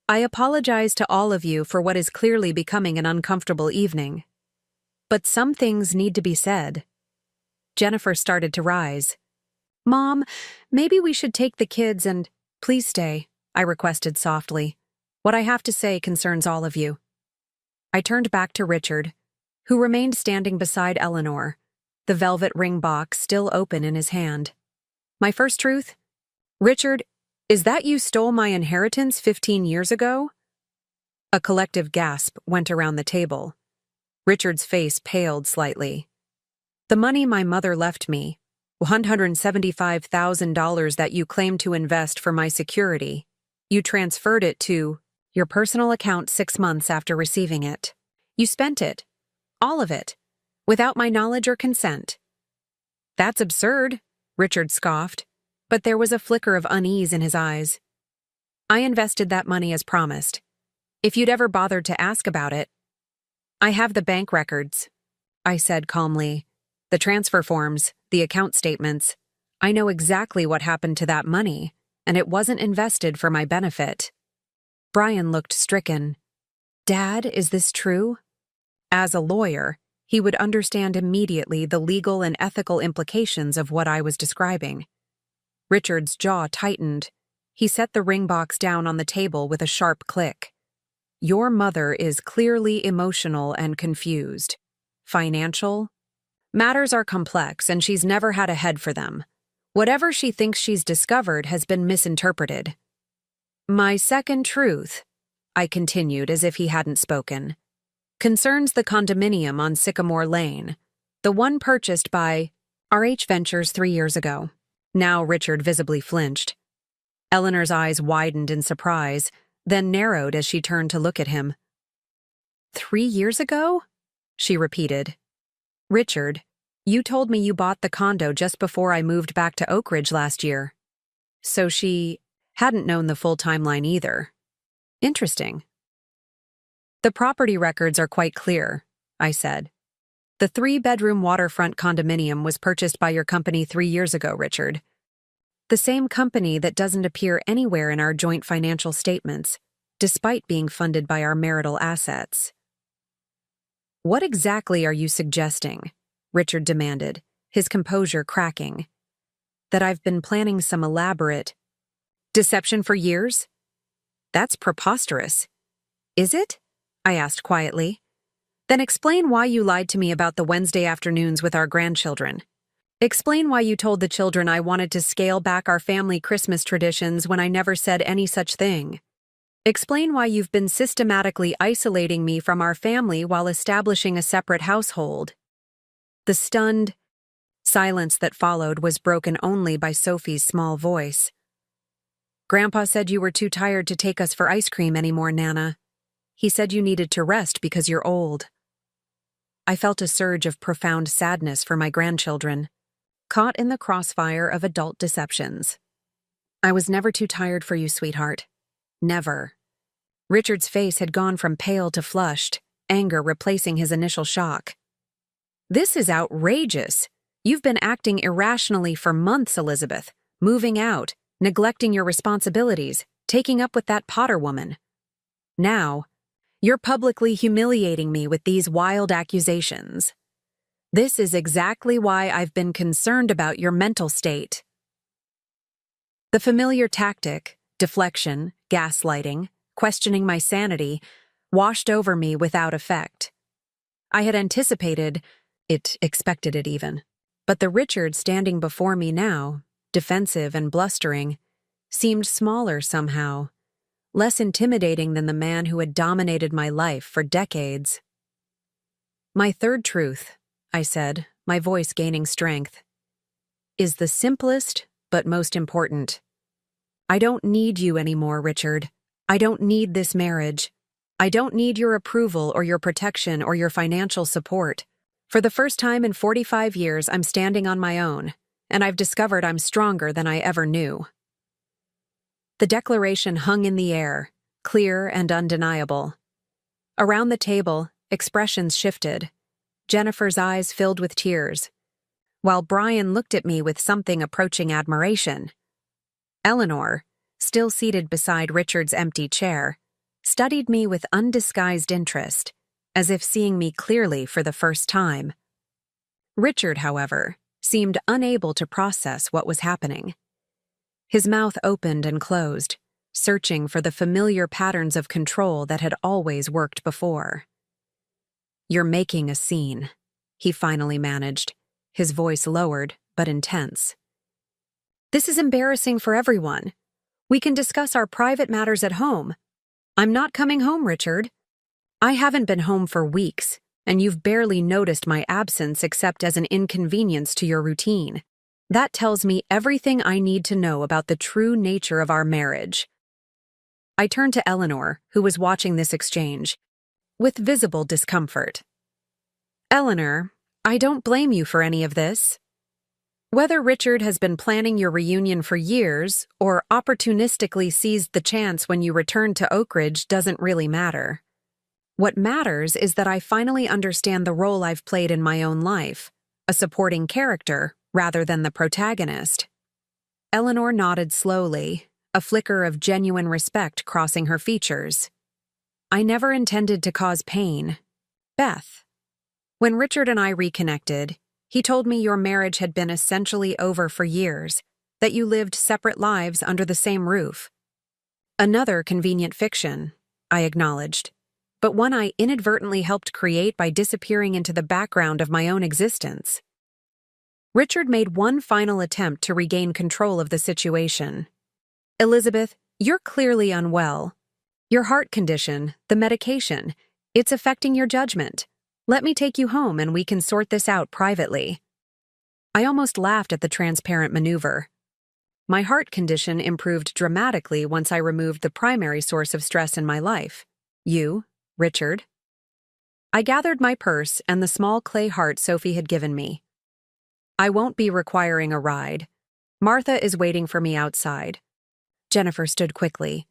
I apologize to all of you for what is clearly becoming an uncomfortable evening. But some things need to be said. Jennifer started to rise. Mom, maybe we should take the kids and— Please stay, I requested softly. What I have to say concerns all of you. I turned back to Richard, who remained standing beside Eleanor, the velvet ring box still open in his hand. My first truth? Richard, is that you stole my inheritance 15 years ago? A collective gasp went around the table. Richard's face paled slightly. The money my mother left me, $175,000 that you claimed to invest for my security, you transferred it to your personal account 6 months after receiving it. You spent it, all of it, without my knowledge or consent. That's absurd, Richard scoffed, but there was a flicker of unease in his eyes. I invested that money as promised. If you'd ever bothered to ask about it, I have the bank records, I said calmly. The transfer forms, the account statements. I know exactly what happened to that money, and it wasn't invested for my benefit. Brian looked stricken. Dad, is this true? As a lawyer, he would understand immediately the legal and ethical implications of what I was describing. Richard's jaw tightened. He set the ring box down on the table with a sharp click. Your mother is clearly emotional and confused. Financial? Matters are complex, and she's never had a head for them. Whatever she thinks she's discovered has been misinterpreted. My second truth, I continued as if he hadn't spoken, concerns the condominium on Sycamore Lane, the one purchased by RH Ventures 3 years ago. Now Richard visibly flinched. Eleanor's eyes widened in surprise, then narrowed as she turned to look at him. 3 years ago? She repeated. Richard, you told me you bought the condo just before I moved back to Oak Ridge last year. So she hadn't known the full timeline either. Interesting. The property records are quite clear, I said. The 3-bedroom waterfront condominium was purchased by your company 3 years ago, Richard. The same company that doesn't appear anywhere in our joint financial statements, despite being funded by our marital assets. What exactly are you suggesting? Richard demanded, his composure cracking. That I've been planning some elaborate deception for years? That's preposterous. Is it? I asked quietly. Then explain why you lied to me about the Wednesday afternoons with our grandchildren. Explain why you told the children I wanted to scale back our family Christmas traditions when I never said any such thing. Explain why you've been systematically isolating me from our family while establishing a separate household. The stunned silence that followed was broken only by Sophie's small voice. Grandpa said you were too tired to take us for ice cream anymore, Nana. He said you needed to rest because you're old. I felt a surge of profound sadness for my grandchildren, caught in the crossfire of adult deceptions. I was never too tired for you, sweetheart. Never. Richard's face had gone from pale to flushed, anger replacing his initial shock. This is outrageous. You've been acting irrationally for months, Elizabeth, moving out, neglecting your responsibilities, taking up with that Potter woman. Now, you're publicly humiliating me with these wild accusations. This is exactly why I've been concerned about your mental state. The familiar tactic, deflection, gaslighting, questioning my sanity, washed over me without effect. I had anticipated it, expected it even. But the Richard standing before me now, defensive and blustering, seemed smaller somehow, less intimidating than the man who had dominated my life for decades. My third truth, I said, my voice gaining strength, is the simplest but most important. I don't need you anymore, Richard. I don't need this marriage. I don't need your approval or your protection or your financial support. For the first time in 45 years, I'm standing on my own, and I've discovered I'm stronger than I ever knew. The declaration hung in the air, clear and undeniable. Around the table, expressions shifted. Jennifer's eyes filled with tears, while Brian looked at me with something approaching admiration. Eleanor, still seated beside Richard's empty chair, studied me with undisguised interest, as if seeing me clearly for the first time. Richard, however, seemed unable to process what was happening. His mouth opened and closed, searching for the familiar patterns of control that had always worked before. "You're making a scene," he finally managed, his voice lowered but intense. "This is embarrassing for everyone. We can discuss our private matters at home. I'm not coming home, Richard. I haven't been home for weeks, and you've barely noticed my absence except as an inconvenience to your routine. That tells me everything I need to know about the true nature of our marriage." I turned to Eleanor, who was watching this exchange, with visible discomfort. "Eleanor, I don't blame you for any of this. Whether Richard has been planning your reunion for years or opportunistically seized the chance when you returned to Oak Ridge doesn't really matter. What matters is that I finally understand the role I've played in my own life, a supporting character rather than the protagonist." Eleanor nodded slowly, a flicker of genuine respect crossing her features. "I never intended to cause pain. Beth, when Richard and I reconnected, he told me your marriage had been essentially over for years, that you lived separate lives under the same roof. Another convenient fiction," I acknowledged, "but one I inadvertently helped create by disappearing into the background of my own existence." Richard made one final attempt to regain control of the situation. "Elizabeth, you're clearly unwell. Your heart condition, the medication, it's affecting your judgment. Let me take you home and we can sort this out privately." I almost laughed at the transparent maneuver. My heart condition improved dramatically once I removed the primary source of stress in my life. You, Richard. I gathered my purse and the small clay heart Sophie had given me. "I won't be requiring a ride. Martha is waiting for me outside." Jennifer stood quickly.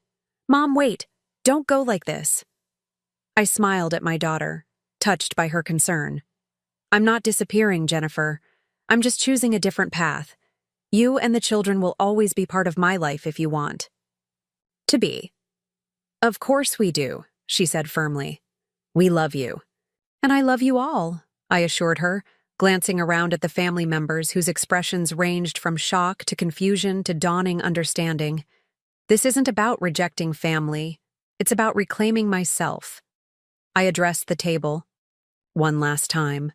"Mom, wait. Don't go like this." I smiled at my daughter, touched by her concern. "I'm not disappearing, Jennifer. I'm just choosing a different path. You and the children will always be part of my life if you want to be." "Of course we do," she said firmly. "We love you." "And I love you all," I assured her, glancing around at the family members whose expressions ranged from shock to confusion to dawning understanding. This isn't about rejecting family. It's about reclaiming myself. I addressed the table. One last time.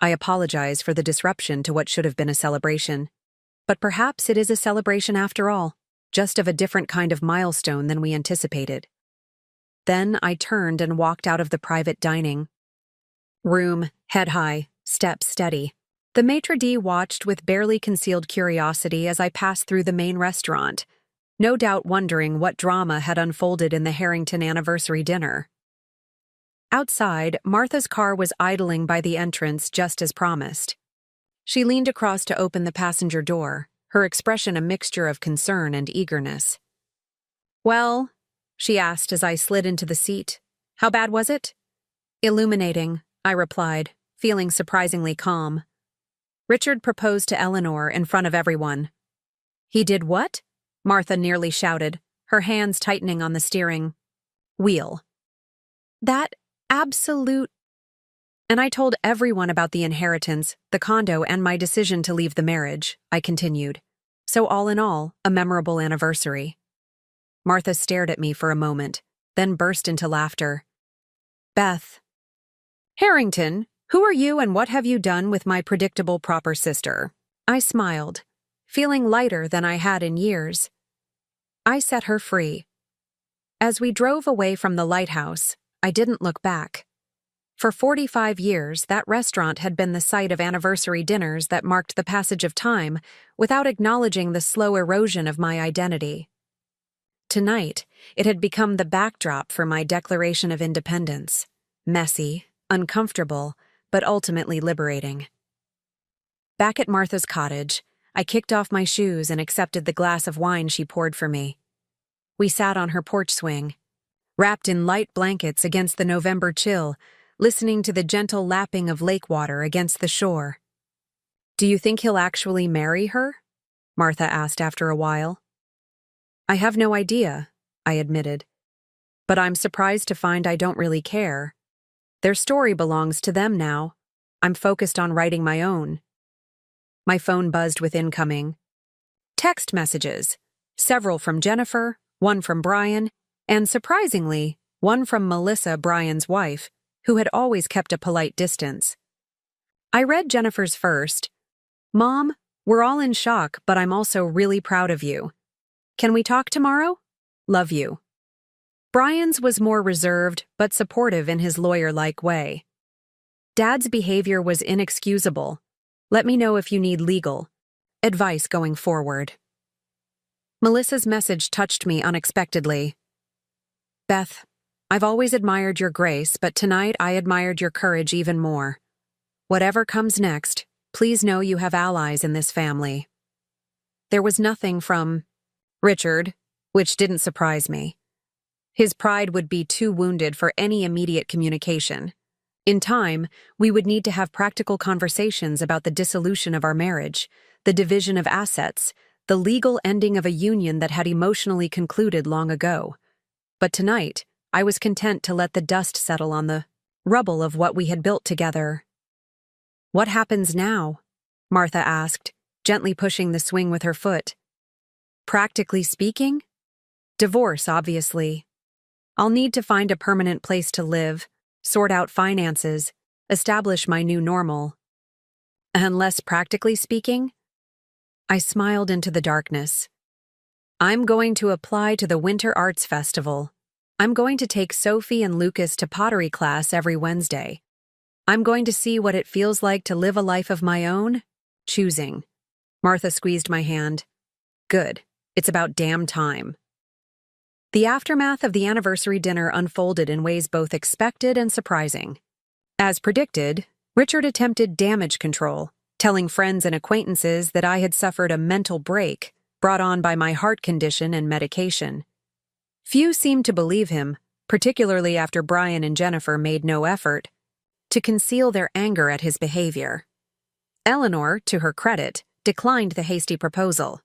"I apologize for the disruption to what should have been a celebration. But perhaps it is a celebration after all, just of a different kind of milestone than we anticipated." Then I turned and walked out of the private dining room, head high, steps steady. The maitre d' watched with barely concealed curiosity as I passed through the main restaurant, no doubt wondering what drama had unfolded in the Harrington anniversary dinner. Outside, Martha's car was idling by the entrance just as promised. She leaned across to open the passenger door, her expression a mixture of concern and eagerness. "Well," she asked as I slid into the seat, "how bad was it?" "Illuminating," I replied, feeling surprisingly calm. "Richard proposed to Eleanor in front of everyone." "He did what?" Martha nearly shouted, her hands tightening on the steering wheel. "That absolute—" "And I told everyone about the inheritance, the condo, and my decision to leave the marriage," I continued. "So all in all, a memorable anniversary." Martha stared at me for a moment, then burst into laughter. "Beth. Harrington, who are you and what have you done with my predictable proper sister?" I smiled, feeling lighter than I had in years. "I set her free. As we drove away from the lighthouse, I didn't look back. For 45 years, that restaurant had been the site of anniversary dinners that marked the passage of time without acknowledging the slow erosion of my identity. Tonight, it had become the backdrop for my Declaration of Independence. Messy, uncomfortable, but ultimately liberating. Back at Martha's cottage, I kicked off my shoes and accepted the glass of wine she poured for me. We sat on her porch swing, wrapped in light blankets against the November chill, listening to the gentle lapping of lake water against the shore. "Do you think he'll actually marry her?" Martha asked after a while. "I have no idea," I admitted. "But I'm surprised to find I don't really care. Their story belongs to them now. I'm focused on writing my own." My phone buzzed with incoming text messages, several from Jennifer, one from Brian, and surprisingly, one from Melissa, Brian's wife, who had always kept a polite distance. I read Jennifer's first. "Mom, we're all in shock, but I'm also really proud of you. Can we talk tomorrow? Love you." Brian's was more reserved, but supportive in his lawyer-like way. "Dad's behavior was inexcusable. Let me know if you need legal advice going forward." Melissa's message touched me unexpectedly. "Beth, I've always admired your grace, but tonight I admired your courage even more. Whatever comes next, please know you have allies in this family." There was nothing from Richard, which didn't surprise me. His pride would be too wounded for any immediate communication. In time, we would need to have practical conversations about the dissolution of our marriage, the division of assets, the legal ending of a union that had emotionally concluded long ago. But tonight, I was content to let the dust settle on the rubble of what we had built together. "What happens now?" Martha asked, gently pushing the swing with her foot. "Practically speaking? Divorce, obviously. I'll need to find a permanent place to live, sort out finances, establish my new normal. And less practically speaking?" I smiled into the darkness. "I'm going to apply to the Winter Arts Festival. I'm going to take Sophie and Lucas to pottery class every Wednesday. I'm going to see what it feels like to live a life of my own, choosing." Martha squeezed my hand. "Good. It's about damn time." The aftermath of the anniversary dinner unfolded in ways both expected and surprising. As predicted, Richard attempted damage control, telling friends and acquaintances that I had suffered a mental break brought on by my heart condition and medication. Few seemed to believe him, particularly after Brian and Jennifer made no effort to conceal their anger at his behavior. Eleanor, to her credit, declined the hasty proposal.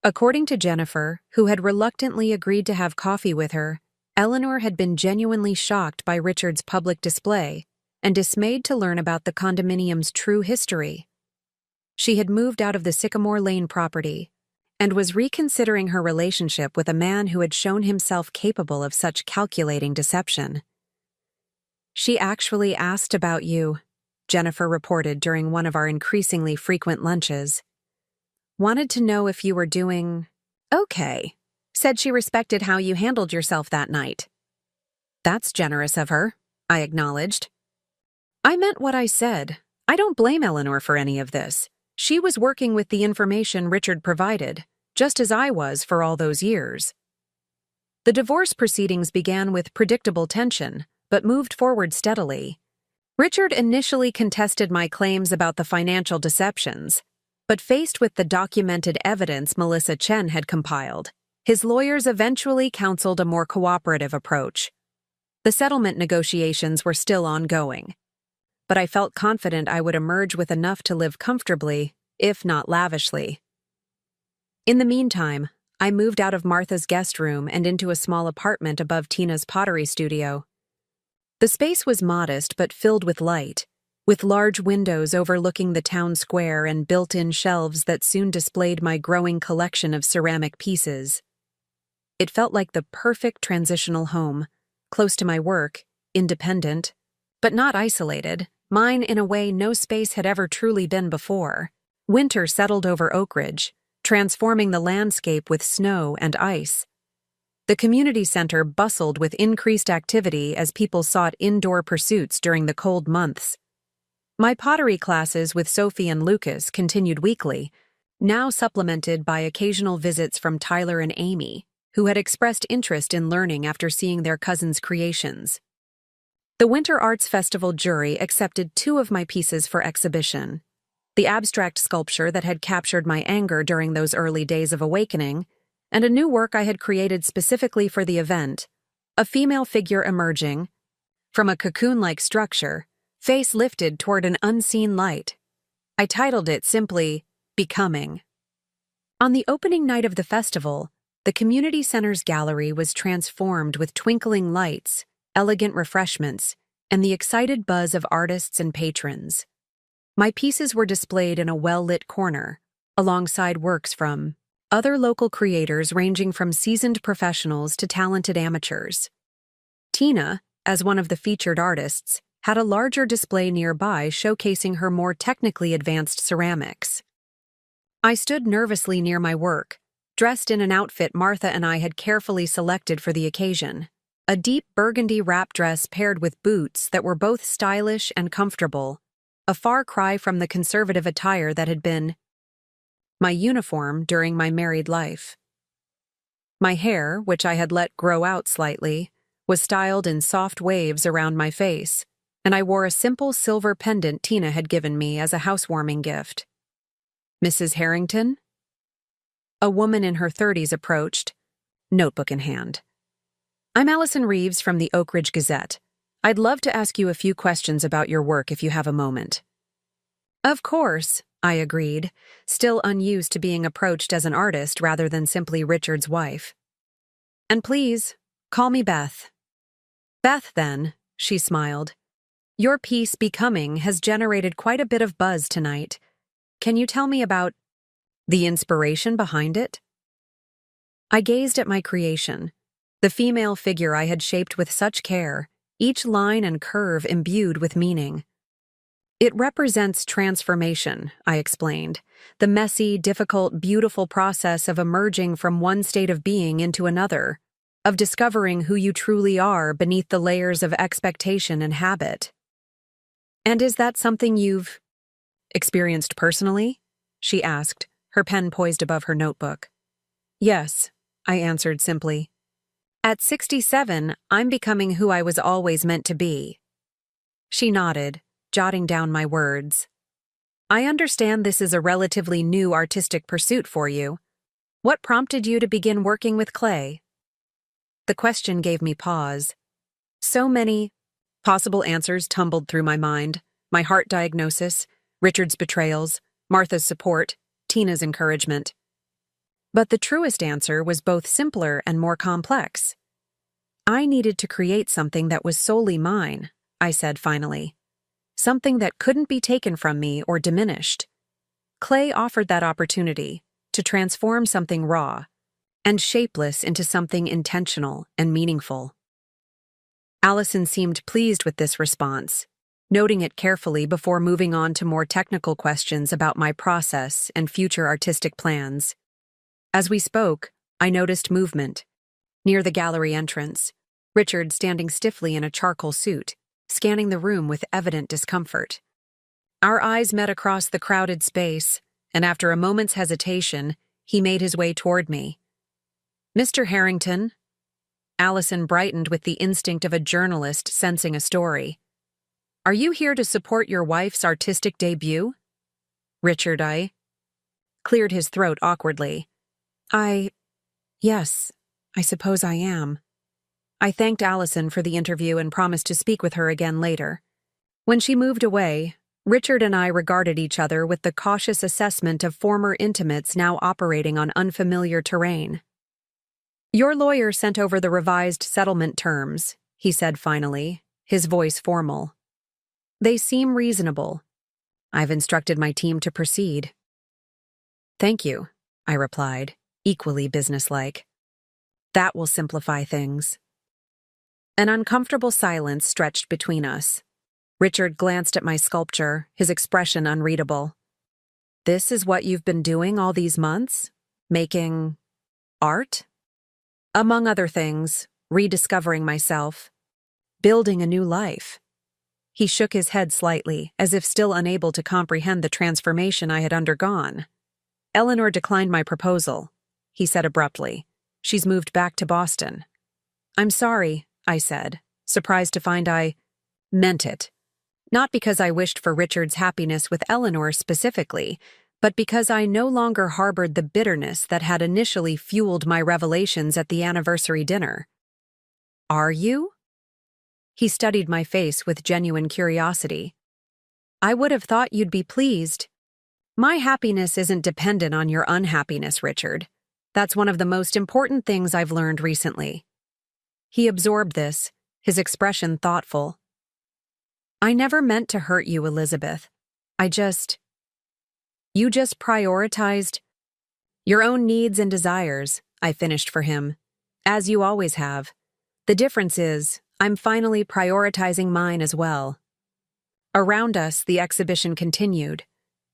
According to Jennifer, who had reluctantly agreed to have coffee with her, Eleanor had been genuinely shocked by Richard's public display and dismayed to learn about the condominium's true history. She had moved out of the Sycamore Lane property and was reconsidering her relationship with a man who had shown himself capable of such calculating deception. "She actually asked about you," Jennifer reported during one of our increasingly frequent lunches. "Wanted to know if you were doing okay. Said she respected how you handled yourself that night." "That's generous of her," I acknowledged. "I meant what I said. I don't blame Eleanor for any of this. She was working with the information Richard provided, just as I was for all those years." The divorce proceedings began with predictable tension, but moved forward steadily. Richard initially contested my claims about the financial deceptions, but faced with the documented evidence Melissa Chen had compiled, his lawyers eventually counseled a more cooperative approach. The settlement negotiations were still ongoing, but I felt confident I would emerge with enough to live comfortably, if not lavishly. In the meantime, I moved out of Martha's guest room and into a small apartment above Tina's pottery studio. The space was modest but filled with light, with large windows overlooking the town square and built-in shelves that soon displayed my growing collection of ceramic pieces. It felt like the perfect transitional home, close to my work, independent, but not isolated, mine in a way no space had ever truly been before. Winter settled over Oak Ridge, transforming the landscape with snow and ice. The community center bustled with increased activity as people sought indoor pursuits during the cold months. My pottery classes with Sophie and Lucas continued weekly, now supplemented by occasional visits from Tyler and Amy, who had expressed interest in learning after seeing their cousins' creations. The Winter Arts Festival jury accepted 2 of my pieces for exhibition: the abstract sculpture that had captured my anger during those early days of awakening, and a new work I had created specifically for the event, a female figure emerging from a cocoon-like structure, face lifted toward an unseen light. I titled it simply, Becoming. On the opening night of the festival, the community center's gallery was transformed with twinkling lights, elegant refreshments, and the excited buzz of artists and patrons. My pieces were displayed in a well-lit corner, alongside works from other local creators ranging from seasoned professionals to talented amateurs. Tina, as one of the featured artists, had a larger display nearby showcasing her more technically advanced ceramics. I stood nervously near my work, dressed in an outfit Martha and I had carefully selected for the occasion, a deep burgundy wrap dress paired with boots that were both stylish and comfortable, a far cry from the conservative attire that had been my uniform during my married life. My hair, which I had let grow out slightly, was styled in soft waves around my face, and I wore a simple silver pendant Tina had given me as a housewarming gift. "Mrs. Harrington?" A woman in her 30s approached, notebook in hand. "I'm Allison Reeves from the Oak Ridge Gazette. I'd love to ask you a few questions about your work if you have a moment." "Of course," I agreed, still unused to being approached as an artist rather than simply Richard's wife. "And please, call me Beth." "Beth, then," she smiled. "Your piece, Becoming, has generated quite a bit of buzz tonight. Can you tell me about the inspiration behind it?" I gazed at my creation, the female figure I had shaped with such care, each line and curve imbued with meaning. "It represents transformation," I explained, "the messy, difficult, beautiful process of emerging from one state of being into another, of discovering who you truly are beneath the layers of expectation and habit." "And is that something you've experienced personally?" she asked, her pen poised above her notebook. "Yes," I answered simply. "At 67, I'm becoming who I was always meant to be." She nodded, jotting down my words. "I understand this is a relatively new artistic pursuit for you. What prompted you to begin working with clay?" The question gave me pause. So many possible answers tumbled through my mind: my heart diagnosis, Richard's betrayals, Martha's support, Tina's encouragement. But the truest answer was both simpler and more complex. I needed to create something that was solely mine, I said finally. Something that couldn't be taken from me or diminished. Clay offered that opportunity to transform something raw and shapeless into something intentional and meaningful. Allison seemed pleased with this response, noting it carefully before moving on to more technical questions about my process and future artistic plans. As we spoke, I noticed movement. Near the gallery entrance, Richard standing stiffly in a charcoal suit, scanning the room with evident discomfort. Our eyes met across the crowded space, and after a moment's hesitation, he made his way toward me. "Mr. Harrington." Allison brightened with the instinct of a journalist sensing a story. "Are you here to support your wife's artistic debut?" Richard, I cleared his throat awkwardly. Yes, I suppose I am." I thanked Allison for the interview and promised to speak with her again later. When she moved away, Richard and I regarded each other with the cautious assessment of former intimates now operating on unfamiliar terrain. "Your lawyer sent over the revised settlement terms," he said finally, his voice formal. "They seem reasonable. I've instructed my team to proceed." "Thank you," I replied, equally businesslike. "That will simplify things." An uncomfortable silence stretched between us. Richard glanced at my sculpture, his expression unreadable. "This is what you've been doing all these months? Making art?" Among other things, rediscovering myself, building a new life. He shook his head slightly, as if still unable to comprehend the transformation I had undergone. Eleanor declined my proposal, he said abruptly. She's moved back to Boston. I'm sorry, I said, surprised to find I meant it. Not because I wished for Richard's happiness with Eleanor specifically, but because I no longer harbored the bitterness that had initially fueled my revelations at the anniversary dinner. Are you? He studied my face with genuine curiosity. I would have thought you'd be pleased. My happiness isn't dependent on your unhappiness, Richard. That's one of the most important things I've learned recently. He absorbed this, his expression thoughtful. I never meant to hurt you, Elizabeth. You just prioritized your own needs and desires, I finished for him, as you always have. The difference is, I'm finally prioritizing mine as well. Around us, the exhibition continued.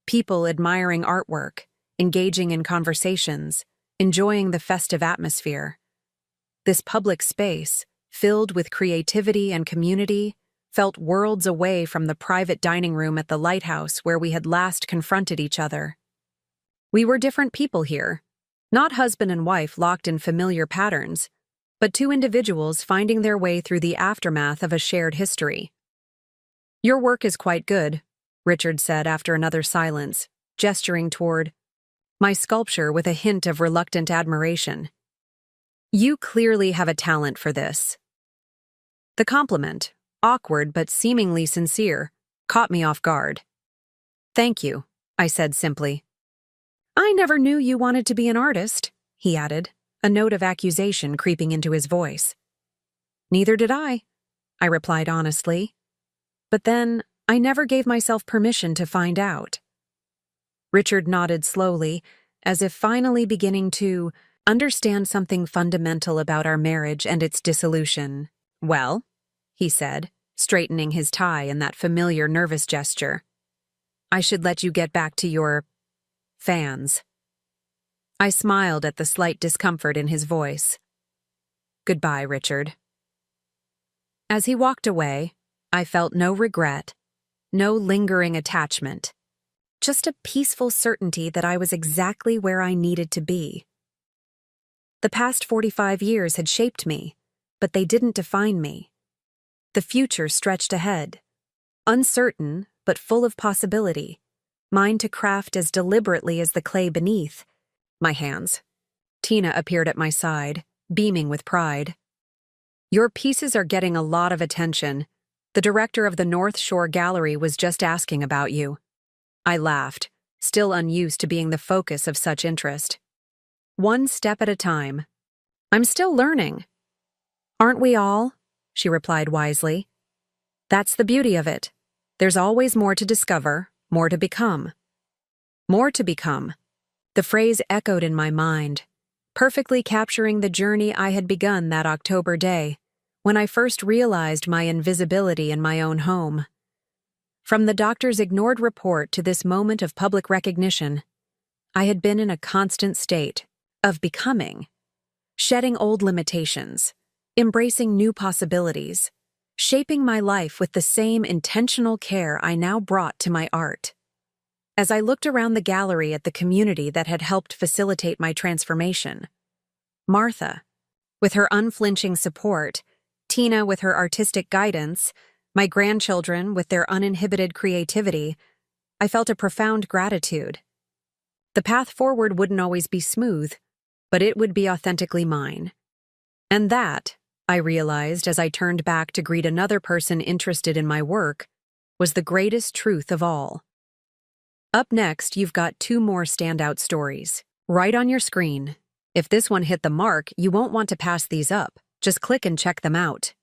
People admiring artwork, engaging in conversations, enjoying the festive atmosphere. This public space, filled with creativity and community, felt worlds away from the private dining room at the lighthouse where we had last confronted each other. We were different people here, not husband and wife locked in familiar patterns, but two individuals finding their way through the aftermath of a shared history. Your work is quite good, Richard said after another silence, gesturing toward my sculpture with a hint of reluctant admiration. You clearly have a talent for this. The compliment, awkward but seemingly sincere, caught me off guard. Thank you, I said simply. I never knew you wanted to be an artist, he added, a note of accusation creeping into his voice. Neither did I replied honestly. But then, I never gave myself permission to find out. Richard nodded slowly, as if finally beginning to understand something fundamental about our marriage and its dissolution. Well, he said, straightening his tie in that familiar nervous gesture. I should let you get back to your fans. I smiled at the slight discomfort in his voice. Goodbye, Richard. As he walked away, I felt no regret, no lingering attachment, just a peaceful certainty that I was exactly where I needed to be. The past 45 years had shaped me, but they didn't define me. The future stretched ahead, uncertain but full of possibility, mine to craft as deliberately as the clay beneath my hands. Tina appeared at my side, beaming with pride. Your pieces are getting a lot of attention. The director of the North Shore Gallery was just asking about you. I laughed, still unused to being the focus of such interest. One step at a time. I'm still learning. Aren't we all? She replied wisely. That's the beauty of it. There's always more to discover, more to become. More to become. The phrase echoed in my mind, perfectly capturing the journey I had begun that October day, when I first realized my invisibility in my own home. From the doctor's ignored report to this moment of public recognition, I had been in a constant state of becoming, shedding old limitations, embracing new possibilities, shaping my life with the same intentional care I now brought to my art. As I looked around the gallery at the community that had helped facilitate my transformation, Martha, with her unflinching support, Tina with her artistic guidance, my grandchildren with their uninhibited creativity, I felt a profound gratitude. The path forward wouldn't always be smooth, but it would be authentically mine. And that, I realized as I turned back to greet another person interested in my work, was the greatest truth of all. Up next, you've got two more standout stories, right on your screen. If this one hit the mark, you won't want to pass these up. Just click and check them out.